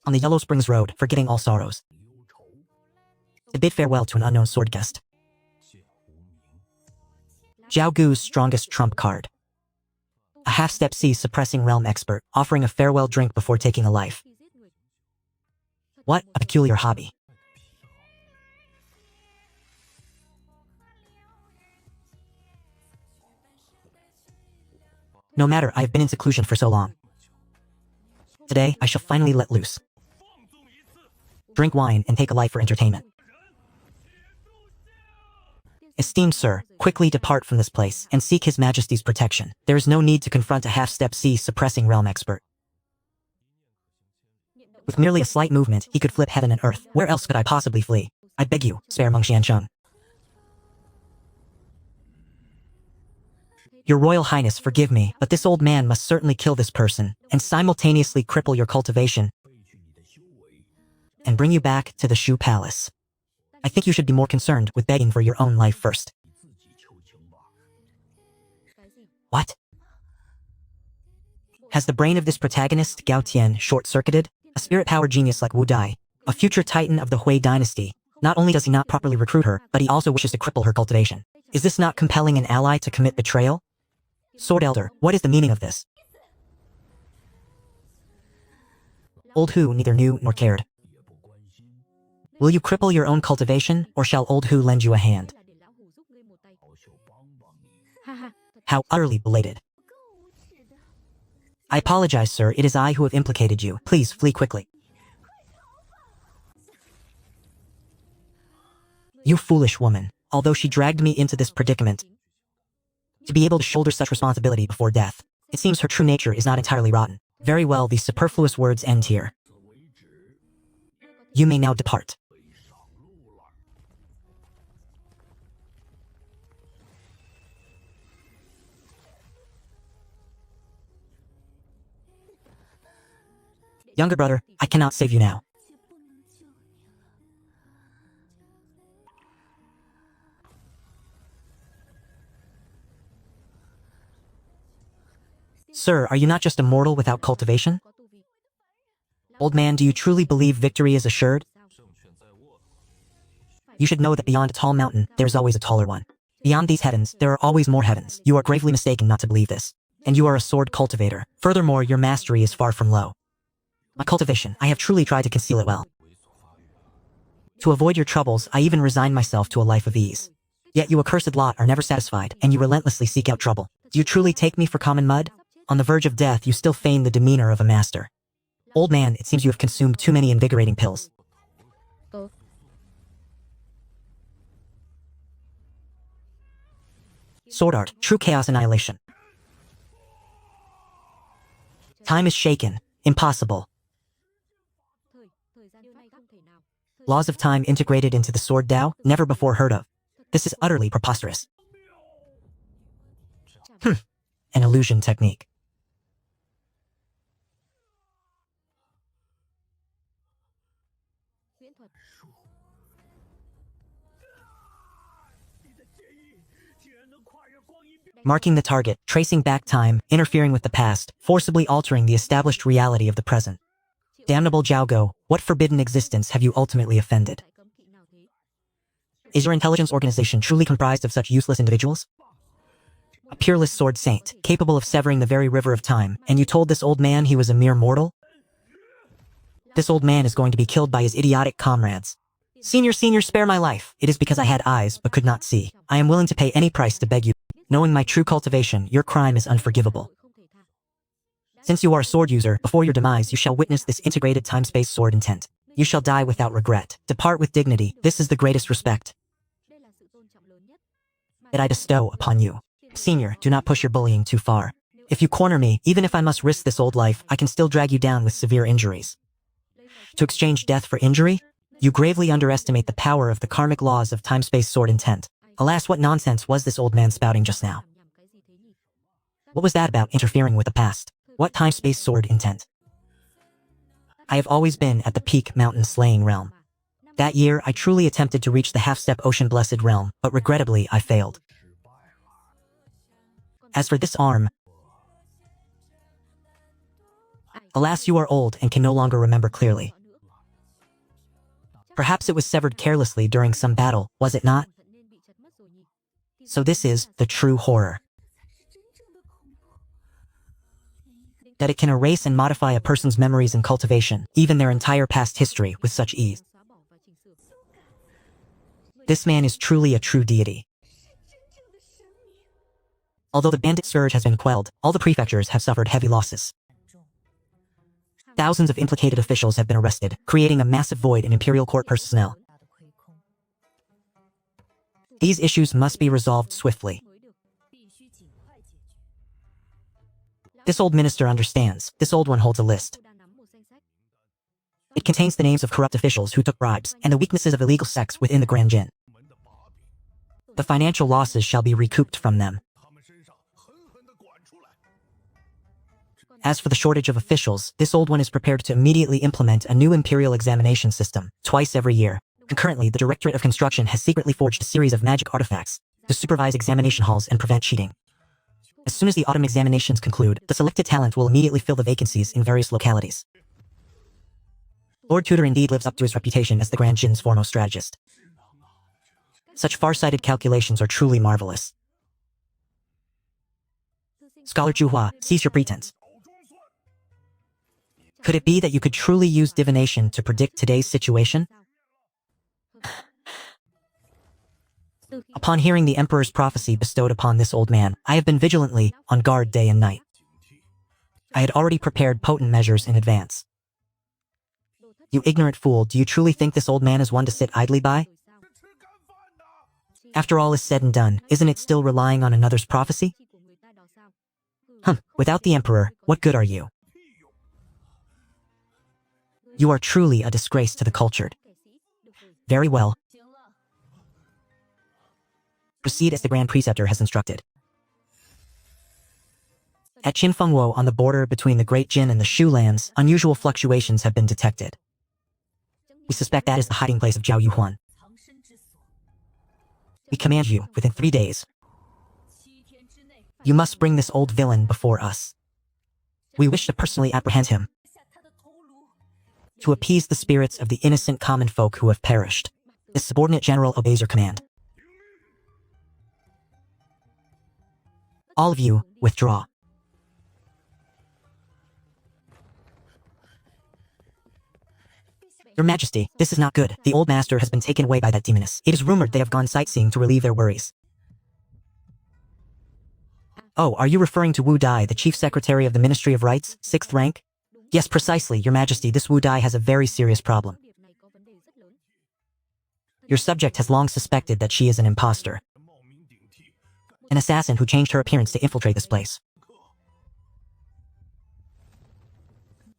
on the Yellow Springs Road, forgetting all sorrows. To bid farewell to an unknown sword guest. Zhao Gu's strongest trump card. A half-step C suppressing realm expert, offering a farewell drink before taking a life. What a peculiar hobby. No matter, I have been in seclusion for so long. Today, I shall finally let loose. Drink wine and take a life for entertainment. Esteemed sir, quickly depart from this place and seek His Majesty's protection. There is no need to confront a half-step C suppressing realm expert. With merely a slight movement, he could flip heaven and earth. Where else could I possibly flee? I beg you, spare Meng Xiancheng. Your Royal Highness, forgive me, but this old man must certainly kill this person and simultaneously cripple your cultivation and bring you back to the Shu Palace. I think you should be more concerned with begging for your own life first. What? Has the brain of this protagonist, Gao Tian, short-circuited? A spirit-powered genius like Wu Dai, a future titan of the Hui dynasty. Not only does he not properly recruit her, but he also wishes to cripple her cultivation. Is this not compelling an ally to commit betrayal? Sword Elder, what is the meaning of this? Old Hu neither knew nor cared. Will you cripple your own cultivation, or shall Old Hu lend you a hand? How utterly belated. I apologize, sir. It is I who have implicated you. Please flee quickly. You foolish woman. Although she dragged me into this predicament, to be able to shoulder such responsibility before death, it seems her true nature is not entirely rotten. Very well, these superfluous words end here. You may now depart. Younger brother, I cannot save you now. Sir, are you not just a mortal without cultivation? Old man, do you truly believe victory is assured? You should know that beyond a tall mountain, there is always a taller one. Beyond these heavens, there are always more heavens. You are gravely mistaken not to believe this. And you are a sword cultivator. Furthermore, your mastery is far from low. My cultivation, I have truly tried to conceal it well. To avoid your troubles, I even resigned myself to a life of ease. Yet you accursed lot are never satisfied, and you relentlessly seek out trouble. Do you truly take me for common mud? On the verge of death, you still feign the demeanor of a master. Old man, it seems you have consumed too many invigorating pills. Sword art, true chaos annihilation. Time is shaken. Impossible. Laws of time integrated into the sword Dao, never before heard of. This is utterly preposterous. An illusion technique. Marking the target, tracing back time, interfering with the past, forcibly altering the established reality of the present. Damnable Jiaogo, what forbidden existence have you ultimately offended? Is your intelligence organization truly comprised of such useless individuals? A peerless sword saint, capable of severing the very river of time, and you told this old man he was a mere mortal? This old man is going to be killed by his idiotic comrades. Senior, spare my life. It is because I had eyes but could not see. I am willing to pay any price to beg you. Knowing my true cultivation, your crime is unforgivable. Since you are a sword user, before your demise you shall witness this integrated time-space sword intent. You shall die without regret. Depart with dignity. This is the greatest respect that I bestow upon you. Senior, do not push your bullying too far. If you corner me, even if I must risk this old life, I can still drag you down with severe injuries. To exchange death for injury? You gravely underestimate the power of the karmic laws of time-space sword intent. Alas, what nonsense was this old man spouting just now? What was that about interfering with the past? What time-space sword intent? I have always been at the peak mountain slaying realm. That year, I truly attempted to reach the half-step ocean blessed realm, but regrettably, I failed. As for this arm, alas, you are old and can no longer remember clearly. Perhaps it was severed carelessly during some battle, was it not? So this is the true horror. That it can erase and modify a person's memories and cultivation, even their entire past history, with such ease. This man is truly a true deity. Although the bandit scourge has been quelled, all the prefectures have suffered heavy losses. Thousands of implicated officials have been arrested, creating a massive void in imperial court personnel. These issues must be resolved swiftly. This old minister understands. This old one holds a list. It contains the names of corrupt officials who took bribes, and the weaknesses of illegal sects within the Grand Jin. The financial losses shall be recouped from them. As for the shortage of officials, this old one is prepared to immediately implement a new imperial examination system, twice every year. Concurrently, the Directorate of Construction has secretly forged a series of magic artifacts to supervise examination halls and prevent cheating. As soon as the autumn examinations conclude, the selected talent will immediately fill the vacancies in various localities. Lord Tutor indeed lives up to his reputation as the Grand Jin's foremost strategist. Such far-sighted calculations are truly marvelous. Scholar Zhuhua, cease your pretense. Could it be that you could truly use divination to predict today's situation? Upon hearing the Emperor's prophecy bestowed upon this old man, I have been vigilantly on guard day and night. I had already prepared potent measures in advance. You ignorant fool, do you truly think this old man is one to sit idly by? After all is said and done, isn't it still relying on another's prophecy? Without the Emperor, what good are you? You are truly a disgrace to the cultured. Very well. Proceed as the Grand Preceptor has instructed. At Qinfengwo, on the border between the Great Jin and the Shu lands, unusual fluctuations have been detected. We suspect that is the hiding place of Zhao Yuhuan. We command you, within 3 days, you must bring this old villain before us. We wish to personally apprehend him, to appease the spirits of the innocent common folk who have perished. The subordinate general obeys your command. All of you, withdraw. Your Majesty, this is not good. The old master has been taken away by that demoness. It is rumored they have gone sightseeing to relieve their worries. Oh, are you referring to Wu Dai, the Chief Secretary of the Ministry of Rights, 6th rank? Yes, precisely, Your Majesty, this Wu Dai has a very serious problem. Your subject has long suspected that she is an impostor. An assassin who changed her appearance to infiltrate this place.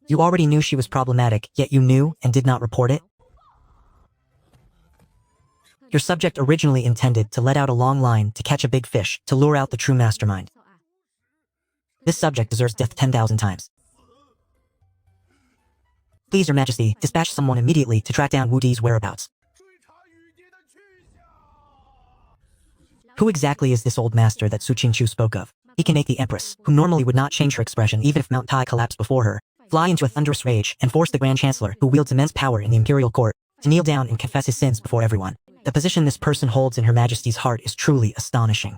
You already knew she was problematic, yet you knew and did not report it? Your subject originally intended to let out a long line to catch a big fish, to lure out the true mastermind. This subject deserves death 10,000 times. Please, Your Majesty, dispatch someone immediately to track down Wu Di's whereabouts. Who exactly is this old master that Su Qingqiu spoke of? He can make the empress, who normally would not change her expression even if Mount Tai collapsed before her, fly into a thunderous rage and force the Grand Chancellor, who wields immense power in the imperial court, to kneel down and confess his sins before everyone. The position this person holds in Her Majesty's heart is truly astonishing.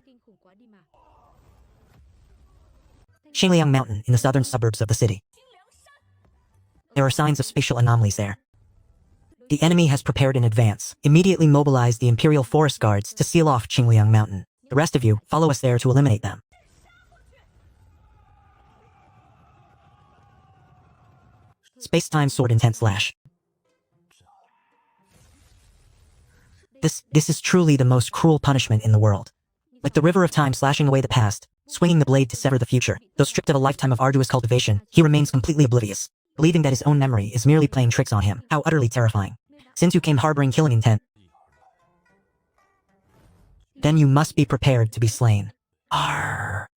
Xingliang Mountain in the southern suburbs of the city. There are signs of spatial anomalies there. The enemy has prepared in advance. Immediately mobilize the Imperial Forest Guards to seal off Xingliang Mountain. The rest of you, follow us there to eliminate them. Space-time sword intent slash. This is truly the most cruel punishment in the world. Like the river of time slashing away the past, swinging the blade to sever the future, though stripped of a lifetime of arduous cultivation, he remains completely oblivious, believing that his own memory is merely playing tricks on him. How utterly terrifying. Since you came harboring killing intent, then you must be prepared to be slain. Arr.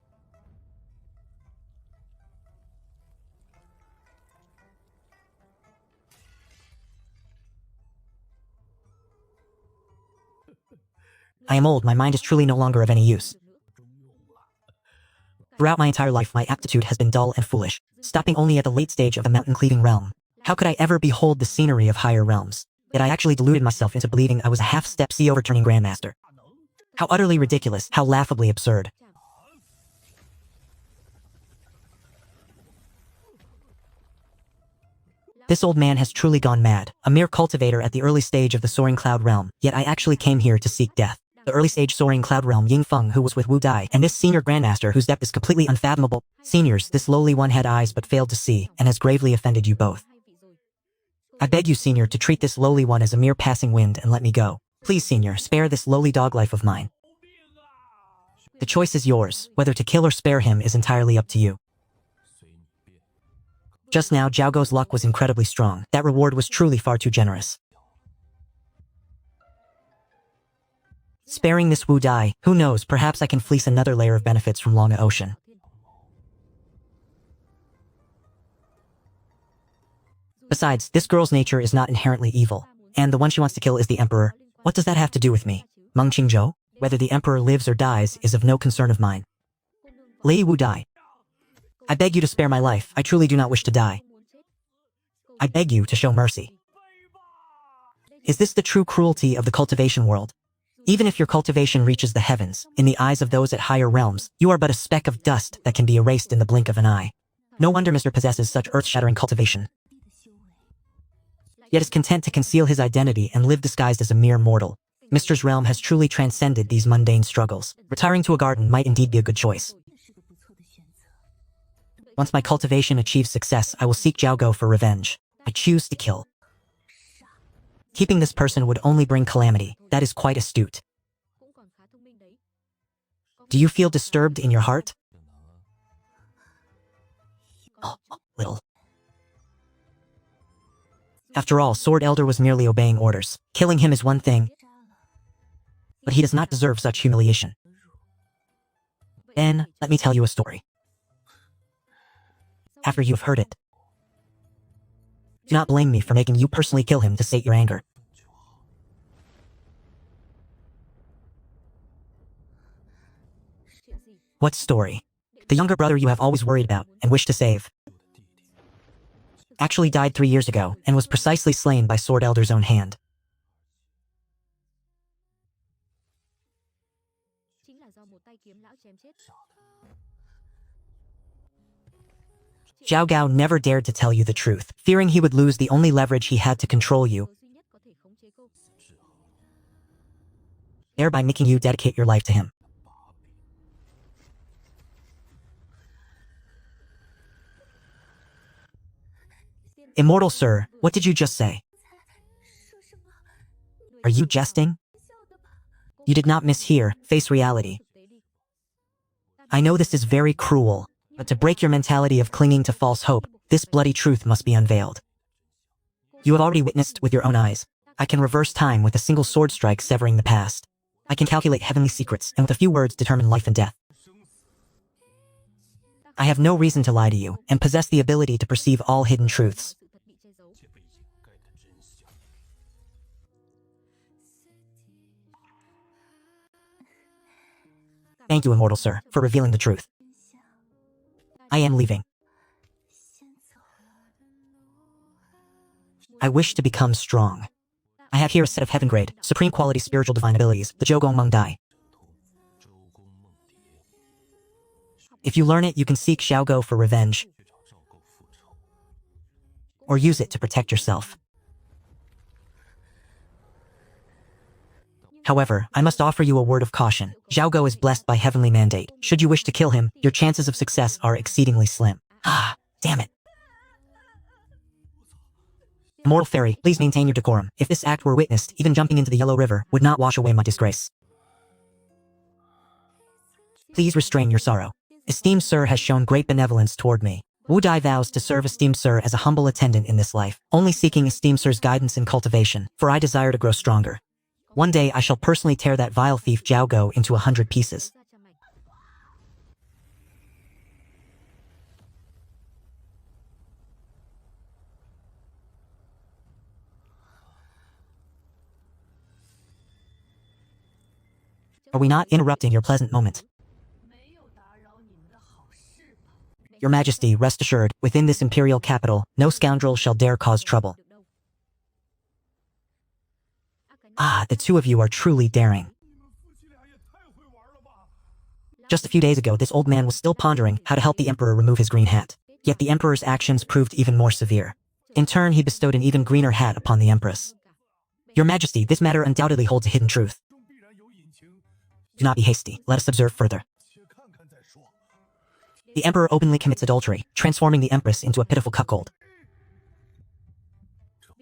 I am old, my mind is truly no longer of any use. Throughout my entire life, my aptitude has been dull and foolish, stopping only at the late stage of the mountain-cleaving realm. How could I ever behold the scenery of higher realms? Yet I actually deluded myself into believing I was a half-step sea-overturning grandmaster. How utterly ridiculous, how laughably absurd. This old man has truly gone mad, a mere cultivator at the early stage of the soaring cloud realm, yet I actually came here to seek death. The early stage soaring cloud realm Ying Feng, who was with Wu Dai, and this senior grandmaster whose depth is completely unfathomable. Seniors, this lowly one had eyes but failed to see, and has gravely offended you both. I beg you, senior, to treat this lowly one as a mere passing wind and let me go. Please, senior, spare this lowly dog life of mine. The choice is yours. Whether to kill or spare him is entirely up to you. Just now, Zhao Gou's luck was incredibly strong. That reward was truly far too generous. Sparing this Wu Dai, who knows, perhaps I can fleece another layer of benefits from Longa Ocean. Besides, this girl's nature is not inherently evil, and the one she wants to kill is the Emperor. What does that have to do with me? Meng Qingzhou? Whether the Emperor lives or dies is of no concern of mine. Lady Wu Dai, I beg you to spare my life. I truly do not wish to die. I beg you to show mercy. Is this the true cruelty of the cultivation world? Even if your cultivation reaches the heavens, in the eyes of those at higher realms, you are but a speck of dust that can be erased in the blink of an eye. No wonder Mr. possesses such earth-shattering cultivation. Yet is content to conceal his identity and live disguised as a mere mortal. Mr.'s realm has truly transcended these mundane struggles. Retiring to a garden might indeed be a good choice. Once my cultivation achieves success, I will seek Zhao Gou for revenge. I choose to kill. Keeping this person would only bring calamity. That is quite astute. Do you feel disturbed in your heart? Oh, little. After all, Sword Elder was merely obeying orders. Killing him is one thing, but he does not deserve such humiliation. Then, let me tell you a story. After you have heard it, do not blame me for making you personally kill him to sate your anger. What story? The younger brother you have always worried about and wished to save actually died 3 years ago and was precisely slain by Sword Elder's own hand. Zhao Gou never dared to tell you the truth, fearing he would lose the only leverage he had to control you, thereby making you dedicate your life to him. Immortal sir, what did you just say? Are you jesting? You did not mishear, face reality. I know this is very cruel, but to break your mentality of clinging to false hope, this bloody truth must be unveiled. You have already witnessed with your own eyes. I can reverse time with a single sword strike severing the past. I can calculate heavenly secrets and with a few words determine life and death. I have no reason to lie to you and possess the ability to perceive all hidden truths. Thank you, immortal sir, for revealing the truth. I am leaving. I wish to become strong. I have here a set of heaven-grade, supreme quality spiritual divine abilities, the Zhougong Meng Dai. If you learn it, you can seek Xiaogo for revenge, or use it to protect yourself. However, I must offer you a word of caution. Xiaogo is blessed by heavenly mandate. Should you wish to kill him, your chances of success are exceedingly slim. Ah, damn it. Immortal fairy, please maintain your decorum. If this act were witnessed, even jumping into the Yellow River would not wash away my disgrace. Please restrain your sorrow. Esteemed sir has shown great benevolence toward me. Wu Dai vows to serve esteemed sir as a humble attendant in this life, only seeking esteemed sir's guidance and cultivation, for I desire to grow stronger. One day I shall personally tear that vile thief Zhao Go into 100 pieces. Are we not interrupting your pleasant moment? Your Majesty, rest assured, within this imperial capital, no scoundrel shall dare cause trouble. Ah, the two of you are truly daring. Just a few days ago, this old man was still pondering how to help the emperor remove his green hat. Yet the emperor's actions proved even more severe. In turn, he bestowed an even greener hat upon the empress. Your Majesty, this matter undoubtedly holds a hidden truth. Do not be hasty. Let us observe further. The emperor openly commits adultery, transforming the empress into a pitiful cuckold.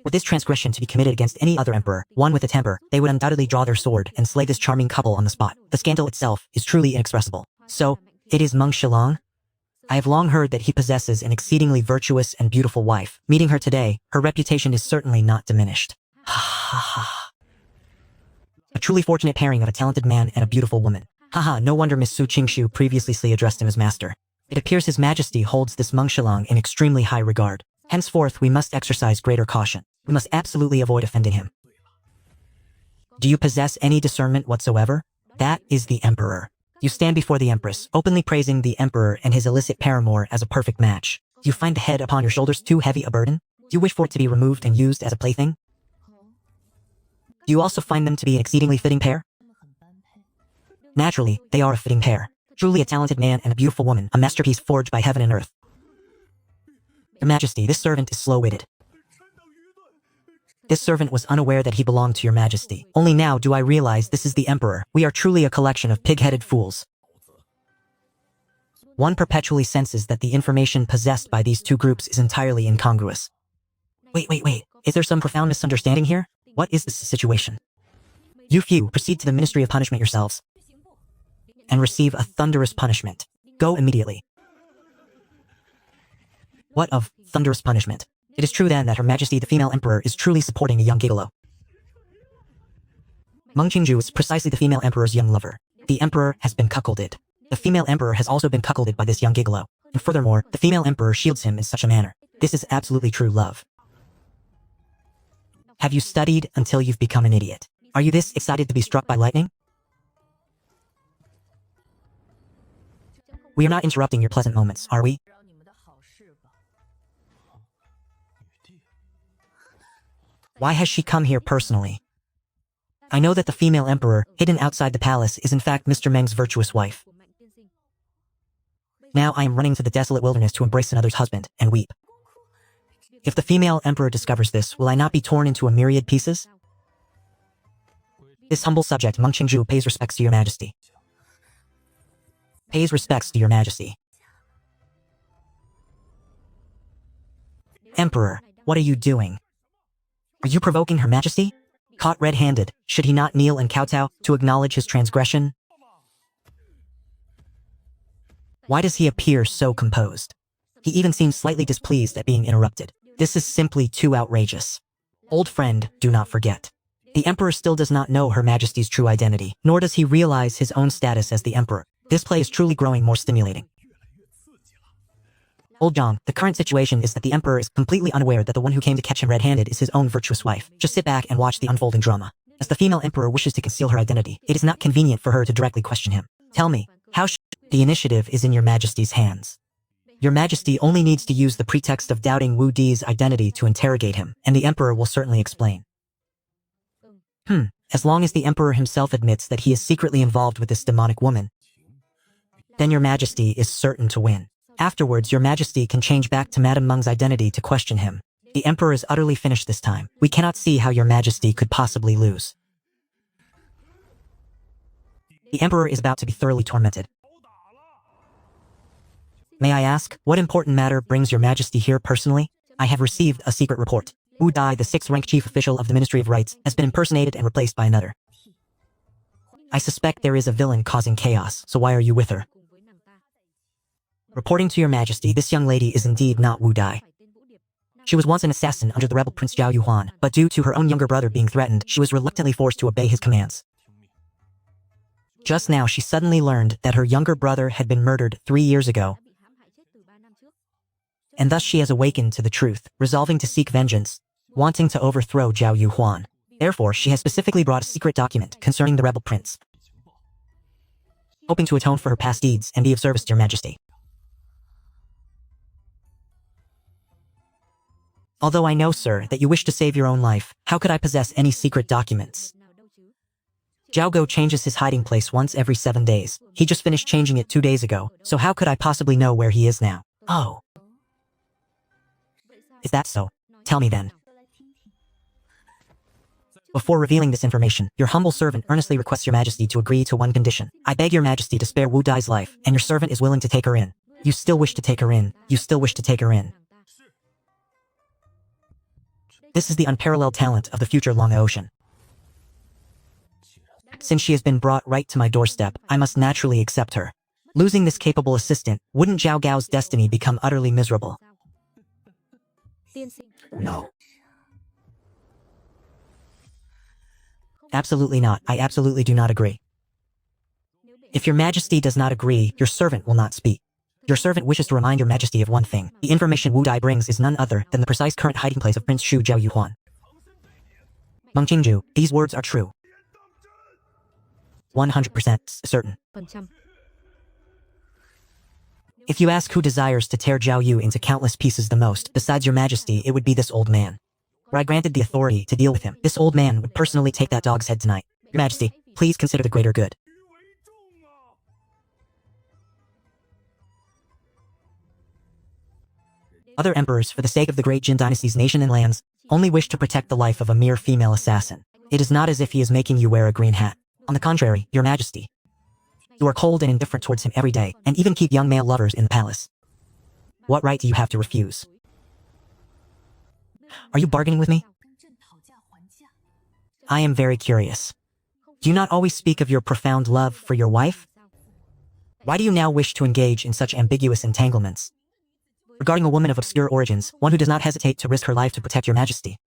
Were this transgression to be committed against any other emperor, one with a temper, they would undoubtedly draw their sword and slay this charming couple on the spot. The scandal itself is truly inexpressible. So, it is Meng Shilong? I have long heard that he possesses an exceedingly virtuous and beautiful wife. Meeting her today, her reputation is certainly not diminished. A truly fortunate pairing of a talented man and a beautiful woman. Haha, no wonder Miss Su Qingshu previously addressed him as master. It appears His Majesty holds this Meng Shilong in extremely high regard. Henceforth, we must exercise greater caution. We must absolutely avoid offending him. Do you possess any discernment whatsoever? That is the Emperor. You stand before the Empress, openly praising the Emperor and his illicit paramour as a perfect match. Do you find the head upon your shoulders too heavy a burden? Do you wish for it to be removed and used as a plaything? Do you also find them to be an exceedingly fitting pair? Naturally, they are a fitting pair. Truly a talented man and a beautiful woman, a masterpiece forged by heaven and earth. Your Majesty, this servant is slow-witted. This servant was unaware that he belonged to Your Majesty. Only now do I realize this is the Emperor. We are truly a collection of pig-headed fools. One perpetually senses that the information possessed by these two groups is entirely incongruous. Wait. Is there some profound misunderstanding here? What is this situation? You few, proceed to the Ministry of Punishment yourselves and receive a thunderous punishment. Go immediately. What of thunderous punishment? It is true then that Her Majesty the female emperor is truly supporting a young gigolo. Meng Qingju is precisely the female emperor's young lover. The emperor has been cuckolded. The female emperor has also been cuckolded by this young gigolo. And furthermore, the female emperor shields him in such a manner. This is absolutely true love. Have you studied until you've become an idiot? Are you this excited to be struck by lightning? We are not interrupting your pleasant moments, are we? Why has she come here personally? I know that the female emperor, hidden outside the palace, is in fact Mr. Meng's virtuous wife. Now I am running to the desolate wilderness to embrace another's husband and weep. If the female emperor discovers this, will I not be torn into a myriad pieces? This humble subject, Meng Qingju, pays respects to Your Majesty. Pays respects to Your Majesty. Emperor, what are you doing? Are you provoking Her Majesty? Caught red-handed, should he not kneel and kowtow to acknowledge his transgression? Why does he appear so composed? He even seems slightly displeased at being interrupted. This is simply too outrageous. Old friend, do not forget. The Emperor still does not know Her Majesty's true identity, nor does he realize his own status as the Emperor. This play is truly growing more stimulating. Old Zhang, the current situation is that the Emperor is completely unaware that the one who came to catch him red-handed is his own virtuous wife. Just sit back and watch the unfolding drama. As the female Emperor wishes to conceal her identity, it is not convenient for her to directly question him. Tell me, The initiative is in your majesty's hands. Your majesty only needs to use the pretext of doubting Wu Di's identity to interrogate him, and the emperor will certainly explain. As long as the emperor himself admits that he is secretly involved with this demonic woman, then your majesty is certain to win. Afterwards, your majesty can change back to Madame Meng's identity to question him. The emperor is utterly finished this time. We cannot see how your majesty could possibly lose. The emperor is about to be thoroughly tormented. May I ask, what important matter brings your majesty here personally? I have received a secret report. Wu Di, the 6th-rank chief official of the Ministry of Rights, has been impersonated and replaced by another. I suspect there is a villain causing chaos, so why are you with her? Reporting to your majesty, this young lady is indeed not Wu Di. She was once an assassin under the rebel Prince Zhao Yuhuan, but due to her own younger brother being threatened, she was reluctantly forced to obey his commands. Just now, she suddenly learned that her younger brother had been murdered 3 years ago, and thus she has awakened to the truth, resolving to seek vengeance, wanting to overthrow Zhao Yuhuan. Therefore, she has specifically brought a secret document concerning the rebel prince, hoping to atone for her past deeds and be of service to your majesty. Although I know, sir, that you wish to save your own life, how could I possess any secret documents? Zhao Go changes his hiding place once every 7 days. He just finished changing it 2 days ago, so how could I possibly know where he is now? Oh. Is that so? Tell me then. Before revealing this information, your humble servant earnestly requests your majesty to agree to one condition. I beg your majesty to spare Wu Di's life, and your servant is willing to take her in. You still wish to take her in. You still wish to take her in. This is the unparalleled talent of the future along the ocean. Since she has been brought right to my doorstep, I must naturally accept her. Losing this capable assistant, wouldn't Zhao Gao's destiny become utterly miserable? No. Absolutely not. I absolutely do not agree. If your majesty does not agree, your servant will not speak. Your servant wishes to remind your majesty of one thing. The information Wu Di brings is none other than the precise current hiding place of Prince Shu Zhao Yuhuan. Meng Qingju, these words are true. 100% certain. If you ask who desires to tear Zhao Yu into countless pieces the most, besides your majesty, it would be this old man. Were I granted the authority to deal with him, this old man would personally take that dog's head tonight. Your majesty, please consider the greater good. Other emperors, for the sake of the great Jin dynasty's nation and lands, only wish to protect the life of a mere female assassin. It is not as if he is making you wear a green hat. On the contrary, your majesty, you are cold and indifferent towards him every day, and even keep young male lovers in the palace. What right do you have to refuse? Are you bargaining with me? I am very curious. Do you not always speak of your profound love for your wife? Why do you now wish to engage in such ambiguous entanglements? Regarding a woman of obscure origins, one who does not hesitate to risk her life to protect your majesty.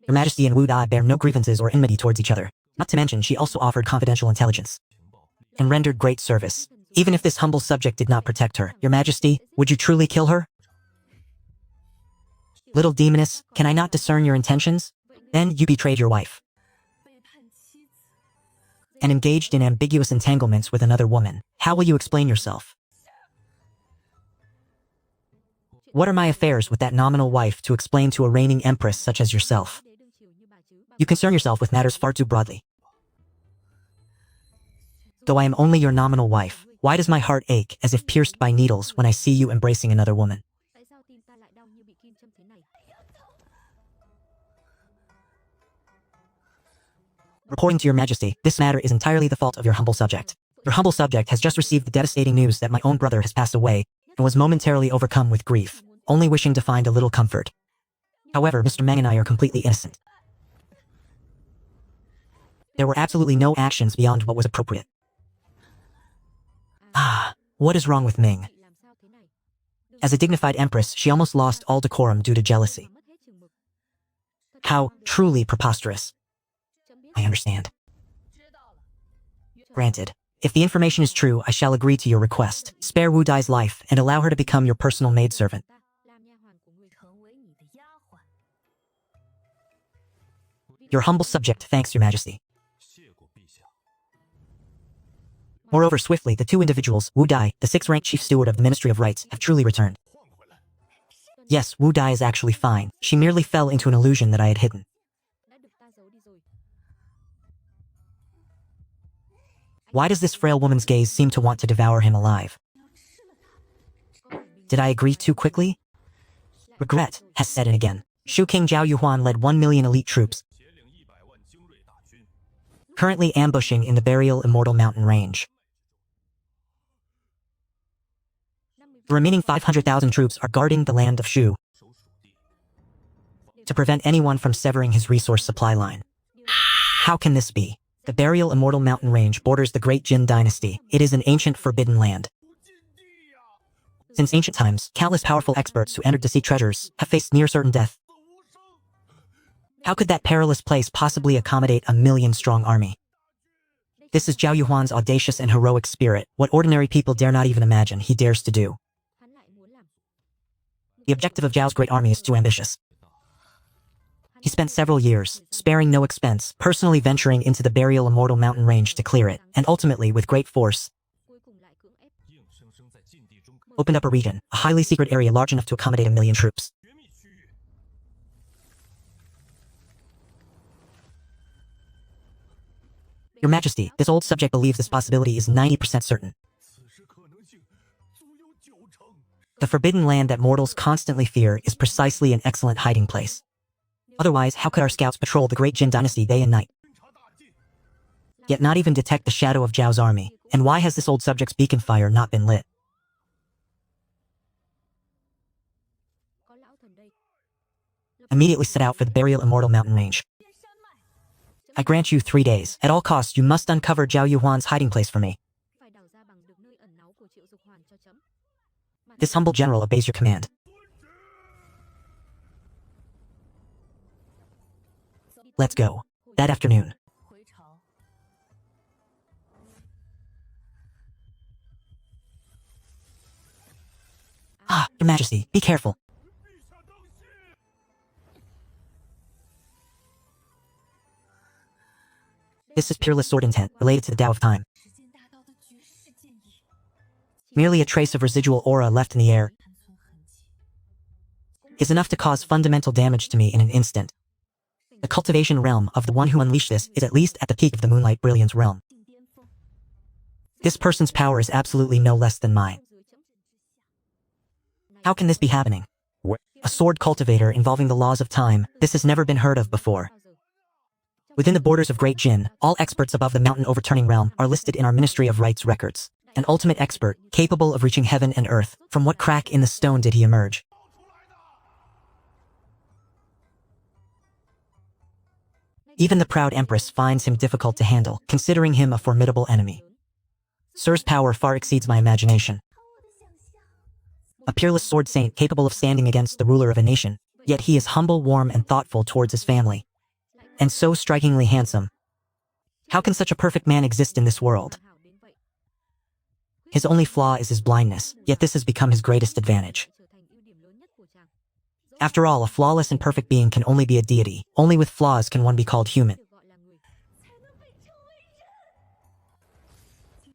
Your majesty and Wu Di bear no grievances or enmity towards each other. Not to mention, she also offered confidential intelligence and rendered great service. Even if this humble subject did not protect her, your majesty, would you truly kill her? Little demoness, can I not discern your intentions? Then you betrayed your wife and engaged in ambiguous entanglements with another woman. How will you explain yourself? What are my affairs with that nominal wife to explain to a reigning empress such as yourself? You concern yourself with matters far too broadly. Though I am only your nominal wife, why does my heart ache as if pierced by needles when I see you embracing another woman? Reporting to your majesty, this matter is entirely the fault of your humble subject. Your humble subject has just received the devastating news that my own brother has passed away and was momentarily overcome with grief, only wishing to find a little comfort. However, Mr. Meng and I are completely innocent. There were absolutely no actions beyond what was appropriate. What is wrong with Ming? As a dignified empress, she almost lost all decorum due to jealousy. How truly preposterous. I understand. Granted. If the information is true, I shall agree to your request. Spare Wu Di's life and allow her to become your personal maidservant. Your humble subject thanks your majesty. Moreover, swiftly, the two individuals, Wu Dai, the 6th-ranked chief steward of the Ministry of Rights, have truly returned. Yes, Wu Dai is actually fine. She merely fell into an illusion that I had hidden. Why does this frail woman's gaze seem to want to devour him alive? Did I agree too quickly? Regret has set in again. Shu King Zhao Yuhuan led 1 million elite troops, currently ambushing in the burial Immortal Mountain range. The remaining 500,000 troops are guarding the land of Shu to prevent anyone from severing his resource supply line. How can this be? The burial Immortal Mountain range borders the Great Jin dynasty. It is an ancient forbidden land. Since ancient times, countless powerful experts who entered to seek treasures have faced near certain death. How could that perilous place possibly accommodate a 1,000,000-strong army? This is Zhao Yuhuan's audacious and heroic spirit, what ordinary people dare not even imagine he dares to do. The objective of Zhao's great army is too ambitious. He spent several years, sparing no expense, personally venturing into the burial Immortal Mountain range to clear it, and ultimately, with great force, opened up a region, a highly secret area large enough to accommodate 1,000,000 troops. Your Majesty, this old subject believes this possibility is 90% certain. The forbidden land that mortals constantly fear is precisely an excellent hiding place. Otherwise, how could our scouts patrol the Great Jin dynasty day and night, yet not even detect the shadow of Zhao's army? And why has this old subject's beacon fire not been lit? Immediately set out for the burial Immortal Mountain range. I grant you 3 days. At all costs, you must uncover Zhao Yuhuan's hiding place for me. This humble general obeys your command. Let's go. That afternoon. Your Majesty, be careful. This is peerless sword intent, related to the Tao of Time. Merely a trace of residual aura left in the air is enough to cause fundamental damage to me in an instant. The cultivation realm of the one who unleashed this is at least at the peak of the Moonlight Brilliance realm. This person's power is absolutely no less than mine. How can this be happening? A sword cultivator involving the laws of time. This has never been heard of before. Within the borders of Great Jin, all experts above the mountain overturning realm are listed in our Ministry of Rights records. An ultimate expert, capable of reaching heaven and earth. From what crack in the stone did he emerge? Even the proud empress finds him difficult to handle, considering him a formidable enemy. Sir's power far exceeds my imagination. A peerless sword saint capable of standing against the ruler of a nation, yet he is humble, warm, and thoughtful towards his family. And so strikingly handsome. How can such a perfect man exist in this world? His only flaw is his blindness, yet this has become his greatest advantage. After all, a flawless and perfect being can only be a deity. Only with flaws can one be called human.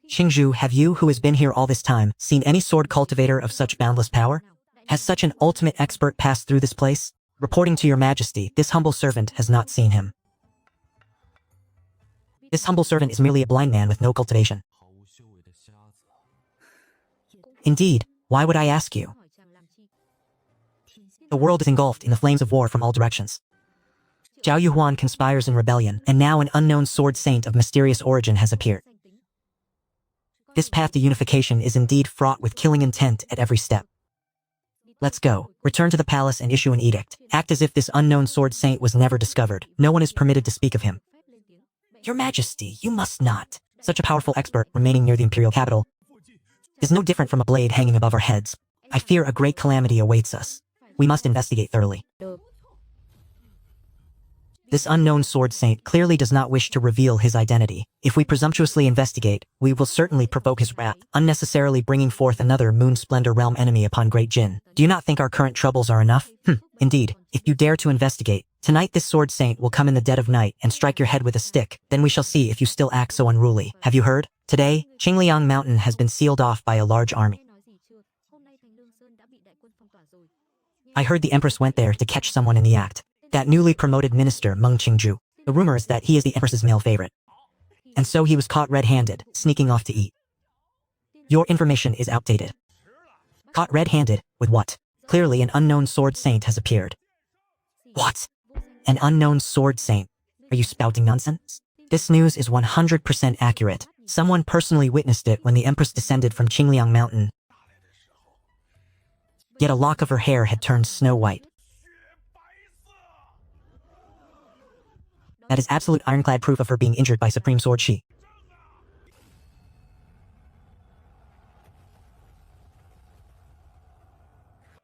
Xingzhu, have you, who has been here all this time, seen any sword cultivator of such boundless power? Has such an ultimate expert passed through this place? Reporting to your Majesty, this humble servant has not seen him. This humble servant is merely a blind man with no cultivation. Indeed, why would I ask you? The world is engulfed in the flames of war from all directions. Zhao Yuhuan conspires in rebellion, and now an unknown sword saint of mysterious origin has appeared. This path to unification is indeed fraught with killing intent at every step. Let's go. Return to the palace and issue an edict. Act as if this unknown sword saint was never discovered. No one is permitted to speak of him. Your Majesty, you must not. Such a powerful expert remaining near the imperial capital is no different from a blade hanging above our heads. I fear a great calamity awaits us. We must investigate thoroughly. This unknown sword saint clearly does not wish to reveal his identity. If we presumptuously investigate, we will certainly provoke his wrath, unnecessarily bringing forth another Moon Splendor realm enemy upon Great Jin. Do you not think our current troubles are enough? Indeed, if you dare to investigate, tonight this sword saint will come in the dead of night and strike your head with a stick. Then we shall see if you still act so unruly. Have you heard? Today, Qingliang Mountain has been sealed off by a large army. I heard the Empress went there to catch someone in the act. That newly promoted minister, Meng Qingju. The rumor is that he is the Empress's male favorite. And so he was caught red-handed, sneaking off to eat. Your information is outdated. Caught red-handed, with what? Clearly an unknown sword saint has appeared. What? An unknown sword saint? Are you spouting nonsense? This news is 100% accurate. Someone personally witnessed it when the Empress descended from Qingliang Mountain. Yet a lock of her hair had turned snow white. That is absolute ironclad proof of her being injured by Supreme Sword Shi.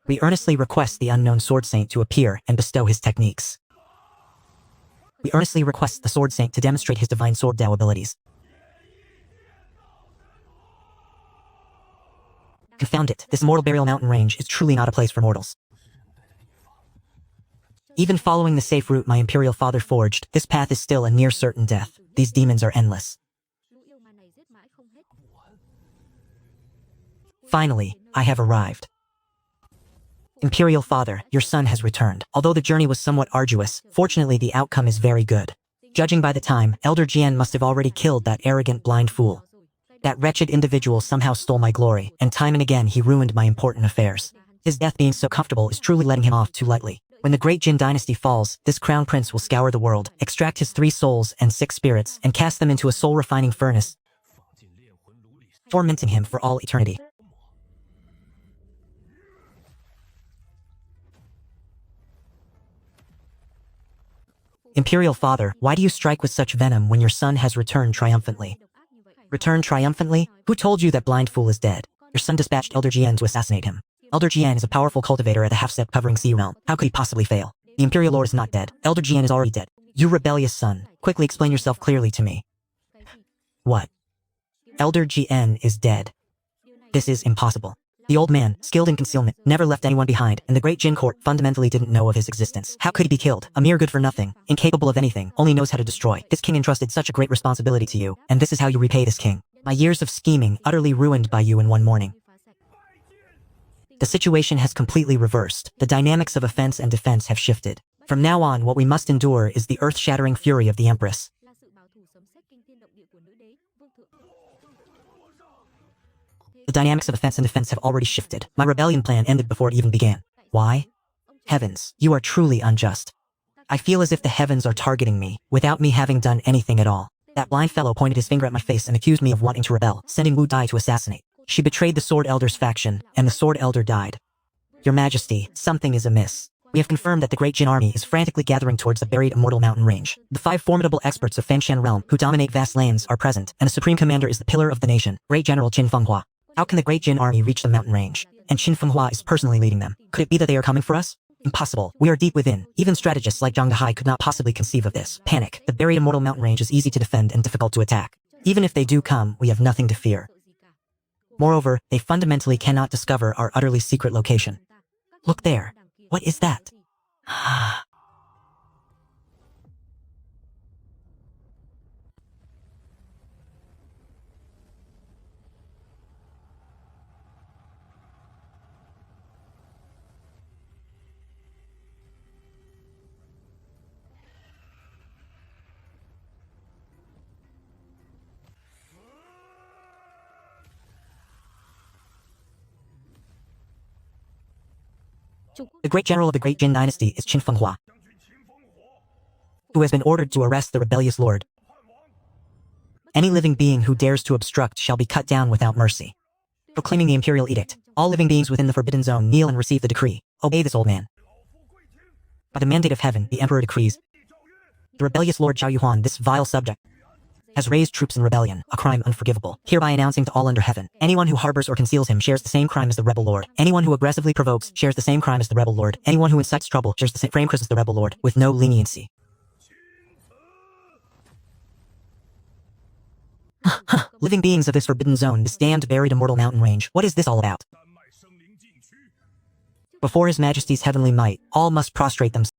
We earnestly request the unknown sword saint to appear and bestow his techniques. We earnestly request the sword saint to demonstrate his divine sword Dao abilities. Confound it, this immortal burial mountain range is truly not a place for mortals. Even following the safe route my imperial father forged, this path is still a near certain death. These demons are endless. Finally, I have arrived. Imperial father, your son has returned. Although the journey was somewhat arduous, fortunately the outcome is very good. Judging by the time, Elder Jian must have already killed that arrogant blind fool. That wretched individual somehow stole my glory, and time and again he ruined my important affairs. His death being so comfortable is truly letting him off too lightly. When the great Jin dynasty falls, this crown prince will scour the world, extract his 3 souls and 6 spirits, and cast them into a soul-refining furnace, tormenting him for all eternity. Imperial father, why do you strike with such venom when your son has returned triumphantly? Returned triumphantly? Who told you that blind fool is dead? Your son dispatched Elder Jian to assassinate him. Elder Jian is a powerful cultivator at the half-step covering Sea Realm. How could he possibly fail? The Imperial Lord is not dead. Elder Jian is already dead. You rebellious son, quickly explain yourself clearly to me. What? Elder Jian is dead. This is impossible. The old man, skilled in concealment, never left anyone behind, and the great Jin court fundamentally didn't know of his existence. How could he be killed? A mere good-for-nothing, incapable of anything, only knows how to destroy. This king entrusted such a great responsibility to you, and this is how you repay this king. My years of scheming, utterly ruined by you in one morning. The situation has completely reversed. The dynamics of offense and defense have shifted. From now on, what we must endure is the earth-shattering fury of the Empress. The dynamics of offense and defense have already shifted. My rebellion plan ended before it even began. Why? Heavens, you are truly unjust. I feel as if the heavens are targeting me, without me having done anything at all. That blind fellow pointed his finger at my face and accused me of wanting to rebel, sending Wu Dai to assassinate. She betrayed the Sword Elder's faction, and the Sword Elder died. Your Majesty, something is amiss. We have confirmed that the Great Jin army is frantically gathering towards the buried immortal mountain range. The 5 formidable experts of Fanshan realm, who dominate vast lands, are present, and the supreme commander is the pillar of the nation, Great General Qin Fenghua. How can the Great Jin army reach the mountain range? And Qin Fenghua is personally leading them. Could it be that they are coming for us? Impossible. We are deep within. Even strategists like Zhang Dehai could not possibly conceive of this. Panic. The buried immortal mountain range is easy to defend and difficult to attack. Even if they do come, we have nothing to fear. Moreover, they fundamentally cannot discover our utterly secret location. Look there. What is that? The great general of the Great Jin dynasty is Qin Fenghua, who has been ordered to arrest the rebellious lord. Any living being who dares to obstruct shall be cut down without mercy. Proclaiming the imperial edict, all living beings within the forbidden zone kneel and receive the decree. Obey this old man. By the mandate of heaven, the emperor decrees, the rebellious Lord Zhao Yuhuan, this vile subject, has raised troops in rebellion, a crime unforgivable, hereby announcing to all under heaven, anyone who harbors or conceals him shares the same crime as the rebel lord. Anyone who aggressively provokes shares the same crime as the rebel lord. Anyone who incites trouble shares the same frame as the rebel lord, with no leniency. Living beings of this forbidden zone, this damned buried immortal mountain range, what is this all about? Before His Majesty's heavenly might, all must prostrate themselves.